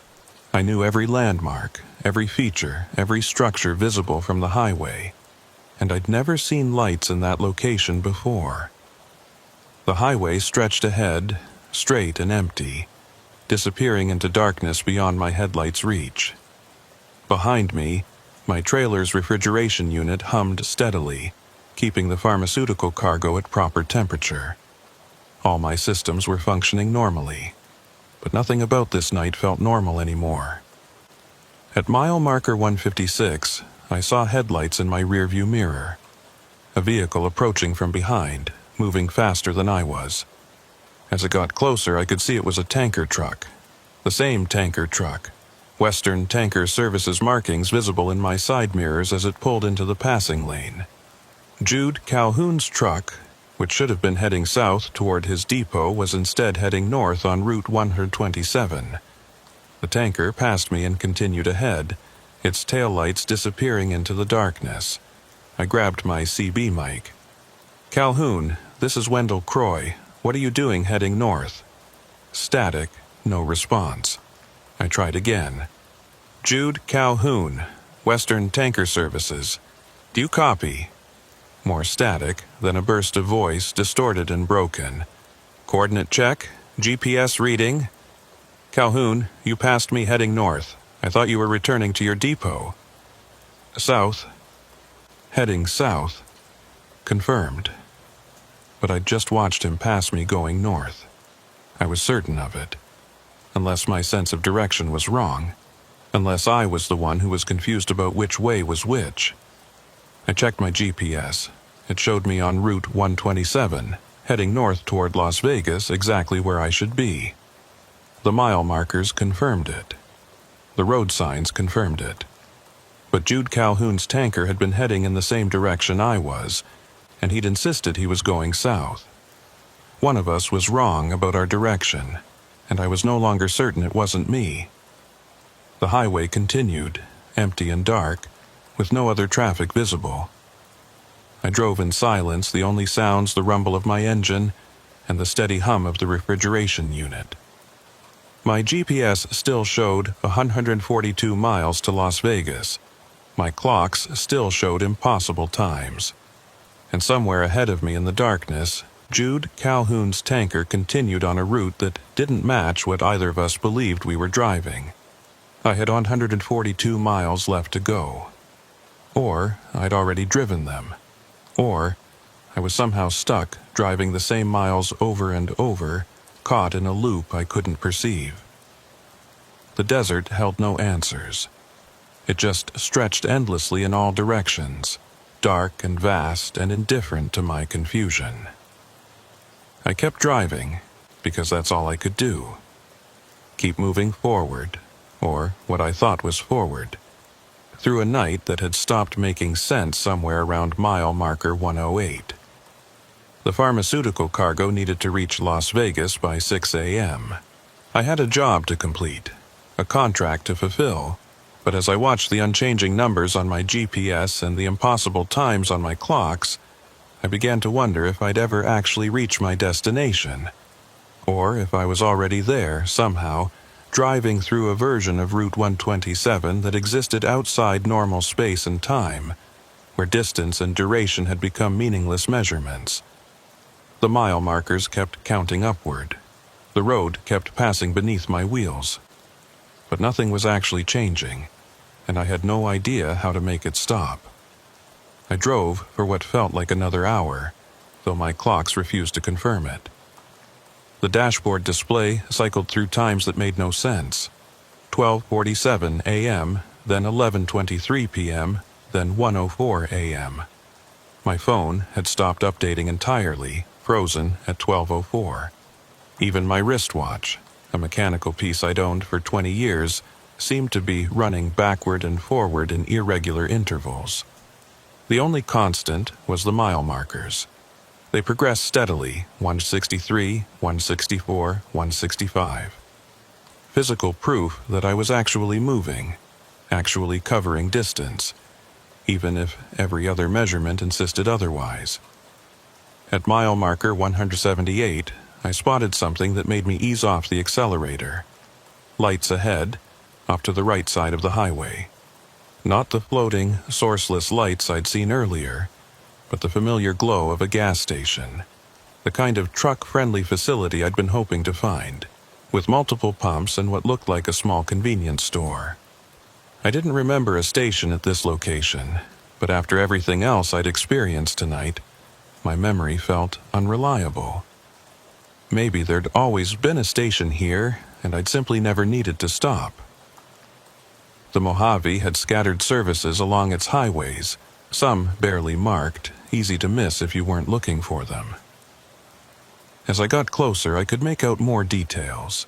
I knew every landmark, every feature, every structure visible from the highway, and I'd never seen lights in that location before. The highway stretched ahead, straight and empty, disappearing into darkness beyond my headlights' reach. Behind me, my trailer's refrigeration unit hummed steadily, keeping the pharmaceutical cargo at proper temperature. All my systems were functioning normally, but nothing about this night felt normal anymore. At mile marker 156, I saw headlights in my rearview mirror. A vehicle approaching from behind, moving faster than I was. As it got closer, I could see it was a tanker truck. The same tanker truck. Western Tanker Services markings visible in my side mirrors as it pulled into the passing lane. Jude Calhoun's truck, which should have been heading south toward his depot, was instead heading north on Route 127. The tanker passed me and continued ahead, its taillights disappearing into the darkness. I grabbed my CB mic. "Calhoun, this is Wendell Croy. What are you doing heading north?" Static, no response. I tried again. Jude Calhoun, Western Tanker Services. Do you copy? More static, then a burst of voice, distorted and broken. Coordinate check. GPS reading. Calhoun, you passed me heading north. I thought you were returning to your depot. South. Heading south. Confirmed. But I'd just watched him pass me going north. I was certain of it. Unless my sense of direction was wrong. Unless I was the one who was confused about which way was which. I checked my GPS. It showed me on Route 127, heading north toward Las Vegas, exactly where I should be. The mile markers confirmed it. The road signs confirmed it. But Jude Calhoun's tanker had been heading in the same direction I was, and he'd insisted he was going south. One of us was wrong about our direction, and I was no longer certain it wasn't me. The highway continued, empty and dark, with no other traffic visible. I drove in silence, the only sounds the rumble of my engine and the steady hum of the refrigeration unit. My GPS still showed 142 miles to Las Vegas. My clocks still showed impossible times. And somewhere ahead of me in the darkness, Jude Calhoun's tanker continued on a route that didn't match what either of us believed we were driving. I had 142 miles left to go. Or I'd already driven them. Or I was somehow stuck driving the same miles over and over, caught in a loop I couldn't perceive. The desert held no answers. It just stretched endlessly in all directions, dark and vast and indifferent to my confusion. I kept driving, because that's all I could do. Keep moving forward, or what I thought was forward, through a night that had stopped making sense somewhere around mile marker 108. The pharmaceutical cargo needed to reach Las Vegas by 6 a.m. I had a job to complete, a contract to fulfill, but as I watched the unchanging numbers on my GPS and the impossible times on my clocks, I began to wonder if I'd ever actually reach my destination, or if I was already there, somehow, driving through a version of Route 127 that existed outside normal space and time, where distance and duration had become meaningless measurements. The mile markers kept counting upward. The road kept passing beneath my wheels. But nothing was actually changing, and I had no idea how to make it stop. I drove for what felt like another hour, though my clocks refused to confirm it. The dashboard display cycled through times that made no sense. 12:47 a.m., then 11:23 p.m., then 1:04 a.m. My phone had stopped updating entirely, frozen at 12:04. Even my wristwatch, a mechanical piece I'd owned for 20 years, seemed to be running backward and forward in irregular intervals. The only constant was the mile markers. They progressed steadily, 163, 164, 165. Physical proof that I was actually moving, actually covering distance, even if every other measurement insisted otherwise. At mile marker 178, I spotted something that made me ease off the accelerator. Lights ahead, off to the right side of the highway. Not the floating, sourceless lights I'd seen earlier, but the familiar glow of a gas station. The kind of truck-friendly facility I'd been hoping to find, with multiple pumps and what looked like a small convenience store. I didn't remember a station at this location, but after everything else I'd experienced tonight, my memory felt unreliable. Maybe there'd always been a station here, and I'd simply never needed to stop. The Mojave had scattered services along its highways, some barely marked, easy to miss if you weren't looking for them. As I got closer, I could make out more details.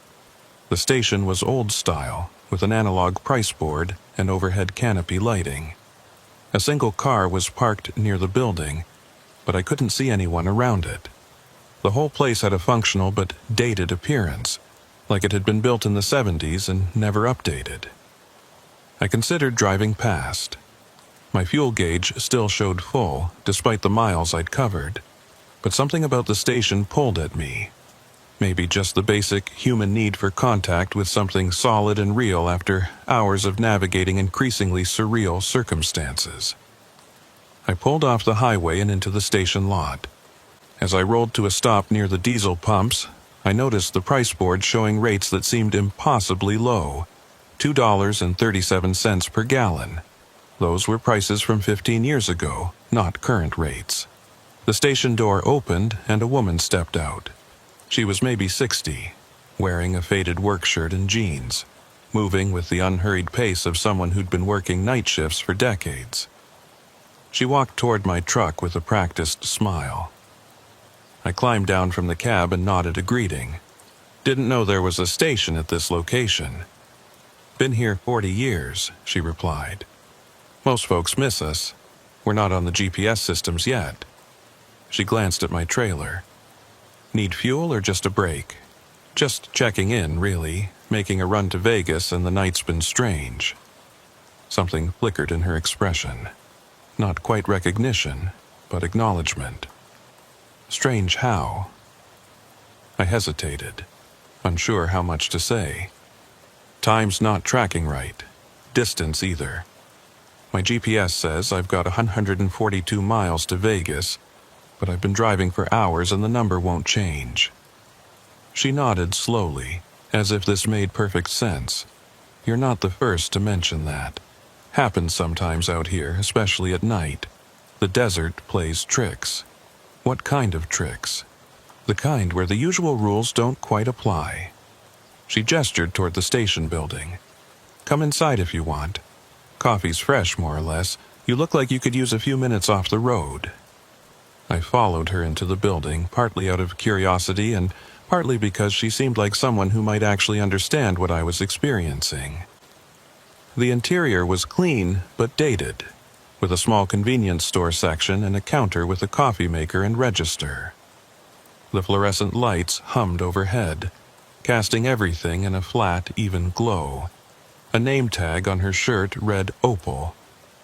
The station was old-style, with an analog price board and overhead canopy lighting. A single car was parked near the building, but I couldn't see anyone around it. The whole place had a functional but dated appearance, like it had been built in the 70s and never updated. I considered driving past. My fuel gauge still showed full, despite the miles I'd covered, but something about the station pulled at me. Maybe just the basic human need for contact with something solid and real after hours of navigating increasingly surreal circumstances. I pulled off the highway and into the station lot. As I rolled to a stop near the diesel pumps, I noticed the price board showing rates that seemed impossibly low, $2.37 per gallon. Those were prices from 15 years ago, not current rates. The station door opened and a woman stepped out. She was maybe 60, wearing a faded work shirt and jeans, moving with the unhurried pace of someone who'd been working night shifts for decades. She walked toward my truck with a practiced smile. I climbed down from the cab and nodded a greeting. Didn't know there was a station at this location. Been here 40 years, she replied. Most folks miss us. We're not on the GPS systems yet. She glanced at my trailer. Need fuel or just a break? Just checking in, really, making a run to Vegas, and the night's been strange. Something flickered in her expression. Not quite recognition, but acknowledgement. Strange how? I hesitated, unsure how much to say. Time's not tracking right. Distance either. My GPS says I've got 142 miles to Vegas, but I've been driving for hours and the number won't change. She nodded slowly, as if this made perfect sense. You're not the first to mention that. Happens sometimes out here, especially at night. The desert plays tricks. What kind of tricks? The kind where the usual rules don't quite apply. She gestured toward the station building. Come inside if you want. Coffee's fresh, more or less. You look like you could use a few minutes off the road. I followed her into the building, partly out of curiosity and partly because she seemed like someone who might actually understand what I was experiencing. The interior was clean but dated, with a small convenience store section and a counter with a coffee maker and register. The fluorescent lights hummed overhead, casting everything in a flat, even glow. A name tag on her shirt read Opal.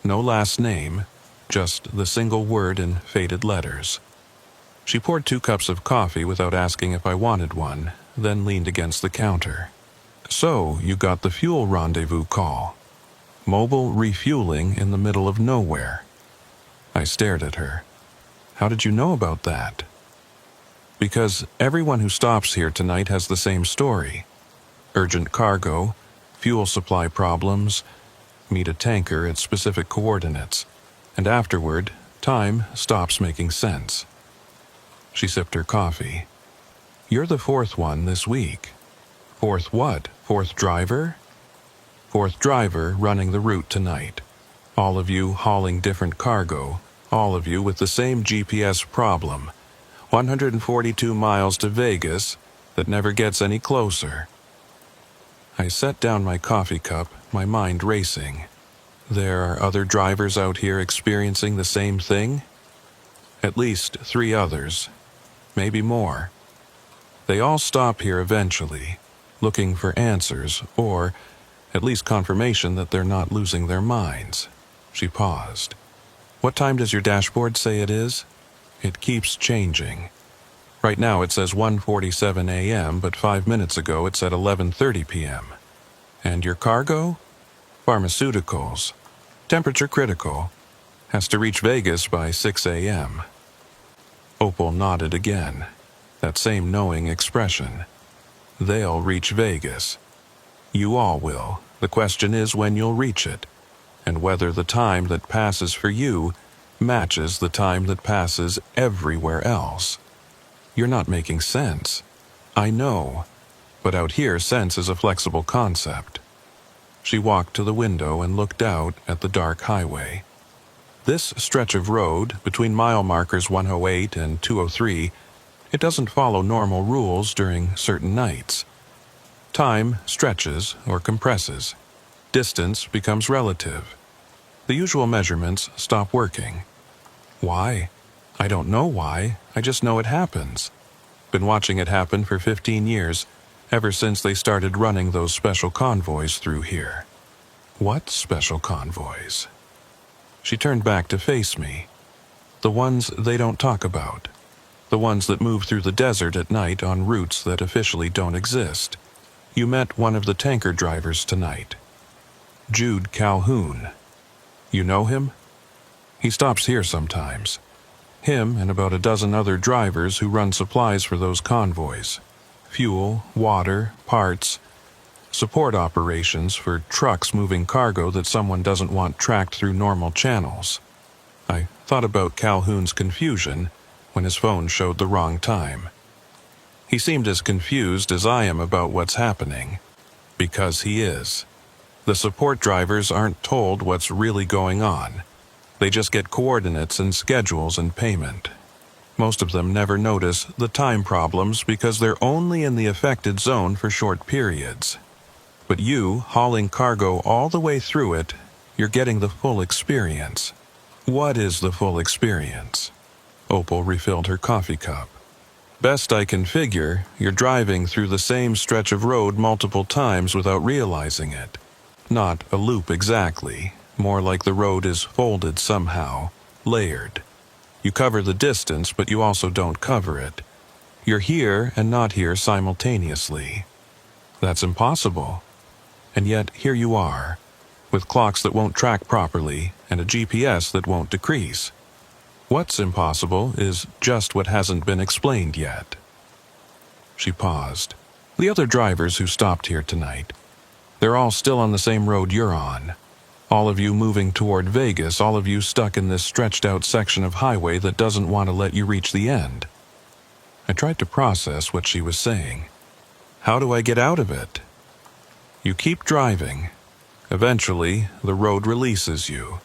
No last name, just the single word in faded letters. She poured 2 cups of coffee without asking if I wanted one, then leaned against the counter. So, you got the fuel rendezvous call. Mobile refueling in the middle of nowhere. I stared at her. How did you know about that? Because everyone who stops here tonight has the same story. Urgent cargo, fuel supply problems, meet a tanker at specific coordinates, and afterward, time stops making sense. She sipped her coffee. You're the 4th one this week. 4th what? 4th driver? 4th driver running the route tonight. All of you hauling different cargo, all of you with the same GPS problem. 142 miles to Vegas that never gets any closer. I set down my coffee cup, my mind racing. There are other drivers out here experiencing the same thing? At least 3 others, maybe more. They all stop here eventually, looking for answers or at least confirmation that they're not losing their minds. She paused. What time does your dashboard say it is? It keeps changing. Right now it says 1:47 a.m., but 5 minutes ago it said 11:30 p.m. And your cargo? Pharmaceuticals. Temperature critical. Has to reach Vegas by 6 a.m. Opal nodded again. That same knowing expression. They'll reach Vegas. You all will. The question is when you'll reach it, and whether the time that passes for you matches the time that passes everywhere else. You're not making sense. I know. But out here, sense is a flexible concept. She walked to the window and looked out at the dark highway. This stretch of road, between mile markers 108 and 203, it doesn't follow normal rules during certain nights. Time stretches or compresses. Distance becomes relative. The usual measurements stop working. Why? I don't know why, I just know it happens. Been watching it happen for 15 years, ever since they started running those special convoys through here. What special convoys? She turned back to face me. The ones they don't talk about. The ones that move through the desert at night on routes that officially don't exist. You met one of the tanker drivers tonight. Jude Calhoun. You know him? He stops here sometimes. Him and about a dozen other drivers who run supplies for those convoys. Fuel, water, parts, support operations for trucks moving cargo that someone doesn't want tracked through normal channels. I thought about Calhoun's confusion when his phone showed the wrong time. He seemed as confused as I am about what's happening, because he is. The support drivers aren't told what's really going on. They just get coordinates and schedules and payment. Most of them never notice the time problems because they're only in the affected zone for short periods. But you, hauling cargo all the way through it, you're getting the full experience. What is the full experience? Opal refilled her coffee cup. Best I can figure, you're driving through the same stretch of road multiple times without realizing it. Not a loop exactly, more like the road is folded somehow, layered. You cover the distance, but you also don't cover it. You're here and not here simultaneously. That's impossible. And yet here you are, with clocks that won't track properly and a GPS that won't decrease. What's impossible is just what hasn't been explained yet. She paused. The other drivers who stopped here tonight, they're all still on the same road you're on. All of you moving toward Vegas, all of you stuck in this stretched out section of highway that doesn't want to let you reach the end. I tried to process what she was saying. How do I get out of it? You keep driving. Eventually, the road releases you.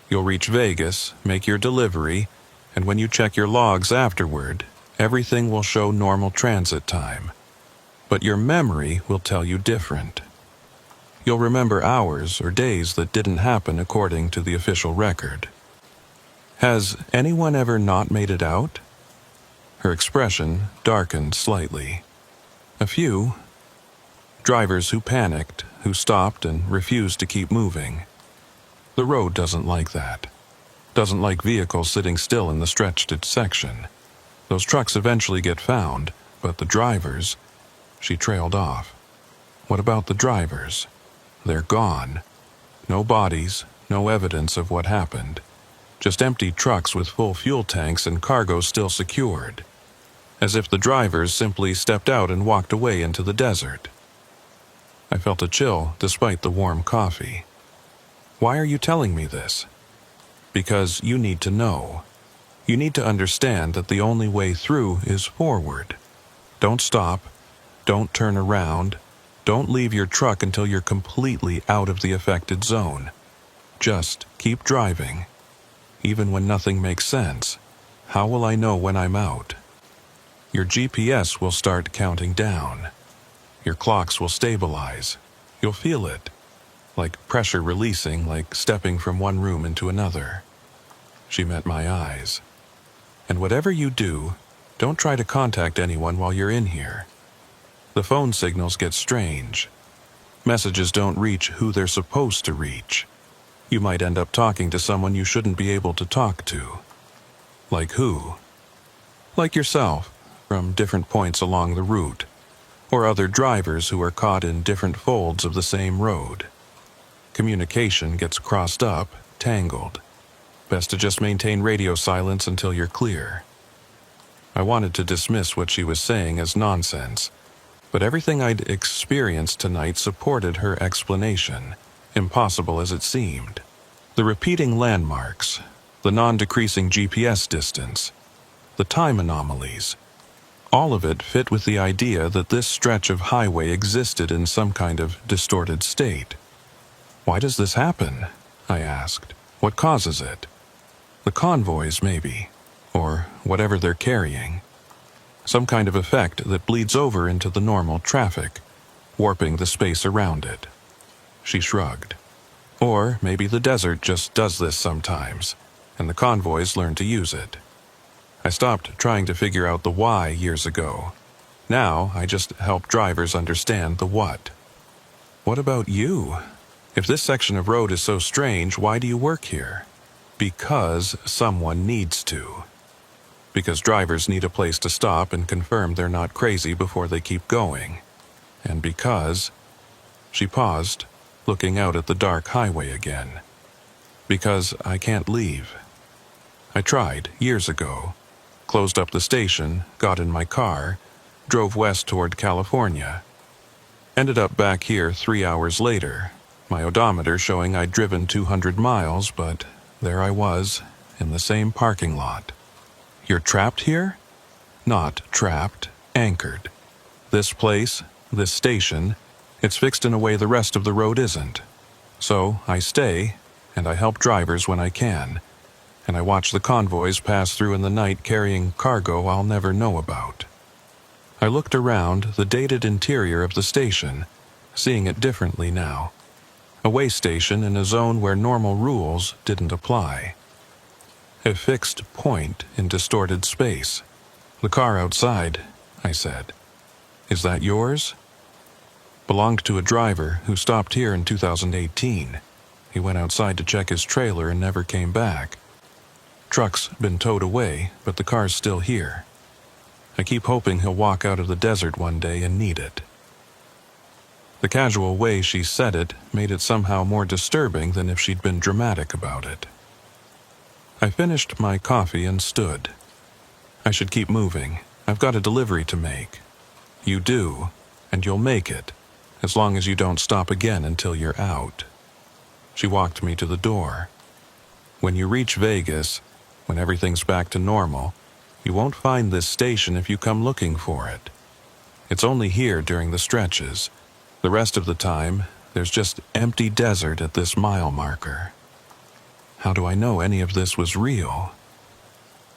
You'll reach Vegas, make your delivery, and when you check your logs afterward, everything will show normal transit time. But your memory will tell you different. You'll remember hours or days that didn't happen according to the official record. Has anyone ever not made it out? Her expression darkened slightly. A few. Drivers who panicked, who stopped and refused to keep moving. The road doesn't like that. Doesn't like vehicles sitting still in the stretched section. Those trucks eventually get found, but the drivers... She trailed off. What about the drivers? They're gone. No bodies, no evidence of what happened. Just empty trucks with full fuel tanks and cargo still secured. As if the drivers simply stepped out and walked away into the desert. I felt a chill despite the warm coffee. Why are you telling me this? Because you need to know. You need to understand that the only way through is forward. Don't stop. Don't turn around. Don't leave your truck until you're completely out of the affected zone. Just keep driving. Even when nothing makes sense, how will I know when I'm out? Your GPS will start counting down. Your clocks will stabilize. You'll feel it. Like pressure releasing, like stepping from one room into another. She met my eyes. And whatever you do, don't try to contact anyone while you're in here. The phone signals get strange. Messages don't reach who they're supposed to reach. You might end up talking to someone you shouldn't be able to talk to. Like who? Like yourself, from different points along the route, or other drivers who are caught in different folds of the same road. Communication gets crossed up, tangled. Best to just maintain radio silence until you're clear. I wanted to dismiss what she was saying as nonsense, but everything I'd experienced tonight supported her explanation, impossible as it seemed. The repeating landmarks, the non-decreasing GPS distance, the time anomalies, all of it fit with the idea that this stretch of highway existed in some kind of distorted state. Why does this happen? I asked. What causes it? The convoys, maybe, or whatever they're carrying. Some kind of effect that bleeds over into the normal traffic, warping the space around it. She shrugged. Or maybe the desert just does this sometimes, and the convoys learn to use it. I stopped trying to figure out the why years ago. Now I just help drivers understand the what. What about you? If this section of road is so strange, why do you work here? Because someone needs to. because drivers need a place to stop and confirm they're not crazy before they keep going, and because... She paused, looking out at the dark highway again. Because I can't leave. I tried, years ago. Closed up the station, got in my car, drove west toward California. Ended up back here 3 hours later, my odometer showing I'd driven 200 miles, but there I was, in the same parking lot. You're trapped here? Not trapped, anchored. This place, this station, it's fixed in a way the rest of the road isn't. So I stay, and I help drivers when I can, and I watch the convoys pass through in the night carrying cargo I'll never know about. I looked around the dated interior of the station, seeing it differently now. A way station in a zone where normal rules didn't apply. A fixed point in distorted space. The car outside, I said. Is that yours? Belonged to a driver who stopped here in 2018. He went outside to check his trailer and never came back. Truck's been towed away, but the car's still here. I keep hoping he'll walk out of the desert one day and need it. The casual way she said it made it somehow more disturbing than if she'd been dramatic about it. I finished my coffee and stood. I should keep moving. I've got a delivery to make. You do, and you'll make it, as long as you don't stop again until you're out. She walked me to the door. When you reach Vegas, when everything's back to normal, you won't find this station if you come looking for it. It's only here during the stretches. The rest of the time, there's just empty desert at this mile marker. How do I know any of this was real?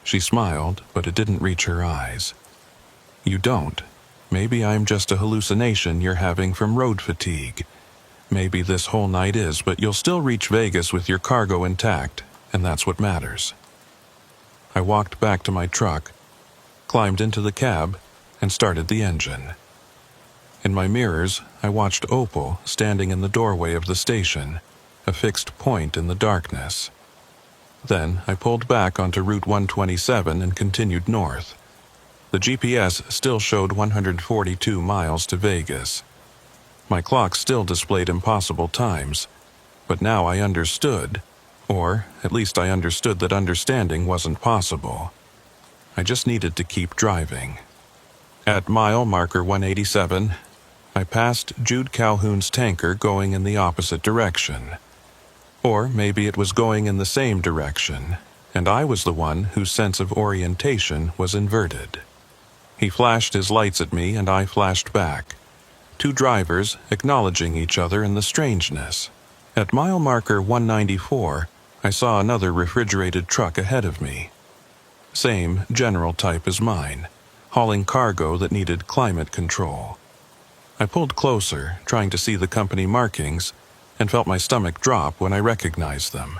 She smiled, but it didn't reach her eyes. You don't. Maybe I'm just a hallucination you're having from road fatigue. Maybe this whole night is, but you'll still reach Vegas with your cargo intact, and that's what matters. I walked back to my truck, climbed into the cab, and started the engine. In my mirrors, I watched Opal standing in the doorway of the station, a fixed point in the darkness. Then I pulled back onto Route 127 and continued north. The GPS still showed 142 miles to Vegas. My clock still displayed impossible times, but now I understood, or at least I understood that understanding wasn't possible. I just needed to keep driving. At mile marker 187, I passed Jude Calhoun's tanker going in the opposite direction. Or maybe it was going in the same direction, and I was the one whose sense of orientation was inverted. He flashed his lights at me and I flashed back. Two drivers acknowledging each other in the strangeness. At mile marker 194, I saw another refrigerated truck ahead of me. Same general type as mine, hauling cargo that needed climate control. I pulled closer, trying to see the company markings, and felt my stomach drop when I recognized them.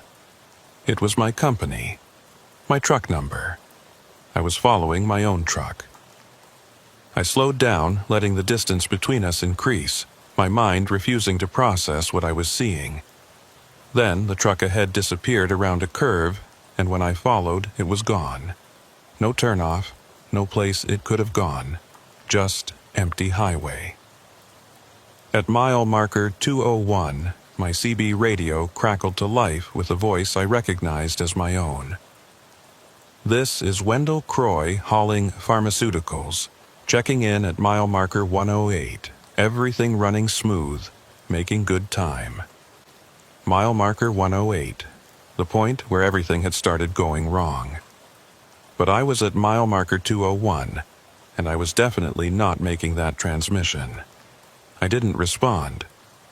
It was my company, my truck number. I was following my own truck. I slowed down, letting the distance between us increase, my mind refusing to process what I was seeing. Then the truck ahead disappeared around a curve, and when I followed, it was gone. No turnoff, no place it could have gone, just empty highway. At mile marker 201, my CB radio crackled to life with a voice I recognized as my own. This is Wendell Croy hauling pharmaceuticals, checking in at mile marker 108, everything running smooth, making good time. Mile marker 108, the point where everything had started going wrong. But I was at mile marker 201, and I was definitely not making that transmission. I didn't respond.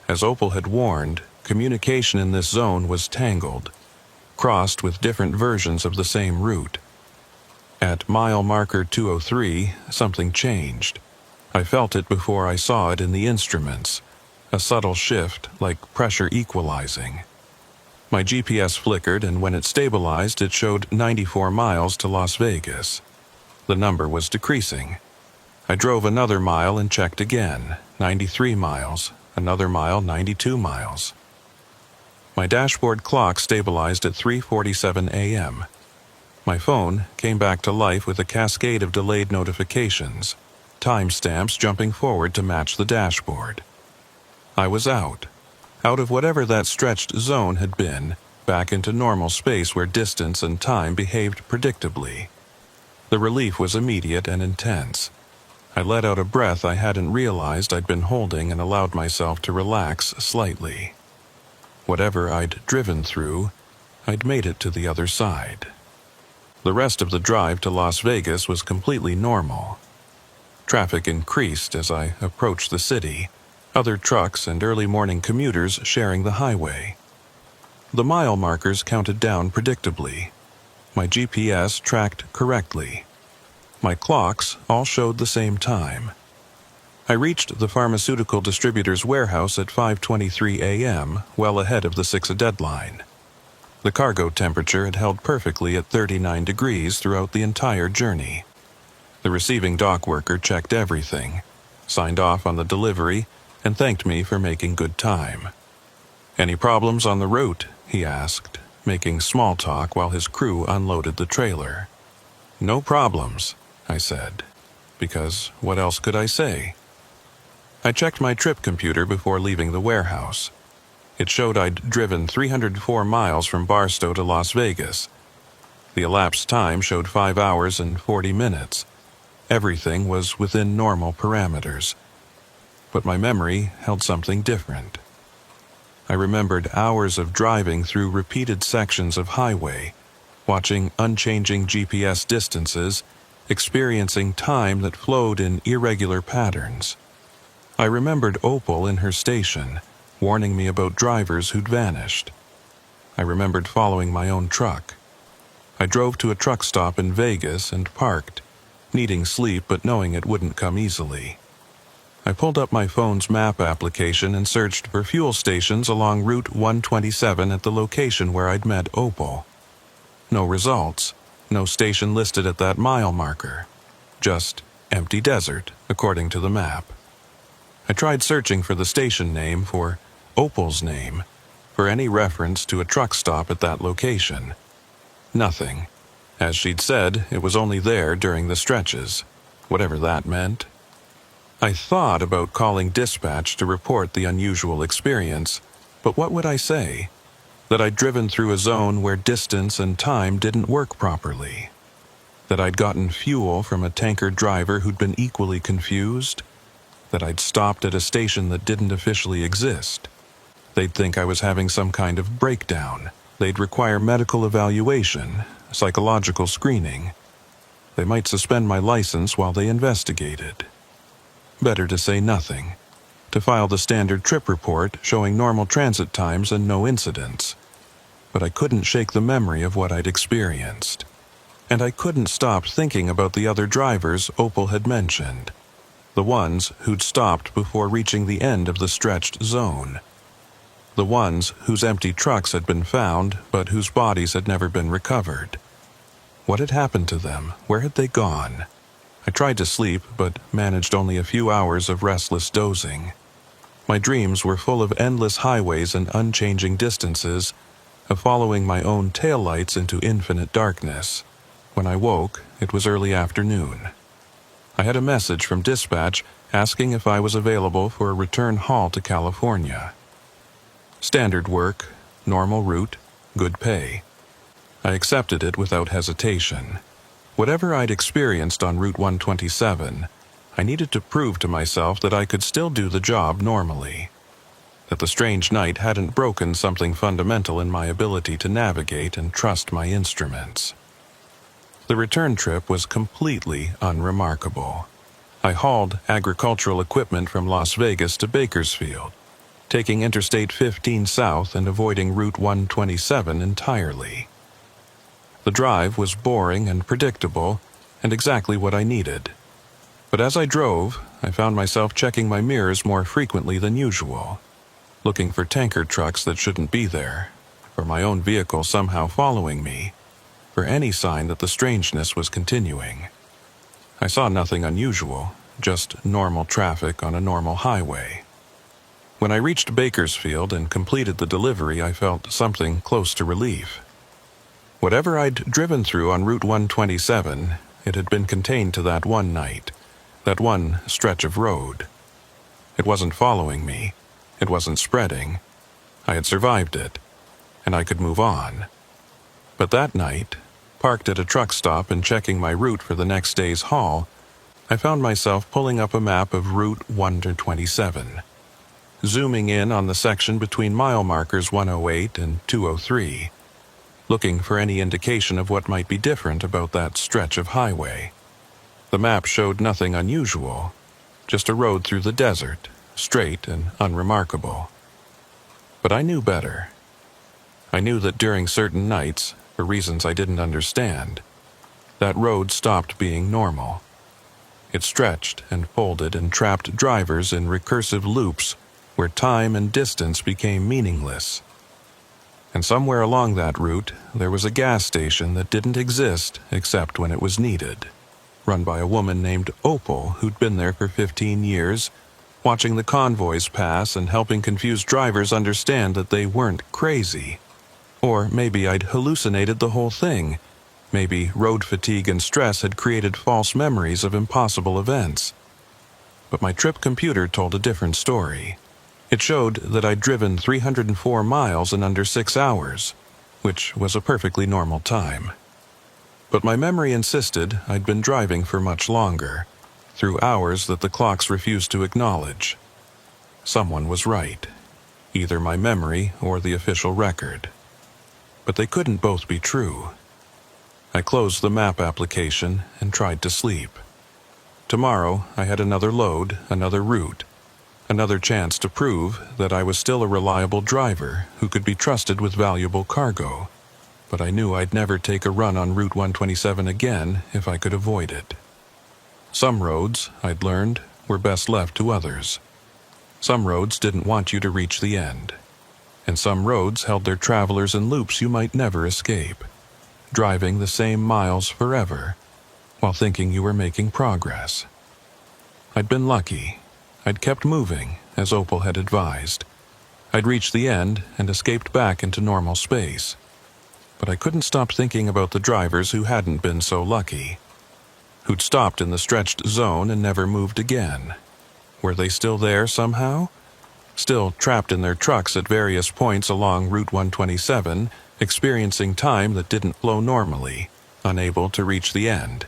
As Opal had warned, communication in this zone was tangled, crossed with different versions of the same route. At mile marker 203, something changed. I felt it before I saw it in the instruments, a subtle shift like pressure equalizing. My GPS flickered, and when it stabilized, it showed 94 miles to Las Vegas. The number was decreasing. I drove another mile and checked again, 93 miles, another mile, 92 miles. My dashboard clock stabilized at 3:47 a.m. My phone came back to life with a cascade of delayed notifications, timestamps jumping forward to match the dashboard. I was out of whatever that stretched zone had been, back into normal space where distance and time behaved predictably. The relief was immediate and intense. I let out a breath I hadn't realized I'd been holding and allowed myself to relax slightly. Whatever I'd driven through, I'd made it to the other side. The rest of the drive to Las Vegas was completely normal. Traffic increased as I approached the city, other trucks and early morning commuters sharing the highway. The mile markers counted down predictably. My GPS tracked correctly. My clocks all showed the same time. I reached the pharmaceutical distributor's warehouse at 5:23 a.m., well ahead of the 6 deadline. The cargo temperature had held perfectly at 39 degrees throughout the entire journey. The receiving dock worker checked everything, signed off on the delivery, and thanked me for making good time. "Any problems on the route?" he asked, making small talk while his crew unloaded the trailer. "No problems," I said, because what else could I say? I checked my trip computer before leaving the warehouse. It showed I'd driven 304 miles from Barstow to Las Vegas. The elapsed time showed 5 hours and 40 minutes. Everything was within normal parameters. But my memory held something different. I remembered hours of driving through repeated sections of highway, watching unchanging GPS distances, experiencing time that flowed in irregular patterns. I remembered Opal in her station, warning me about drivers who'd vanished. I remembered following my own truck. I drove to a truck stop in Vegas and parked, needing sleep but knowing it wouldn't come easily. I pulled up my phone's map application and searched for fuel stations along Route 127 at the location where I'd met Opal. No results, no station listed at that mile marker. Just empty desert, according to the map. I tried searching for the station name, for Opal's name, for any reference to a truck stop at that location. Nothing. As she'd said, it was only there during the stretches, whatever that meant. I thought about calling dispatch to report the unusual experience, but what would I say? That I'd driven through a zone where distance and time didn't work properly? That I'd gotten fuel from a tanker driver who'd been equally confused? That I'd stopped at a station that didn't officially exist? They'd think I was having some kind of breakdown. They'd require medical evaluation, psychological screening. They might suspend my license while they investigated. Better to say nothing, to file the standard trip report showing normal transit times and no incidents. But I couldn't shake the memory of what I'd experienced. And I couldn't stop thinking about the other drivers Opal had mentioned, the ones who'd stopped before reaching the end of the stretched zone. The ones whose empty trucks had been found, but whose bodies had never been recovered. What had happened to them? Where had they gone? I tried to sleep, but managed only a few hours of restless dozing. My dreams were full of endless highways and unchanging distances, of following my own taillights into infinite darkness. When I woke, it was early afternoon. I had a message from dispatch asking if I was available for a return haul to California. Standard work, normal route, good pay. I accepted it without hesitation. Whatever I'd experienced on Route 127, I needed to prove to myself that I could still do the job normally. That the strange night hadn't broken something fundamental in my ability to navigate and trust my instruments. The return trip was completely unremarkable. I hauled agricultural equipment from Las Vegas to Bakersfield, taking Interstate 15 south and avoiding Route 127 entirely. The drive was boring and predictable, and exactly what I needed. But as I drove, I found myself checking my mirrors more frequently than usual, looking for tanker trucks that shouldn't be there, for my own vehicle somehow following me, for any sign that the strangeness was continuing. I saw nothing unusual, just normal traffic on a normal highway. When I reached Bakersfield and completed the delivery, I felt something close to relief. Whatever I'd driven through on Route 127, it had been contained to that one night, that one stretch of road. It wasn't following me. It wasn't spreading. I had survived it, and I could move on. But that night, parked at a truck stop and checking my route for the next day's haul, I found myself pulling up a map of Route 127, zooming in on the section between mile markers 108 and 203, looking for any indication of what might be different about that stretch of highway. The map showed nothing unusual, just a road through the desert, straight and unremarkable. But I knew better. I knew that during certain nights, for reasons I didn't understand, that road stopped being normal. It stretched and folded and trapped drivers in recursive loops where time and distance became meaningless. And somewhere along that route, there was a gas station that didn't exist except when it was needed, run by a woman named Opal who'd been there for 15 years, watching the convoys pass and helping confused drivers understand that they weren't crazy. Or maybe I'd hallucinated the whole thing. Maybe road fatigue and stress had created false memories of impossible events. But my trip computer told a different story. It showed that I'd driven 304 miles in under 6 hours, which was a perfectly normal time. But my memory insisted I'd been driving for much longer, through hours that the clocks refused to acknowledge. Someone was right, either my memory or the official record. But they couldn't both be true. I closed the map application and tried to sleep. Tomorrow I had another load, another route, another chance to prove that I was still a reliable driver who could be trusted with valuable cargo. But I knew I'd never take a run on Route 127 again if I could avoid it. Some roads, I'd learned, were best left to others. Some roads didn't want you to reach the end. And some roads held their travelers in loops you might never escape, driving the same miles forever, while thinking you were making progress. I'd been lucky. I'd kept moving, as Opal had advised. I'd reached the end and escaped back into normal space. But I couldn't stop thinking about the drivers who hadn't been so lucky, who'd stopped in the stretched zone and never moved again. Were they still there somehow? Still trapped in their trucks at various points along Route 127, experiencing time that didn't flow normally, unable to reach the end.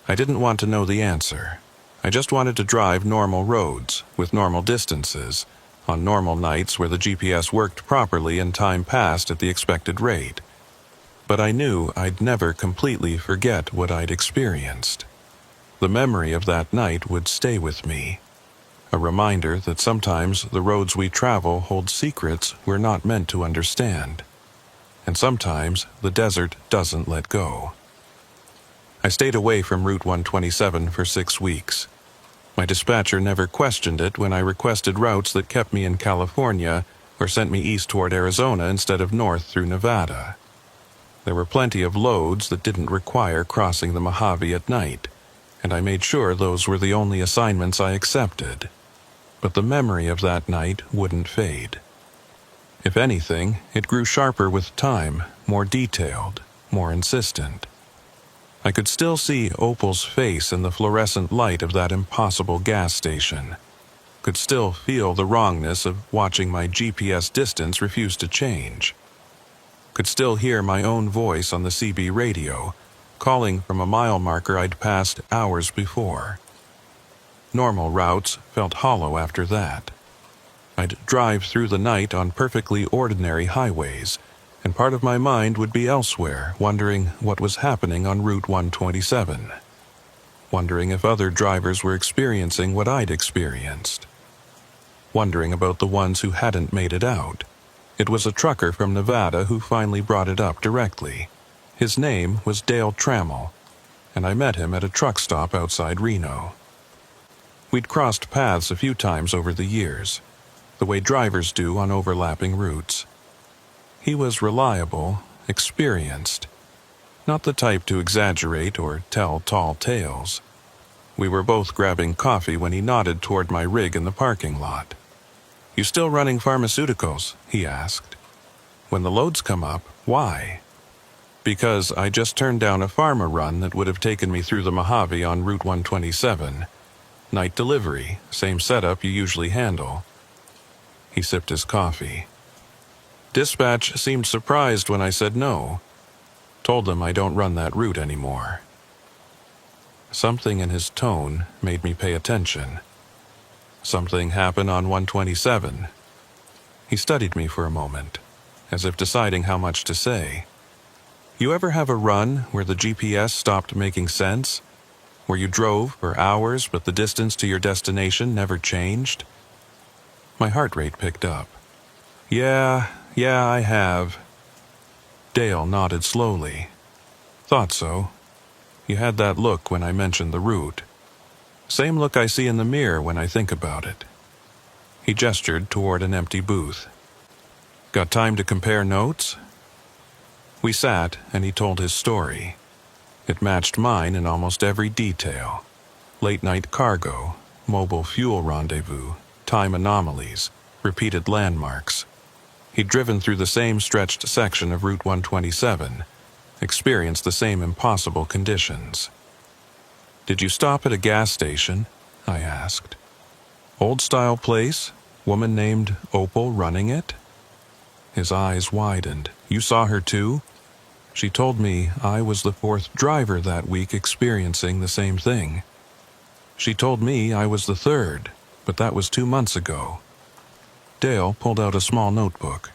I didn't want to know the answer. I just wanted to drive normal roads, with normal distances, on normal nights where the GPS worked properly and time passed at the expected rate. But I knew I'd never completely forget what I'd experienced. The memory of that night would stay with me. A reminder that sometimes the roads we travel hold secrets we're not meant to understand. And sometimes the desert doesn't let go. I stayed away from Route 127 for 6 weeks. My dispatcher never questioned it when I requested routes that kept me in California or sent me east toward Arizona instead of north through Nevada. There were plenty of loads that didn't require crossing the Mojave at night, and I made sure those were the only assignments I accepted. But the memory of that night wouldn't fade. If anything, it grew sharper with time, more detailed, more insistent. I could still see Opal's face in the fluorescent light of that impossible gas station. Could still feel the wrongness of watching my GPS distance refuse to change. Could still hear my own voice on the CB radio, calling from a mile marker I'd passed hours before. Normal routes felt hollow after that. I'd drive through the night on perfectly ordinary highways, and part of my mind would be elsewhere, wondering what was happening on Route 127. Wondering if other drivers were experiencing what I'd experienced. Wondering about the ones who hadn't made it out. It was a trucker from Nevada who finally brought it up directly. His name was Dale Trammell, and I met him at a truck stop outside Reno. We'd crossed paths a few times over the years, the way drivers do on overlapping routes. He was reliable, experienced, not the type to exaggerate or tell tall tales. We were both grabbing coffee when he nodded toward my rig in the parking lot. "You still running pharmaceuticals?" he asked. "When the loads come up, why?" Because I just turned down a pharma run that would have taken me through the Mojave on Route 127. Night delivery, same setup you usually handle. He sipped his coffee. Dispatch seemed surprised when I said no. Told them I don't run that route anymore. Something in his tone made me pay attention. Something happened on 127. He studied me for a moment, as if deciding how much to say. You ever have a run where the GPS stopped making sense? Where you drove for hours but the distance to your destination never changed? My heart rate picked up. Yeah, I have. Dale nodded slowly. Thought so. You had that look when I mentioned the route. Same look I see in the mirror when I think about it. He gestured toward an empty booth. Got time to compare notes? We sat, and he told his story. It matched mine in almost every detail. Late-night cargo, mobile fuel rendezvous, time anomalies, repeated landmarks. He'd driven through the same stretched section of Route 127, experienced the same impossible conditions. Did you stop at a gas station? I asked. Old-style place? Woman named Opal running it? His eyes widened. You saw her too? She told me I was the fourth driver that week experiencing the same thing. She told me I was the third, but that was 2 months ago. Dale pulled out a small notebook.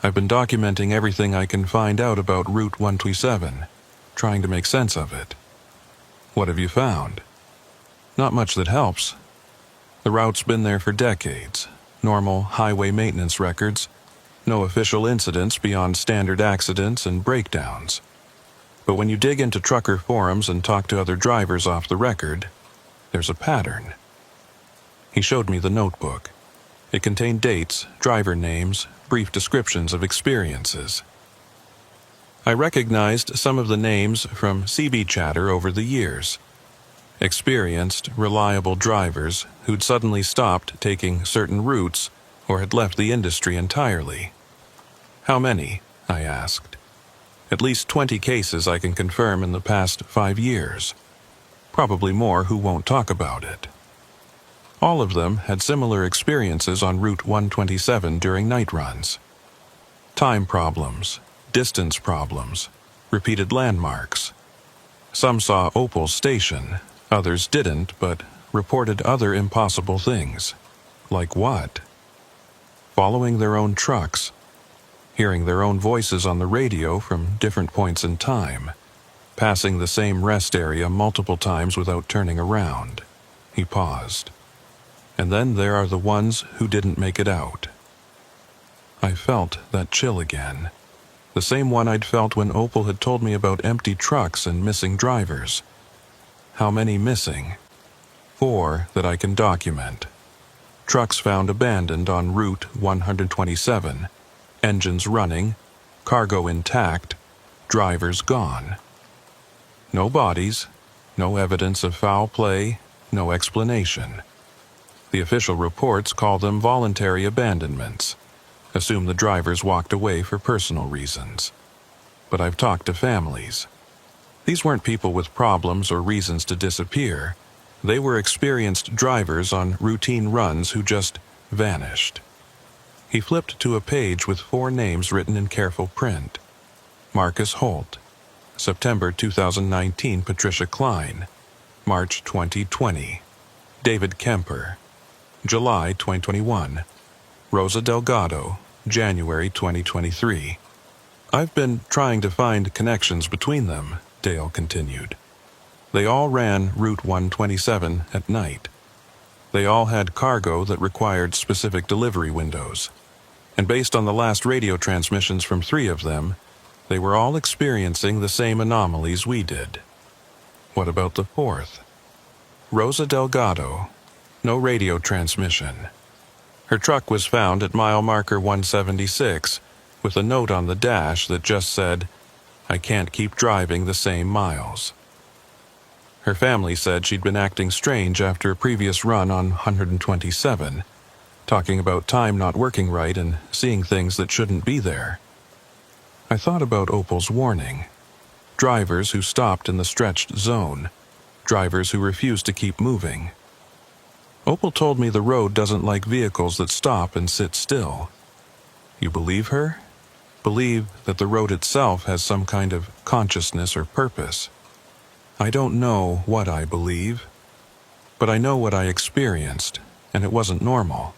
I've been documenting everything I can find out about Route 127, trying to make sense of it. What have you found? Not much that helps. The route's been there for decades. Normal highway maintenance records. No official incidents beyond standard accidents and breakdowns. But when you dig into trucker forums and talk to other drivers off the record, there's a pattern. He showed me the notebook. It contained dates, driver names, brief descriptions of experiences. I recognized some of the names from CB chatter over the years. Experienced, reliable drivers who'd suddenly stopped taking certain routes or had left the industry entirely. How many? I asked. At least 20 cases I can confirm in the past 5 years. Probably more who won't talk about it. All of them had similar experiences on Route 127 during night runs. Time problems, distance problems, repeated landmarks. Some saw Opal's station, others didn't, but reported other impossible things. Like what? Following their own trucks, hearing their own voices on the radio from different points in time, passing the same rest area multiple times without turning around. He paused. And then there are the ones who didn't make it out. I felt that chill again. The same one I'd felt when Opal had told me about empty trucks and missing drivers. How many missing? 4 that I can document. Trucks found abandoned on Route 127, engines running, cargo intact, drivers gone. No bodies, no evidence of foul play, no explanation. The official reports call them voluntary abandonments. Assume the drivers walked away for personal reasons. But I've talked to families. These weren't people with problems or reasons to disappear. They were experienced drivers on routine runs who just vanished. He flipped to a page with 4 names written in careful print. Marcus Holt, September 2019 Patricia Klein, March 2020. David Kemper, July 2021. Rosa Delgado, January 2023. I've been trying to find connections between them, Dale continued. They all ran Route 127 at night. They all had cargo that required specific delivery windows. And based on the last radio transmissions from 3 of them, they were all experiencing the same anomalies we did. What about the 4th? Rosa Delgado. No radio transmission. Her truck was found at mile marker 176 with a note on the dash that just said, "I can't keep driving the same miles." Her family said she'd been acting strange after a previous run on 127, talking about time not working right and seeing things that shouldn't be there. I thought about Opal's warning. Drivers who stopped in the stretched zone. Drivers who refused to keep moving. Opal told me the road doesn't like vehicles that stop and sit still. You believe her? Believe that the road itself has some kind of consciousness or purpose. I don't know what I believe, but I know what I experienced, and it wasn't normal.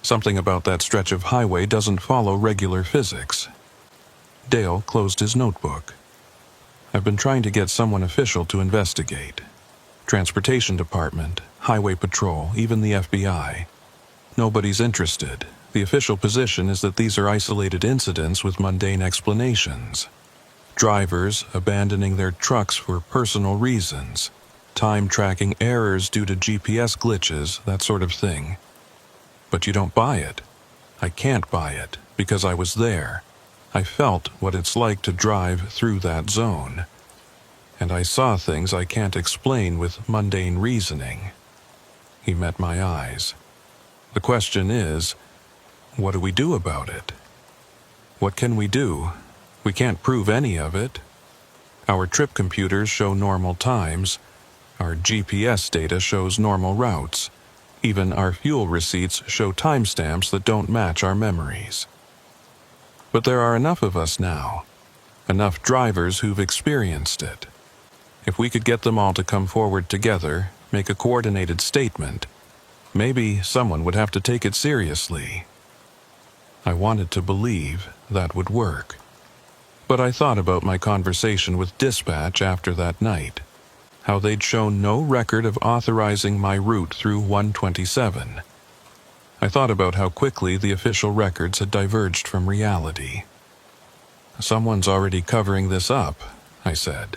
Something about that stretch of highway doesn't follow regular physics. Dale closed his notebook. I've been trying to get someone official to investigate. Transportation Department, Highway Patrol, even the FBI. Nobody's interested. The official position is that these are isolated incidents with mundane explanations. Drivers abandoning their trucks for personal reasons. Time-tracking errors due to GPS glitches, that sort of thing. But you don't buy it. I can't buy it, because I was there. I felt what it's like to drive through that zone. And I saw things I can't explain with mundane reasoning. He met my eyes. The question is, what do we do about it? What can we do? We can't prove any of it. Our trip computers show normal times. Our GPS data shows normal routes. Even our fuel receipts show timestamps that don't match our memories. But there are enough of us now. Enough drivers who've experienced it. If we could get them all to come forward together, make a coordinated statement, maybe someone would have to take it seriously. I wanted to believe that would work. But I thought about my conversation with dispatch after that night, how they'd shown no record of authorizing my route through 127. I thought about how quickly the official records had diverged from reality. Someone's already covering this up, I said.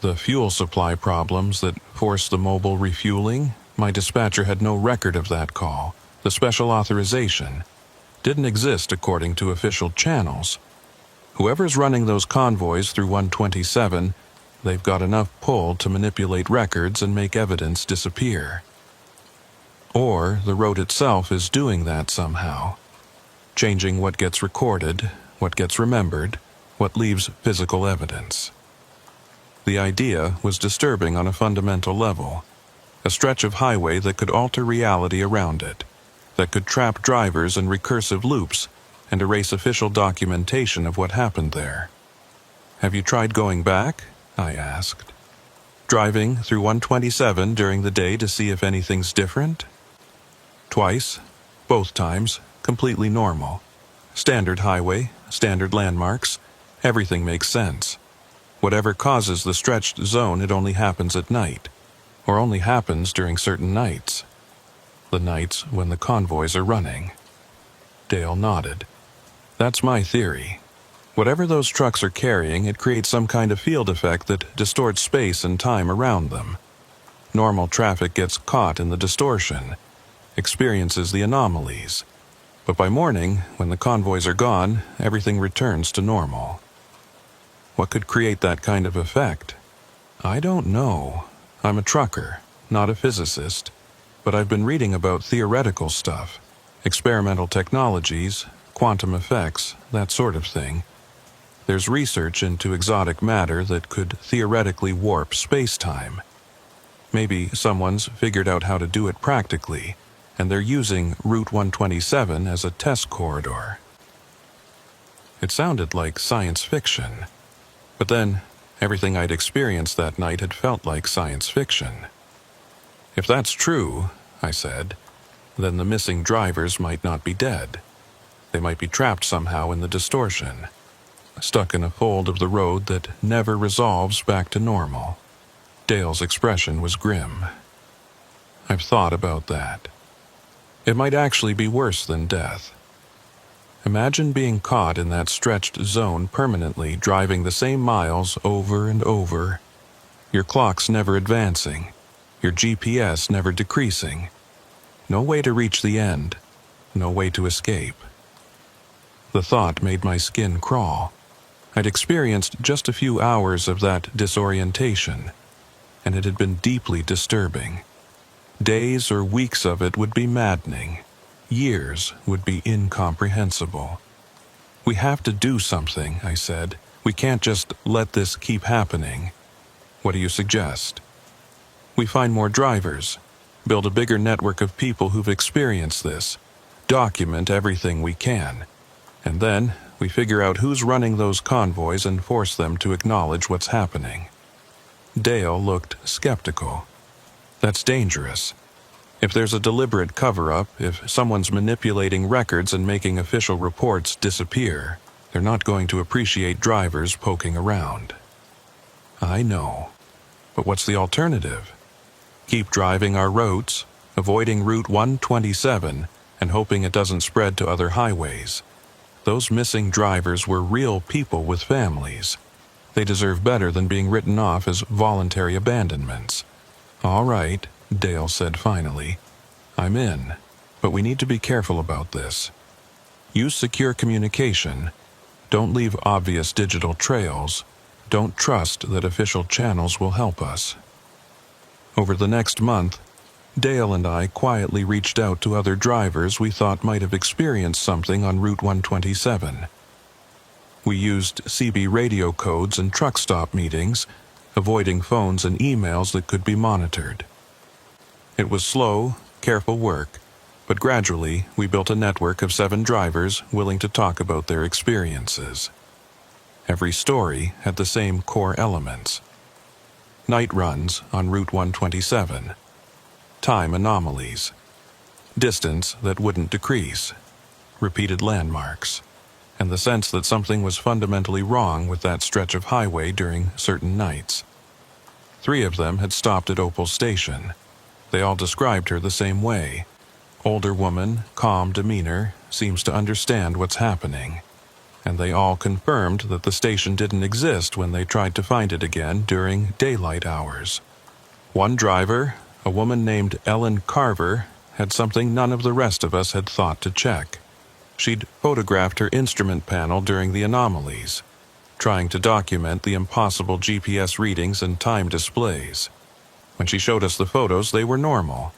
The fuel supply problems that forced the mobile refueling, my dispatcher had no record of that call. The special authorization didn't exist according to official channels. Whoever's running those convoys through 127, they've got enough pull to manipulate records and make evidence disappear. Or the road itself is doing that somehow, changing what gets recorded, what gets remembered, what leaves physical evidence. The idea was disturbing on a fundamental level. A stretch of highway that could alter reality around it, that could trap drivers in recursive loops and erase official documentation of what happened there. Have you tried going back? I asked. Driving through 127 during the day to see if anything's different? Twice, both times, completely normal. Standard highway, standard landmarks, everything makes sense. Whatever causes the stretched zone, it only happens at night, or only happens during certain nights. The nights when the convoys are running. Dale nodded. That's my theory. Whatever those trucks are carrying, it creates some kind of field effect that distorts space and time around them. Normal traffic gets caught in the distortion, experiences the anomalies. But by morning, when the convoys are gone, everything returns to normal. What could create that kind of effect? I don't know. I'm a trucker, not a physicist, but I've been reading about theoretical stuff, experimental technologies, quantum effects, that sort of thing. There's research into exotic matter that could theoretically warp space-time. Maybe someone's figured out how to do it practically, and they're using Route 127 as a test corridor. It sounded like science fiction, but then everything I'd experienced that night had felt like science fiction. If that's true, I said, then the missing drivers might not be dead. They might be trapped somehow in the distortion, stuck in a fold of the road that never resolves back to normal. Dale's expression was grim. I've thought about that. It might actually be worse than death. Imagine being caught in that stretched zone permanently, driving the same miles over and over. Your clock's never advancing, your GPS never decreasing. No way to reach the end, no way to escape. The thought made my skin crawl. I'd experienced just a few hours of that disorientation, and it had been deeply disturbing. Days or weeks of it would be maddening. Years would be incomprehensible. "We have to do something," I said. "We can't just let this keep happening." "What do you suggest?" "We find more drivers, build a bigger network of people who've experienced this, document everything we can, and then we figure out who's running those convoys and force them to acknowledge what's happening." Dale looked skeptical. "That's dangerous. If there's a deliberate cover-up, if someone's manipulating records and making official reports disappear, they're not going to appreciate drivers poking around." "I know. But what's the alternative? Keep driving our routes, avoiding Route 127, and hoping it doesn't spread to other highways. Those missing drivers were real people with families. They deserve better than being written off as voluntary abandonments." "All right," Dale said finally. "I'm in, but we need to be careful about this. Use secure communication. Don't leave obvious digital trails. Don't trust that official channels will help us." Over the next month, Dale and I quietly reached out to other drivers we thought might have experienced something on Route 127. We used CB radio codes and truck stop meetings, avoiding phones and emails that could be monitored. It was slow, careful work, but gradually we built a network of 7 drivers willing to talk about their experiences. Every story had the same core elements: night runs on Route 127, time anomalies, distance that wouldn't decrease, repeated landmarks, and the sense that something was fundamentally wrong with that stretch of highway during certain nights. 3 of them had stopped at Opal Station. They all described her the same way. Older woman, calm demeanor, seems to understand what's happening. And they all confirmed that the station didn't exist when they tried to find it again during daylight hours. One driver, a woman named Ellen Carver, had something none of the rest of us had thought to check. She'd photographed her instrument panel during the anomalies, trying to document the impossible GPS readings and time displays. When she showed us the photos, they were normal.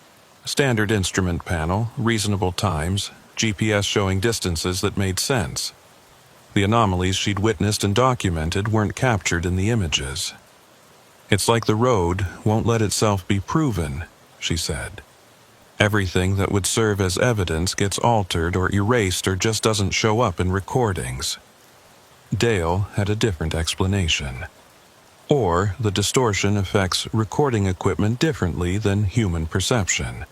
Standard instrument panel, reasonable times, GPS showing distances that made sense. The anomalies she'd witnessed and documented weren't captured in the images. "It's like the road won't let itself be proven," she said. "Everything that would serve as evidence gets altered or erased or just doesn't show up in recordings." Dale had a different explanation. "Or the distortion affects recording equipment differently than human perception.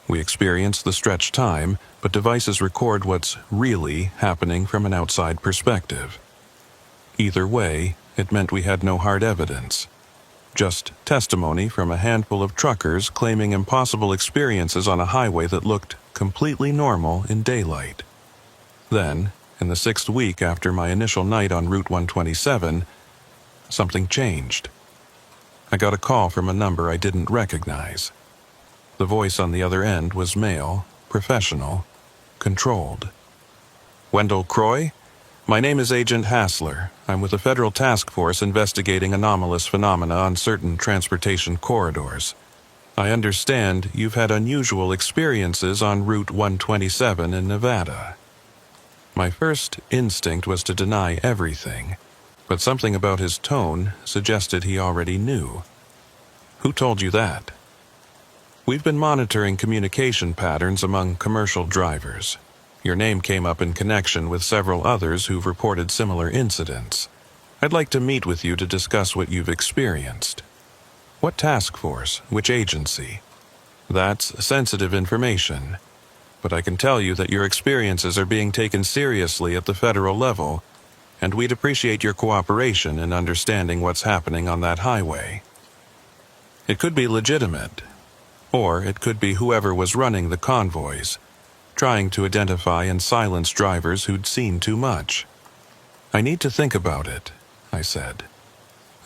We experience the stretched time, but devices record what's really happening from an outside perspective. Either way, it meant we had no hard evidence. Just testimony from a handful of truckers claiming impossible experiences on a highway that looked completely normal in daylight. Then, in the 6th week after my initial night on Route 127, something changed. I got a call from a number I didn't recognize. The voice on the other end was male, professional, controlled. "Wendell Croy? My name is Agent Hassler. I'm with a federal task force investigating anomalous phenomena on certain transportation corridors. I understand you've had unusual experiences on Route 127 in Nevada." My first instinct was to deny everything, but something about his tone suggested he already knew. "Who told you that?" "We've been monitoring communication patterns among commercial drivers. Your name came up in connection with several others who've reported similar incidents. I'd like to meet with you to discuss what you've experienced." "What task force? Which agency?" "That's sensitive information. But I can tell you that your experiences are being taken seriously at the federal level, and we'd appreciate your cooperation in understanding what's happening on that highway." It could be legitimate, or it could be whoever was running the convoys, trying to identify and silence drivers who'd seen too much. "I need to think about it," I said.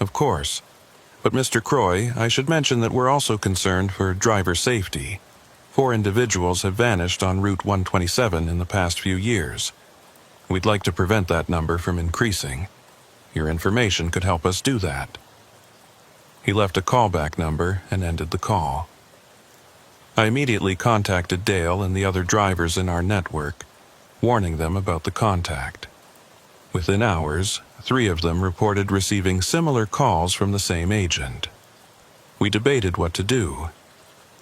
"Of course. But Mr. Croy, I should mention that we're also concerned for driver safety. 4 individuals have vanished on Route 127 in the past few years. We'd like to prevent that number from increasing. Your information could help us do that." He left a callback number and ended the call. I immediately contacted Dale and the other drivers in our network, warning them about the contact. Within hours, 3 of them reported receiving similar calls from the same agent. We debated what to do: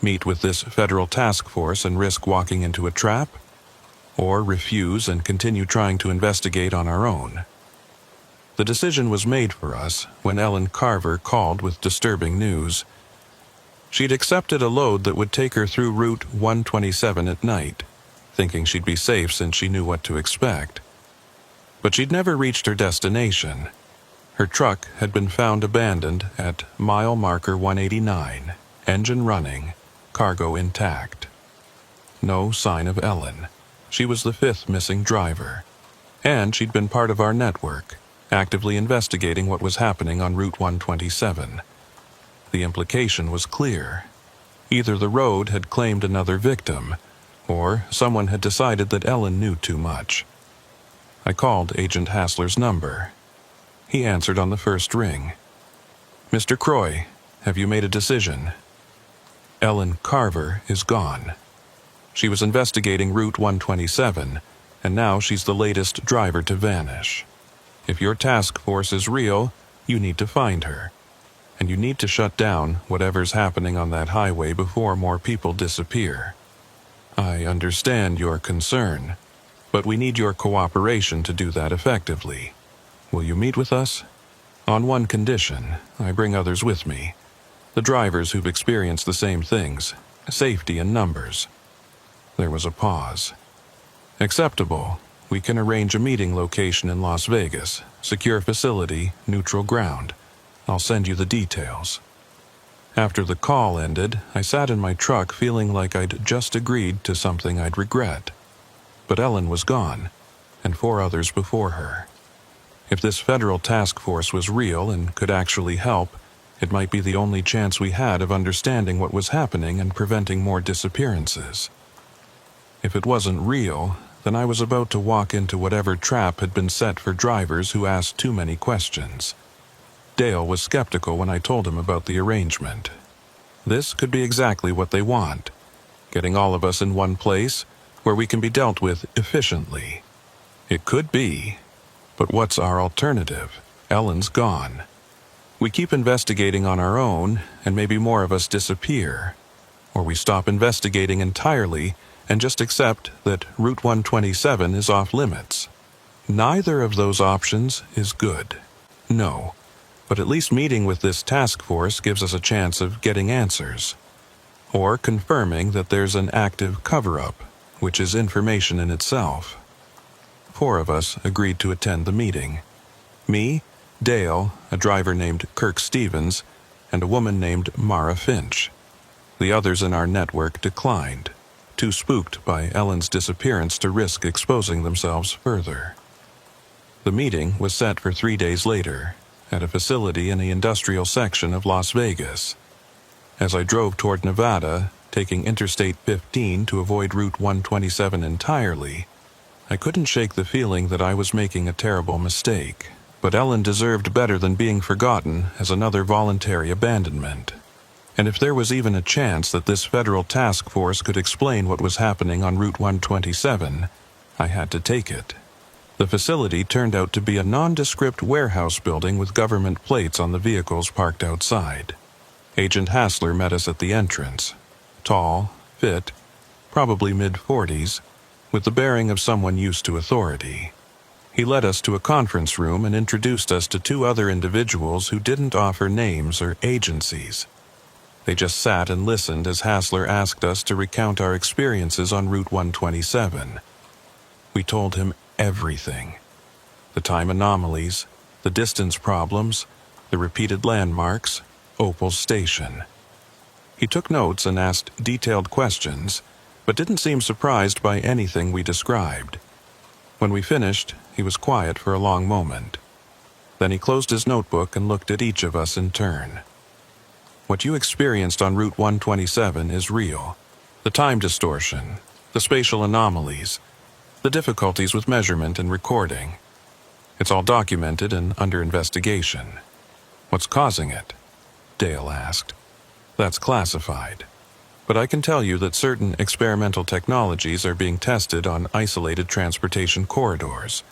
meet with this federal task force and risk walking into a trap, or refuse and continue trying to investigate on our own. The decision was made for us when Ellen Carver called with disturbing news. She'd accepted a load that would take her through Route 127 at night, thinking she'd be safe since she knew what to expect. But she'd never reached her destination. Her truck had been found abandoned at mile marker 189, engine running, cargo intact. No sign of Ellen. She was the 5th missing driver, and she'd been part of our network, actively investigating what was happening on Route 127. The implication was clear. Either the road had claimed another victim, or someone had decided that Ellen knew too much. I called Agent Hassler's number. He answered on the first ring. "Mr. Croy, have you made a decision?" Ellen Carver is gone. She was investigating Route 127, and now she's the latest driver to vanish. If your task force is real, you need to find her. And you need to shut down whatever's happening on that highway before more people disappear. I understand your concern, but we need your cooperation to do that effectively. Will you meet with us? On one condition: I bring others with me. The drivers who've experienced the same things. Safety in numbers. There was a pause. Acceptable. We can arrange a meeting location in Las Vegas. Secure facility, neutral ground. I'll send you the details. After the call ended, I sat in my truck feeling like I'd just agreed to something I'd regret. But Ellen was gone, and 4 others before her. If this federal task force was real and could actually help, it might be the only chance we had of understanding what was happening and preventing more disappearances. If it wasn't real, then I was about to walk into whatever trap had been set for drivers who asked too many questions. Dale was skeptical when I told him about the arrangement. This could be exactly what they want: getting all of us in one place where we can be dealt with efficiently. It could be, but what's our alternative? Ellen's gone. We keep investigating on our own, and maybe more of us disappear. Or we stop investigating entirely and just accept that Route 127 is off limits. Neither of those options is good. No. But at least meeting with this task force gives us a chance of getting answers. Or confirming that there's an active cover-up, which is information in itself. 4 of us agreed to attend the meeting. Me, Dale, a driver named Kirk Stevens, and a woman named Mara Finch. The others in our network declined, too spooked by Ellen's disappearance to risk exposing themselves further. The meeting was set for 3 days later, at a facility in the industrial section of Las Vegas. As I drove toward Nevada, taking Interstate 15 to avoid Route 127 entirely, I couldn't shake the feeling that I was making a terrible mistake. But Ellen deserved better than being forgotten as another voluntary abandonment. And if there was even a chance that this federal task force could explain what was happening on Route 127, I had to take it. The facility turned out to be a nondescript warehouse building with government plates on the vehicles parked outside. Agent Hassler met us at the entrance. Tall, fit, probably mid-40s, with the bearing of someone used to authority. He led us to a conference room and introduced us to 2 other individuals who didn't offer names or agencies. They just sat and listened as Hassler asked us to recount our experiences on Route 127. We told him everything. The time anomalies, the distance problems, the repeated landmarks, Opal's station. He took notes and asked detailed questions, but didn't seem surprised by anything we described. When we finished, he was quiet for a long moment. Then he closed his notebook and looked at each of us in turn. What you experienced on Route 127 is real. The time distortion, the spatial anomalies, the difficulties with measurement and recording. It's all documented and under investigation. What's causing it? Dale asked. That's classified. But I can tell you that certain experimental technologies are being tested on isolated transportation corridors.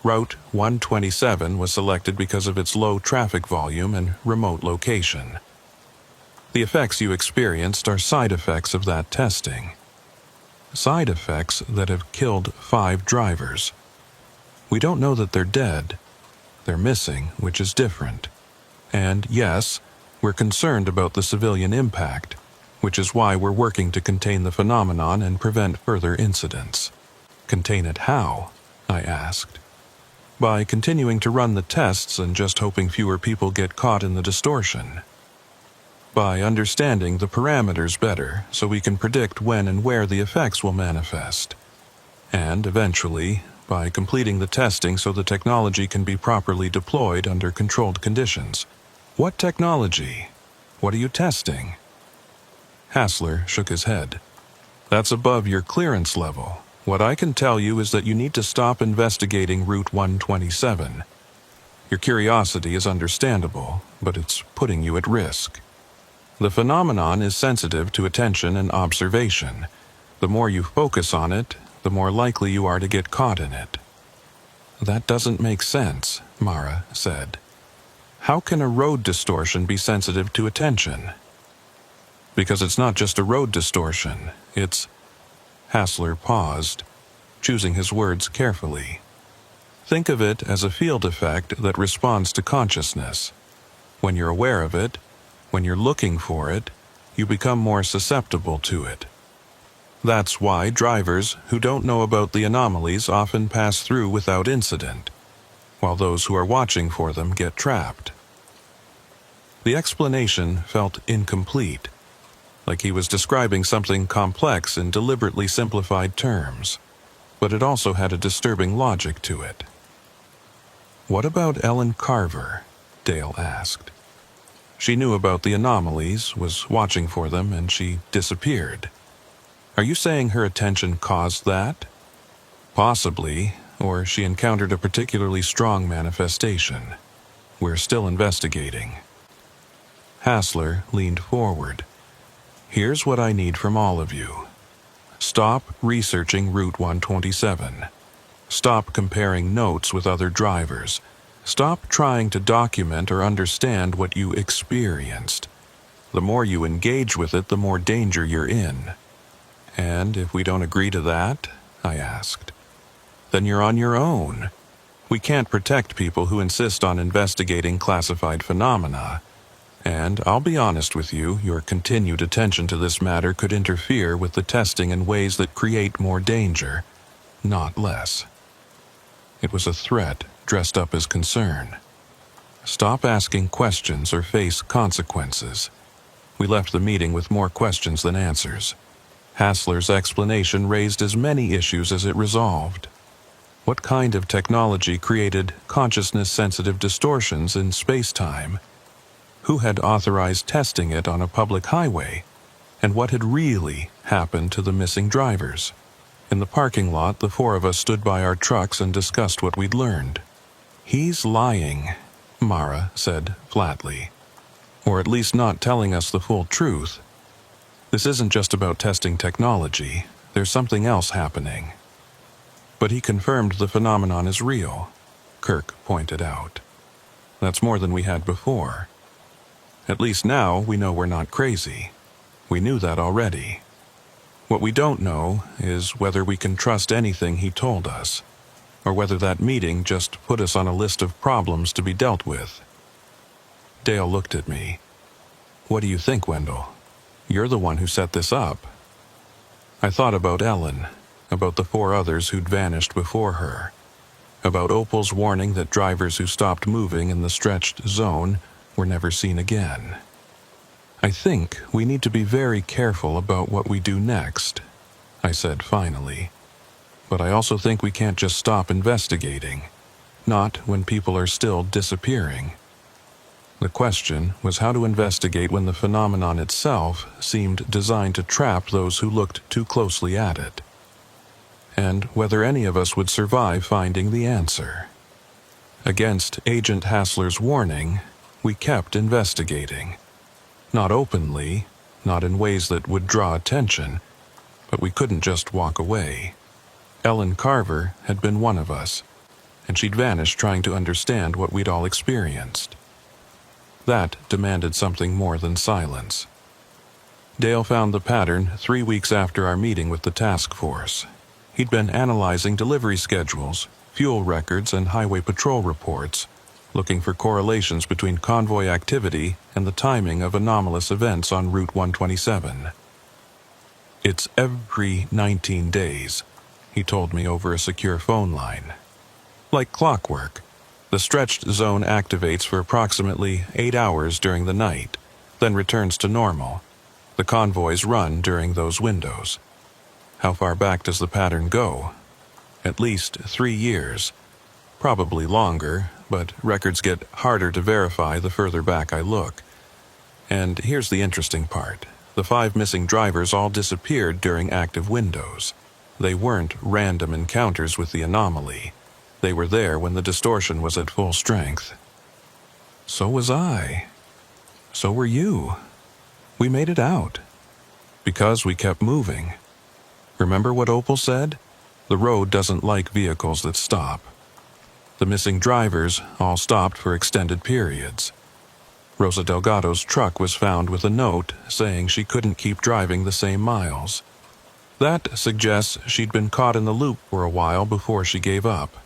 Route 127 was selected because of its low traffic volume and remote location. The effects you experienced are side effects of that testing. Side effects that have killed 5 drivers. We don't know that they're dead. They're missing, which is different. And yes, we're concerned about the civilian impact, which is why we're working to contain the phenomenon and prevent further incidents. Contain it how? I asked. By continuing to run the tests and just hoping fewer people get caught in the distortion. By understanding the parameters better so we can predict when and where the effects will manifest. And eventually, by completing the testing so the technology can be properly deployed under controlled conditions. What technology? What are you testing? Hassler shook his head. That's above your clearance level. What I can tell you is that you need to stop investigating Route 127. Your curiosity is understandable, but it's putting you at risk. The phenomenon is sensitive to attention and observation. The more you focus on it, the more likely you are to get caught in it. That doesn't make sense, Mara said. How can a road distortion be sensitive to attention? Because it's not just a road distortion, it's... Hassler paused, choosing his words carefully. Think of it as a field effect that responds to consciousness. When you're aware of it, when you're looking for it, you become more susceptible to it. That's why drivers who don't know about the anomalies often pass through without incident, while those who are watching for them get trapped. The explanation felt incomplete, like he was describing something complex in deliberately simplified terms, but it also had a disturbing logic to it. What about Ellen Carver? Dale asked. She knew about the anomalies, was watching for them, and she disappeared. Are you saying her attention caused that? Possibly, or she encountered a particularly strong manifestation. We're still investigating. Hassler leaned forward. Here's what I need from all of you. Stop researching Route 127. Stop comparing notes with other drivers. Stop trying to document or understand what you experienced. The more you engage with it, the more danger you're in. And if we don't agree to that, I asked, then you're on your own. We can't protect people who insist on investigating classified phenomena. And I'll be honest with you, your continued attention to this matter could interfere with the testing in ways that create more danger, not less. It was a threat dressed up as concern. Stop asking questions or face consequences. We left the meeting with more questions than answers. Hassler's explanation raised as many issues as it resolved. What kind of technology created consciousness-sensitive distortions in space-time? Who had authorized testing it on a public highway? And what had really happened to the missing drivers? In the parking lot, the 4 of us stood by our trucks and discussed what we'd learned. He's lying, Mara said flatly. Or at least not telling us the full truth. This isn't just about testing technology. There's something else happening. But he confirmed the phenomenon is real, Kirk pointed out. That's more than we had before. At least now we know we're not crazy. We knew that already. What we don't know is whether we can trust anything he told us, or whether that meeting just put us on a list of problems to be dealt with. Dale looked at me. What do you think, Wendell? You're the one who set this up. I thought about Ellen, about the 4 others who'd vanished before her, about Opal's warning that drivers who stopped moving in the stretched zone were never seen again. I think we need to be very careful about what we do next, I said finally. But I also think we can't just stop investigating, not when people are still disappearing. The question was how to investigate when the phenomenon itself seemed designed to trap those who looked too closely at it, and whether any of us would survive finding the answer. Against Agent Hassler's warning, we kept investigating. Not openly, not in ways that would draw attention, but we couldn't just walk away. Ellen Carver had been one of us, and she'd vanished trying to understand what we'd all experienced. That demanded something more than silence. Dale found the pattern 3 weeks after our meeting with the task force. He'd been analyzing delivery schedules, fuel records, and highway patrol reports, looking for correlations between convoy activity and the timing of anomalous events on Route 127. "It's every 19 days, he told me over a secure phone line. "Like clockwork, the stretched zone activates for approximately 8 hours during the night, then returns to normal. The convoys run during those windows." How far back does the pattern go? At least 3 years. Probably longer, but records get harder to verify the further back I look. And here's the interesting part. The 5 missing drivers all disappeared during active windows. They weren't random encounters with the anomaly. They were there when the distortion was at full strength. So was I. So were you. We made it out. Because we kept moving. Remember what Opal said? The road doesn't like vehicles that stop. The missing drivers all stopped for extended periods. Rosa Delgado's truck was found with a note saying she couldn't keep driving the same miles. That suggests she'd been caught in the loop for a while before she gave up.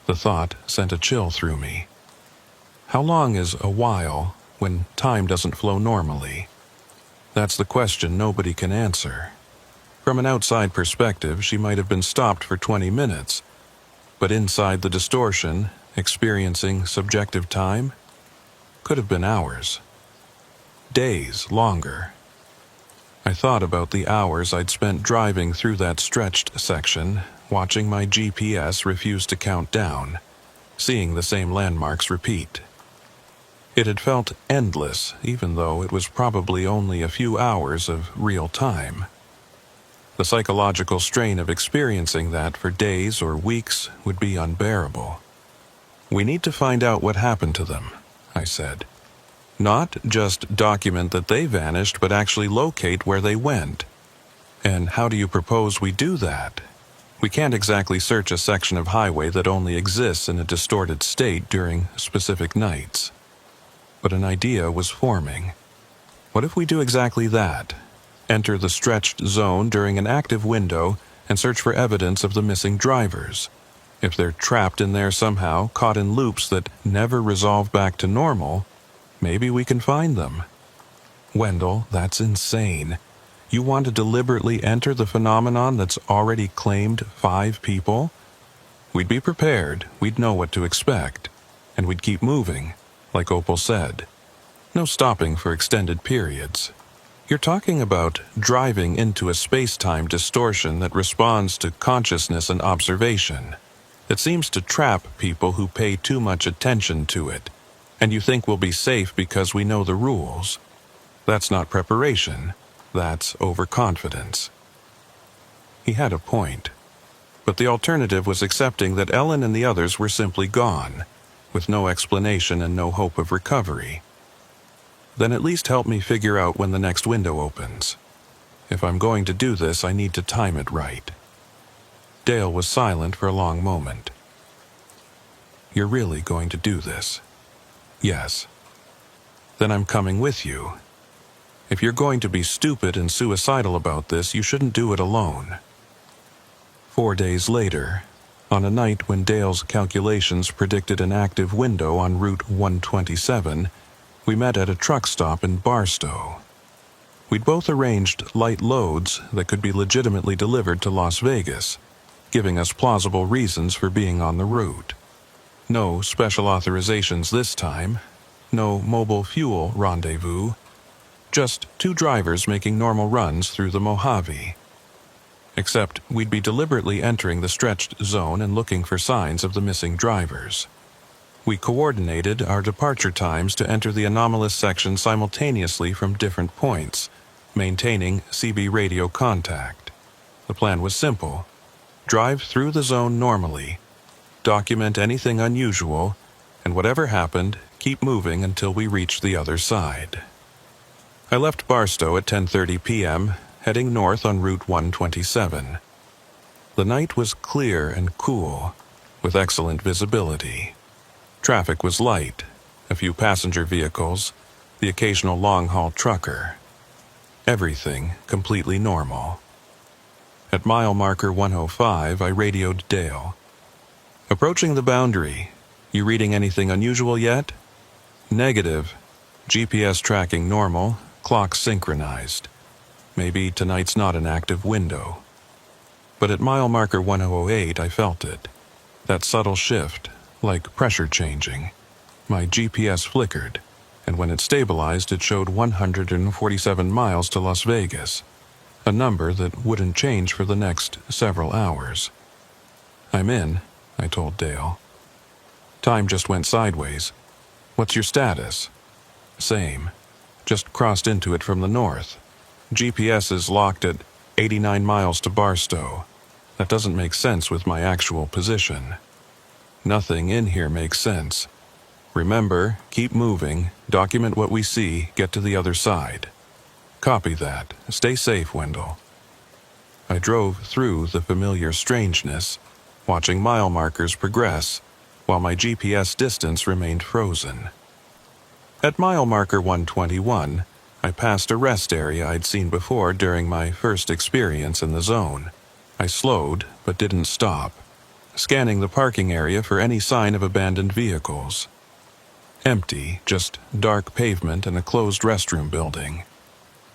The thought sent a chill through me. How long is a while when time doesn't flow normally? That's the question nobody can answer. From an outside perspective, she might have been stopped for 20 minutes, but inside the distortion, experiencing subjective time, could have been hours. Days longer. I thought about the hours I'd spent driving through that stretched section, watching my GPS refuse to count down, seeing the same landmarks repeat. It had felt endless, even though it was probably only a few hours of real time. The psychological strain of experiencing that for days or weeks would be unbearable. "We need to find out what happened to them," I said. "Not just document that they vanished, but actually locate where they went. And how do you propose we do that? We can't exactly search a section of highway that only exists in a distorted state during specific nights." But an idea was forming. What if we do exactly that? Enter the stretched zone during an active window and search for evidence of the missing drivers. If they're trapped in there somehow, caught in loops that never resolve back to normal, maybe we can find them. Wendell, that's insane. You want to deliberately enter the phenomenon that's already claimed 5 people? We'd be prepared, we'd know what to expect, and we'd keep moving, like Opal said. No stopping for extended periods. You're talking about driving into a space-time distortion that responds to consciousness and observation. It seems to trap people who pay too much attention to it, and you think we'll be safe because we know the rules. That's not preparation. That's overconfidence. He had a point. But the alternative was accepting that Ellen and the others were simply gone, with no explanation and no hope of recovery. Then at least help me figure out when the next window opens. If I'm going to do this, I need to time it right. Dale was silent for a long moment. "You're really going to do this?" "Yes." "Then I'm coming with you. If you're going to be stupid and suicidal about this, you shouldn't do it alone." 4 days later, on a night when Dale's calculations predicted an active window on Route 127, we met at a truck stop in Barstow. We'd both arranged light loads that could be legitimately delivered to Las Vegas, giving us plausible reasons for being on the route. No special authorizations this time, no mobile fuel rendezvous, just 2 drivers making normal runs through the Mojave. Except we'd be deliberately entering the stretched zone and looking for signs of the missing drivers. We coordinated our departure times to enter the anomalous section simultaneously from different points, maintaining CB radio contact. The plan was simple. Drive through the zone normally, document anything unusual, and whatever happened, keep moving until we reached the other side. I left Barstow at 10:30 p.m., heading north on Route 127. The night was clear and cool, with excellent visibility. Traffic was light, a few passenger vehicles, the occasional long-haul trucker. Everything completely normal. At mile marker 105, I radioed Dale. Approaching the boundary. You reading anything unusual yet? Negative. GPS tracking normal, clock synchronized. Maybe tonight's not an active window. But at mile marker 1008, I felt it. That subtle shift, like pressure changing. My GPS flickered, and when it stabilized, it showed 147 miles to Las Vegas, a number that wouldn't change for the next several hours. I'm in, I told Dale. Time just went sideways. What's your status? Same. Just crossed into it from the north. GPS is locked at 89 miles to Barstow. That doesn't make sense with my actual position. Nothing in here makes sense. Remember, keep moving, document what we see, get to the other side. Copy that. Stay safe, Wendell. I drove through the familiar strangeness, watching mile markers progress, while my GPS distance remained frozen. At mile marker 121, I passed a rest area I'd seen before during my first experience in the zone. I slowed, but didn't stop, scanning the parking area for any sign of abandoned vehicles. Empty, just dark pavement and a closed restroom building.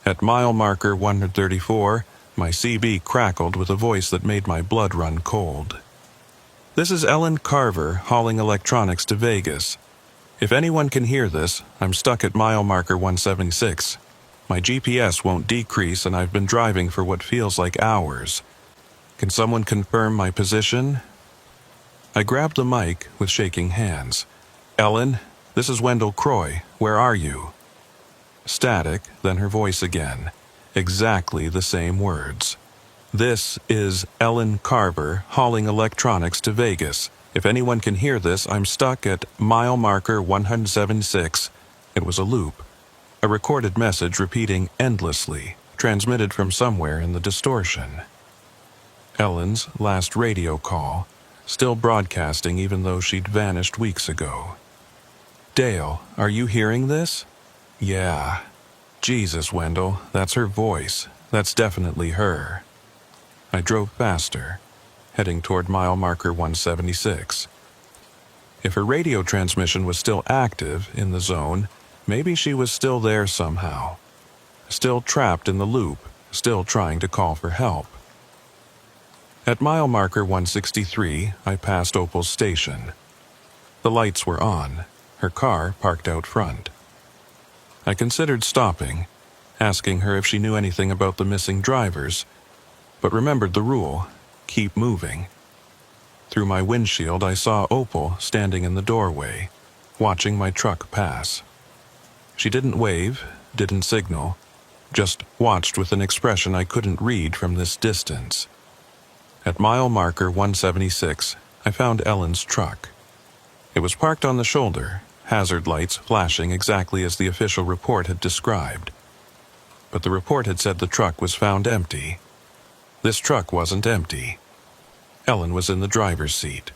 At mile marker 134, my CB crackled with a voice that made my blood run cold. This is Ellen Carver hauling electronics to Vegas. If anyone can hear this, I'm stuck at mile marker 176. My GPS won't decrease and I've been driving for what feels like hours. Can someone confirm my position? I grabbed the mic with shaking hands. Ellen, this is Wendell Croy. Where are you? Static, then her voice again. Exactly the same words. This is Ellen Carver hauling electronics to Vegas. If anyone can hear this, I'm stuck at mile marker 176. It was a loop. A recorded message repeating endlessly, transmitted from somewhere in the distortion. Ellen's last radio call, still broadcasting even though she'd vanished weeks ago. Dale, are you hearing this? Yeah. Jesus, Wendell, that's her voice. That's definitely her. I drove faster, heading toward mile marker 176. If her radio transmission was still active in the zone, maybe she was still there somehow. Still trapped in the loop, still trying to call for help. At mile marker 163, I passed Opal's station. The lights were on, her car parked out front. I considered stopping, asking her if she knew anything about the missing drivers, but remembered the rule, keep moving. Through my windshield, I saw Opal standing in the doorway, watching my truck pass. She didn't wave, didn't signal, just watched with an expression I couldn't read from this distance. At mile marker 176, I found Ellen's truck. It was parked on the shoulder, hazard lights flashing exactly as the official report had described. But the report had said the truck was found empty. This truck wasn't empty. Ellen was in the driver's seat.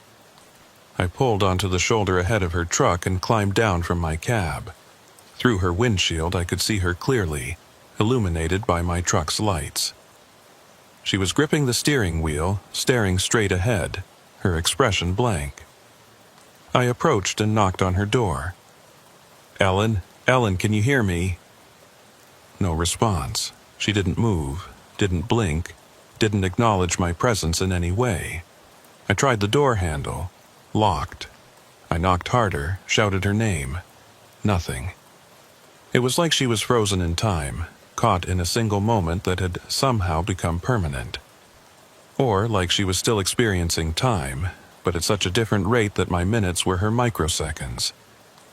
I pulled onto the shoulder ahead of her truck and climbed down from my cab. Through her windshield, I could see her clearly, illuminated by my truck's lights. She was gripping the steering wheel, staring straight ahead, her expression blank. I approached and knocked on her door. Ellen, can you hear me? No response. She didn't move, didn't blink, didn't acknowledge my presence in any way. I tried the door handle. Locked. I knocked harder, shouted her name. Nothing. It was like she was frozen in time, caught in a single moment that had somehow become permanent. Or like she was still experiencing time, but at such a different rate that my minutes were her microseconds.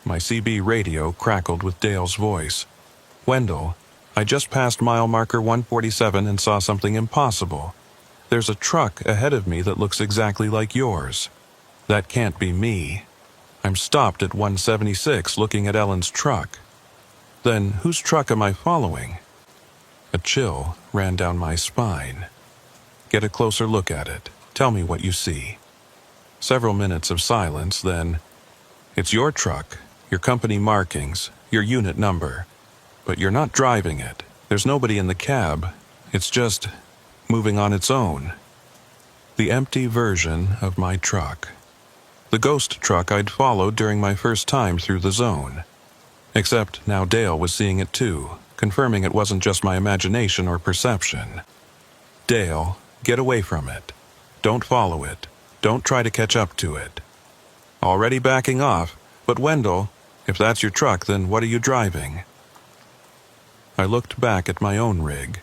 My CB radio crackled with Dale's voice. Wendell, I just passed mile marker 147 and saw something impossible. There's a truck ahead of me that looks exactly like yours. That can't be me. I'm stopped at 176 looking at Ellen's truck. Then whose truck am I following? A chill ran down my spine. Get a closer look at it. Tell me what you see. Several minutes of silence, then, "It's your truck, your company markings, your unit number. But you're not driving it. There's nobody in the cab. It's just moving on its own." The empty version of my truck. The ghost truck I'd followed during my first time through the zone. Except now Dale was seeing it too, confirming it wasn't just my imagination or perception. "Dale, get away from it. Don't follow it. Don't try to catch up to it." "Already backing off. But Wendell, if that's your truck, then what are you driving?" I looked back at my own rig,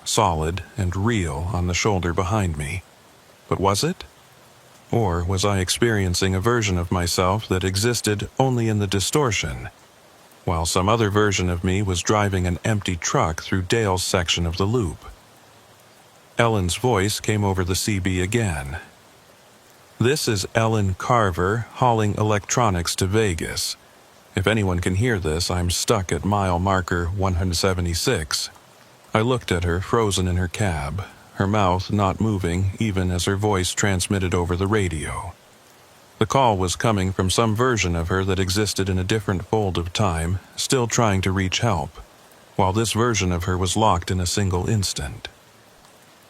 solid and real on the shoulder behind me. But was it? Or was I experiencing a version of myself that existed only in the distortion, while some other version of me was driving an empty truck through Dale's section of the loop? Ellen's voice came over the CB again. "This is Ellen Carver hauling electronics to Vegas. If anyone can hear this, I'm stuck at mile marker 176. I looked at her, frozen in her cab, her mouth not moving even as her voice transmitted over the radio. The call was coming from some version of her that existed in a different fold of time, still trying to reach help, while this version of her was locked in a single instant.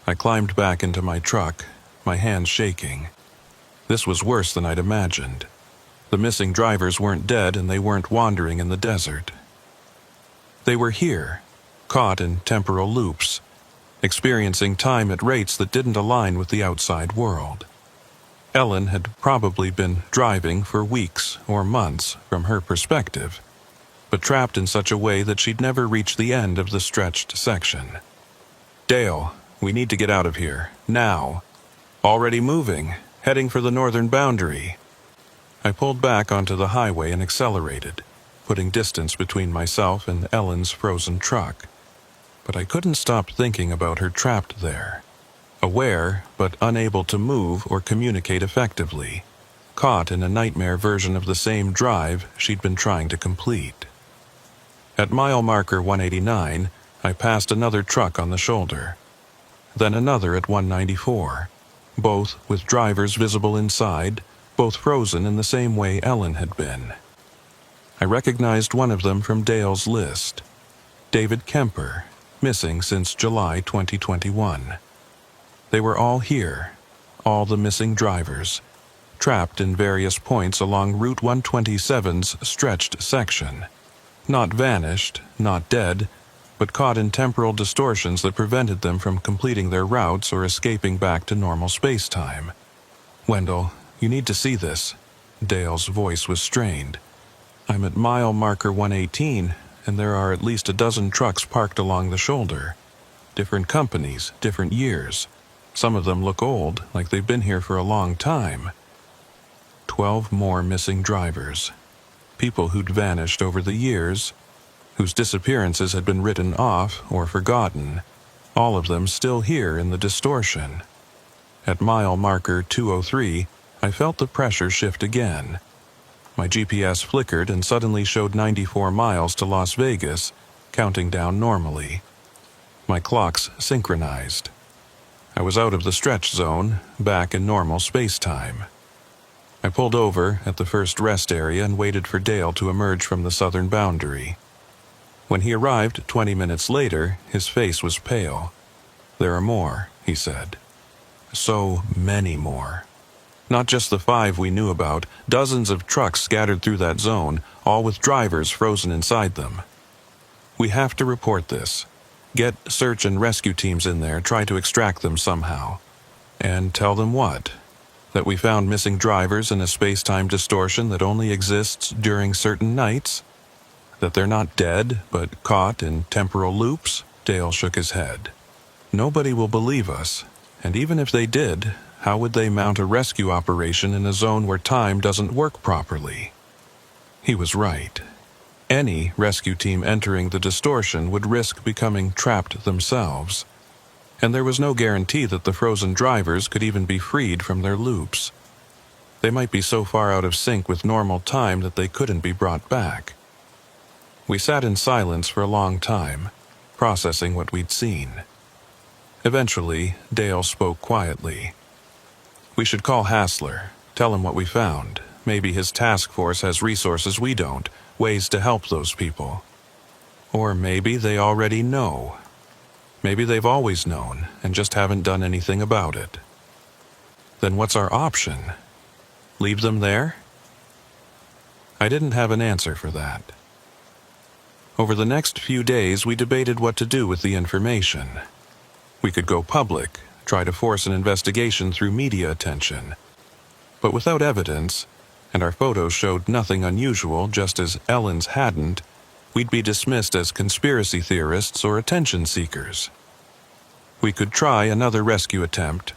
I climbed back into my truck, my hands shaking. This was worse than I'd imagined. The missing drivers weren't dead and they weren't wandering in the desert. They were here, caught in temporal loops, experiencing time at rates that didn't align with the outside world. Ellen had probably been driving for weeks or months from her perspective, but trapped in such a way that she'd never reach the end of the stretched section. "Dale, we need to get out of here, now. Already moving, heading for the northern boundary." I pulled back onto the highway and accelerated, putting distance between myself and Ellen's frozen truck. But I couldn't stop thinking about her trapped there, aware but unable to move or communicate effectively, caught in a nightmare version of the same drive she'd been trying to complete. At mile marker 189, I passed another truck on the shoulder, then another at 194, both with drivers visible inside, both frozen in the same way Ellen had been. I recognized one of them from Dale's list, David Kemper, missing since July 2021. They were all here, all the missing drivers, trapped in various points along Route 127's stretched section. Not vanished, not dead, but caught in temporal distortions that prevented them from completing their routes or escaping back to normal space-time. "Wendell, you need to see this." Dale's voice was strained. "I'm at mile marker 118, and there are at least a dozen trucks parked along the shoulder. Different companies, different years. Some of them look old, like they've been here for a long time. 12 more missing drivers. People who'd vanished over the years, whose disappearances had been written off or forgotten, all of them still here in the distortion." At mile marker 203, I felt the pressure shift again. My GPS flickered and suddenly showed 94 miles to Las Vegas, counting down normally. My clocks synchronized. I was out of the stretch zone, back in normal space-time. I pulled over at the first rest area and waited for Dale to emerge from the southern boundary. When he arrived 20 minutes later, his face was pale. "There are more," he said. "So many more. Not just the 5 we knew about, dozens of trucks scattered through that zone, all with drivers frozen inside them. We have to report this. Get search and rescue teams in there, try to extract them somehow. And tell them what? That we found missing drivers in a space-time distortion that only exists during certain nights? That they're not dead, but caught in temporal loops?" Dale shook his head. "Nobody will believe us, and even if they did, how would they mount a rescue operation in a zone where time doesn't work properly?" He was right. Any rescue team entering the distortion would risk becoming trapped themselves, and there was no guarantee that the frozen drivers could even be freed from their loops. They might be so far out of sync with normal time that they couldn't be brought back. We sat in silence for a long time, processing what we'd seen. Eventually, Dale spoke quietly. "We should call Hassler, Tell him what we found. Maybe his task force has resources we don't, ways to help those people. Or maybe they already know. Maybe they've always known and just haven't done anything about it. Then what's our option? Leave them there? I didn't have an answer for that. Over the next few days, we debated what to do with the information. We could go public, try to force an investigation through media attention. But without evidence, and our photos showed nothing unusual just as Ellen's hadn't, we'd be dismissed as conspiracy theorists or attention seekers. We could try another rescue attempt,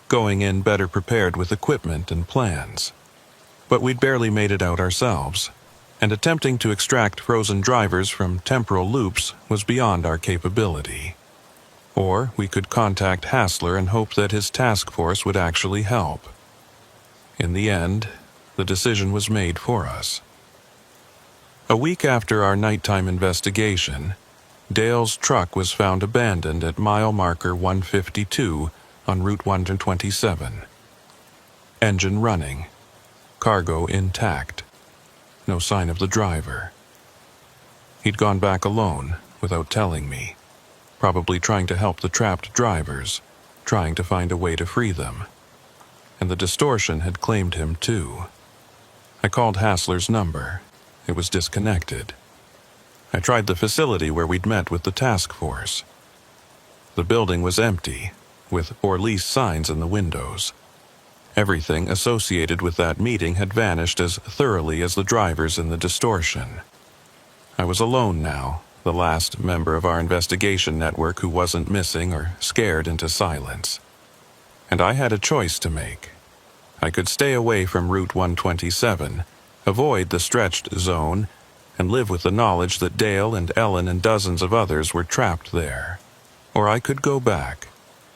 going in better prepared with equipment and plans. But we'd barely made it out ourselves, and attempting to extract frozen drivers from temporal loops was beyond our capability. Or we could contact Hassler and hope that his task force would actually help. In the end, the decision was made for us. A week after our nighttime investigation, Dale's truck was found abandoned at mile marker 152 on Route 127. Engine running, cargo intact, no sign of the driver. He'd gone back alone without telling me, probably trying to help the trapped drivers, trying to find a way to free them. And the distortion had claimed him too. I called Hassler's number. It was disconnected. I tried the facility where we'd met with the task force. The building was empty, with "for lease" signs in the windows. Everything associated with that meeting had vanished as thoroughly as the drivers in the distortion. I was alone now, the last member of our investigation network who wasn't missing or scared into silence. And I had a choice to make. I could stay away from Route 127, avoid the stretched zone, and live with the knowledge that Dale and Ellen and dozens of others were trapped there. Or I could go back,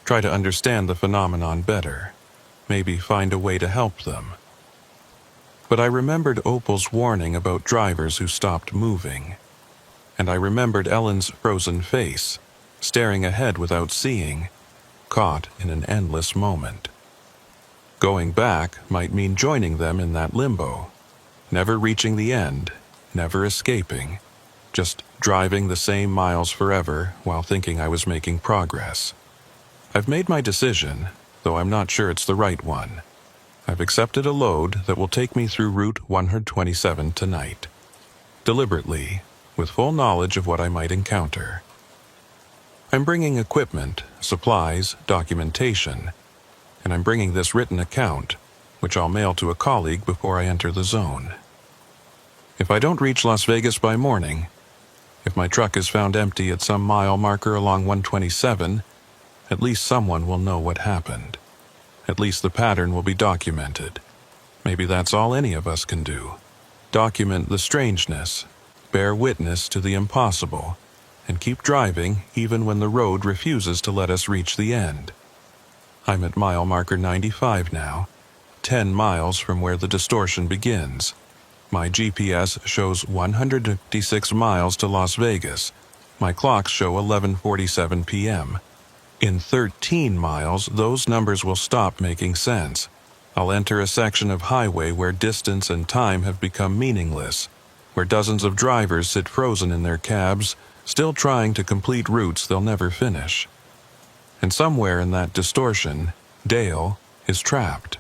try to understand the phenomenon better, maybe find a way to help them. But I remembered Opal's warning about drivers who stopped moving, and I remembered Ellen's frozen face, staring ahead without seeing, caught in an endless moment. Going back might mean joining them in that limbo, never reaching the end, never escaping, just driving the same miles forever while thinking I was making progress. I've made my decision, though I'm not sure it's the right one. I've accepted a load that will take me through Route 127 tonight, deliberately, with full knowledge of what I might encounter. I'm bringing equipment, supplies, documentation, and I'm bringing this written account, which I'll mail to a colleague before I enter the zone. If I don't reach Las Vegas by morning, if my truck is found empty at some mile marker along 127, at least someone will know what happened. At least the pattern will be documented. Maybe that's all any of us can do. Document the strangeness, bear witness to the impossible, and keep driving even when the road refuses to let us reach the end. I'm at mile marker 95 now, 10 miles from where the distortion begins. My GPS shows 156 miles to Las Vegas. My clocks show 11:47 p.m. In 13 miles, those numbers will stop making sense. I'll enter a section of highway where distance and time have become meaningless, where dozens of drivers sit frozen in their cabs, still trying to complete routes they'll never finish. And somewhere in that distortion, Dale is trapped.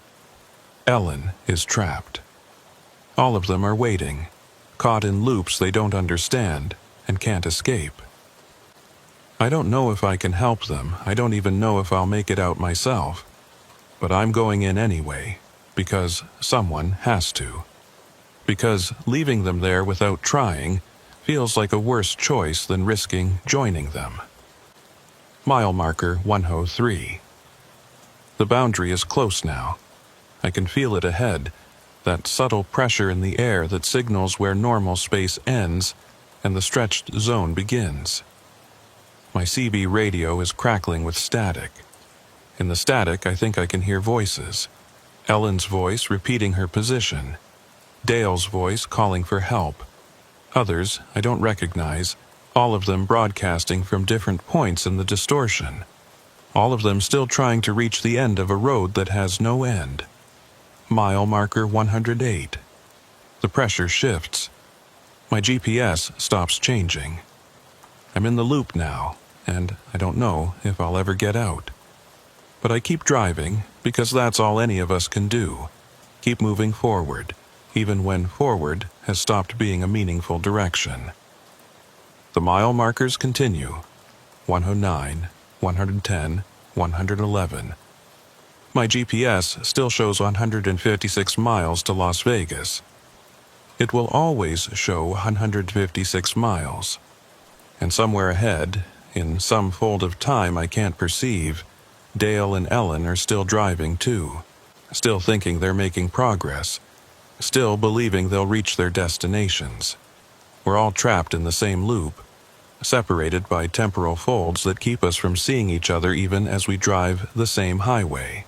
Ellen is trapped. All of them are waiting, caught in loops they don't understand and can't escape. I don't know if I can help them. I don't even know if I'll make it out myself. But I'm going in anyway, because someone has to. Because leaving them there without trying feels like a worse choice than risking joining them. Mile marker 103. The boundary is close now. I can feel it ahead, that subtle pressure in the air that signals where normal space ends and the stretched zone begins. My CB radio is crackling with static. In the static, I think I can hear voices. Ellen's voice repeating her position. Dale's voice calling for help. Others I don't recognize, all of them broadcasting from different points in the distortion. All of them still trying to reach the end of a road that has no end. mile marker 108. The pressure shifts. My GPS stops changing. I'm in the loop now, and I don't know if I'll ever get out. But I keep driving because that's all any of us can do. Keep moving forward, even when forward has stopped being a meaningful direction. The mile markers continue. 109, 110, 111. My GPS still shows 156 miles to Las Vegas. It will always show 156 miles. And somewhere ahead, in some fold of time I can't perceive, Dale and Ellen are still driving too, still thinking they're making progress, still believing they'll reach their destinations. We're all trapped in the same loop, separated by temporal folds that keep us from seeing each other even as we drive the same highway.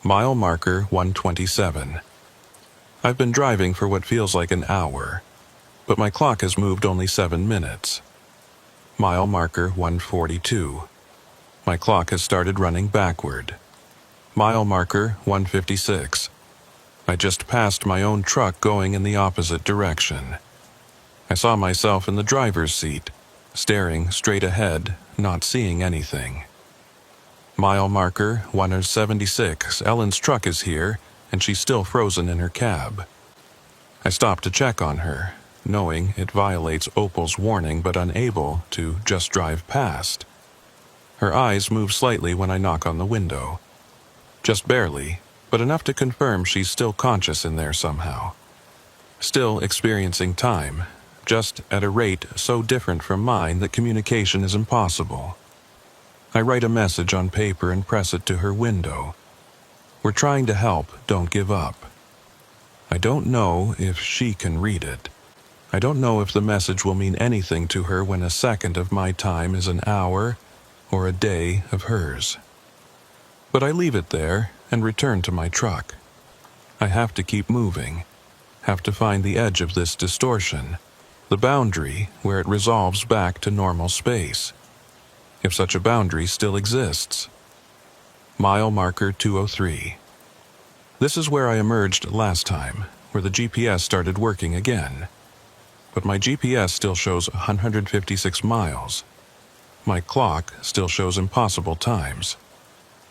Mile marker 127. I've been driving for what feels like an hour, but my clock has moved only 7 minutes. Mile marker 142. My clock has started running backward. Mile marker 156. I just passed my own truck going in the opposite direction. I saw myself in the driver's seat, staring straight ahead, not seeing anything. Mile marker 176. Ellen's truck is here, and she's still frozen in her cab. I stop to check on her, knowing it violates Opal's warning but unable to just drive past. Her eyes move slightly when I knock on the window. Just barely, but enough to confirm she's still conscious in there somehow. Still experiencing time, just at a rate so different from mine that communication is impossible. I write a message on paper and press it to her window. We're trying to help, don't give up. I don't know if she can read it. I don't know if the message will mean anything to her when a second of my time is an hour or a day of hers. But I leave it there and return to my truck. I have to keep moving, have to find the edge of this distortion, the boundary where it resolves back to normal space, if such a boundary still exists. Mile marker 203. This is where I emerged last time, where the GPS started working again. But my GPS still shows 156 miles. My clock still shows impossible times.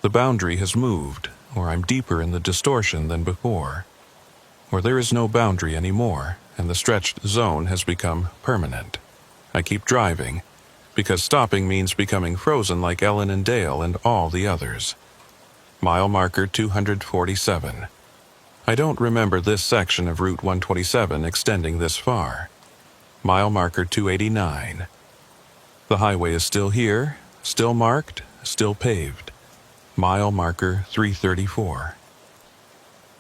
The boundary has moved, or I'm deeper in the distortion than before. Or there is no boundary anymore, and the stretched zone has become permanent. I keep driving, because stopping means becoming frozen like Ellen and Dale and all the others. Mile marker 247. I don't remember this section of Route 127 extending this far. Mile marker 289. The highway is still here, still marked, still paved. Mile marker 334.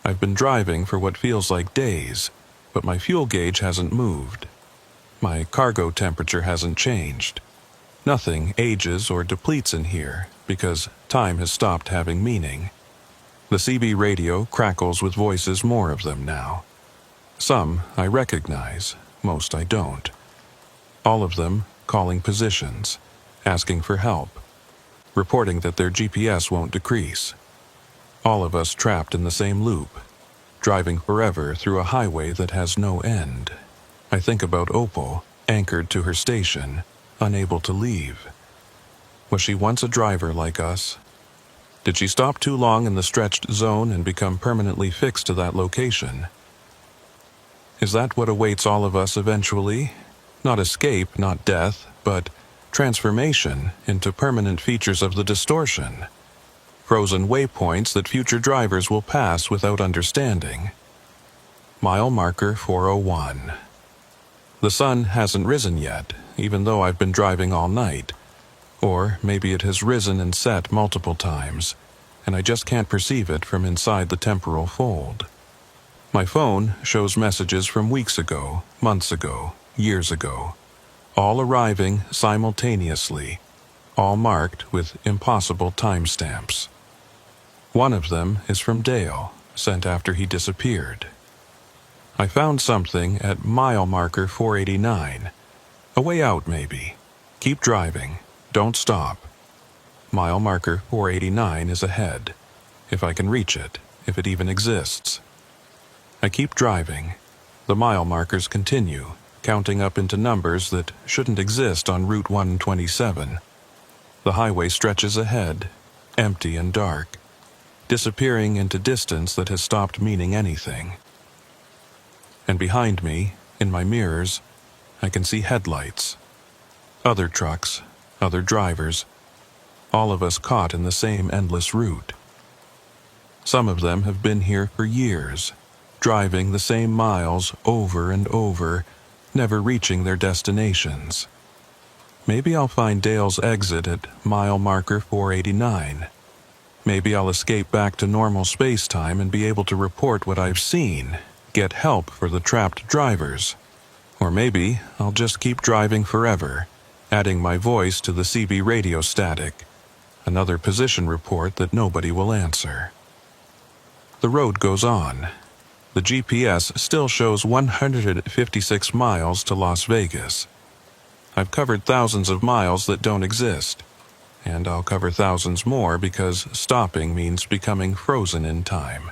I've been driving for what feels like days, but my fuel gauge hasn't moved. My cargo temperature hasn't changed. Nothing ages or depletes in here, because time has stopped having meaning. The CB radio crackles with voices, more of them now. Some I recognize, most I don't. All of them calling positions, asking for help, reporting that their GPS won't decrease. All of us trapped in the same loop, driving forever through a highway that has no end. I think about Opal, anchored to her station, unable to leave. Was she once a driver like us? Did she stop too long in the stretched zone and become permanently fixed to that location? Is that what awaits all of us eventually? Not escape, not death, but transformation into permanent features of the distortion. Frozen waypoints that future drivers will pass without understanding. Mile marker 401. The sun hasn't risen yet, even though I've been driving all night. Or maybe it has risen and set multiple times, and I just can't perceive it from inside the temporal fold. My phone shows messages from weeks ago, months ago, years ago, all arriving simultaneously, all marked with impossible timestamps. One of them is from Dale, sent after he disappeared. I found something at mile marker 489. A way out, maybe. Keep driving. Don't stop. Mile marker 489 is ahead. If I can reach it, if it even exists. I keep driving. The mile markers continue, counting up into numbers that shouldn't exist on Route 127. The highway stretches ahead, empty and dark, disappearing into distance that has stopped meaning anything. And behind me, in my mirrors, I can see headlights. Other trucks, other drivers, all of us caught in the same endless route. Some of them have been here for years, driving the same miles over and over, never reaching their destinations. Maybe I'll find Dale's exit at mile marker 489. Maybe I'll escape back to normal space-time and be able to report what I've seen, get help for the trapped drivers. Or maybe I'll just keep driving forever, adding my voice to the CB radio static, another position report that nobody will answer. The road goes on. The GPS still shows 156 miles to Las Vegas. I've covered thousands of miles that don't exist, and I'll cover thousands more because stopping means becoming frozen in time.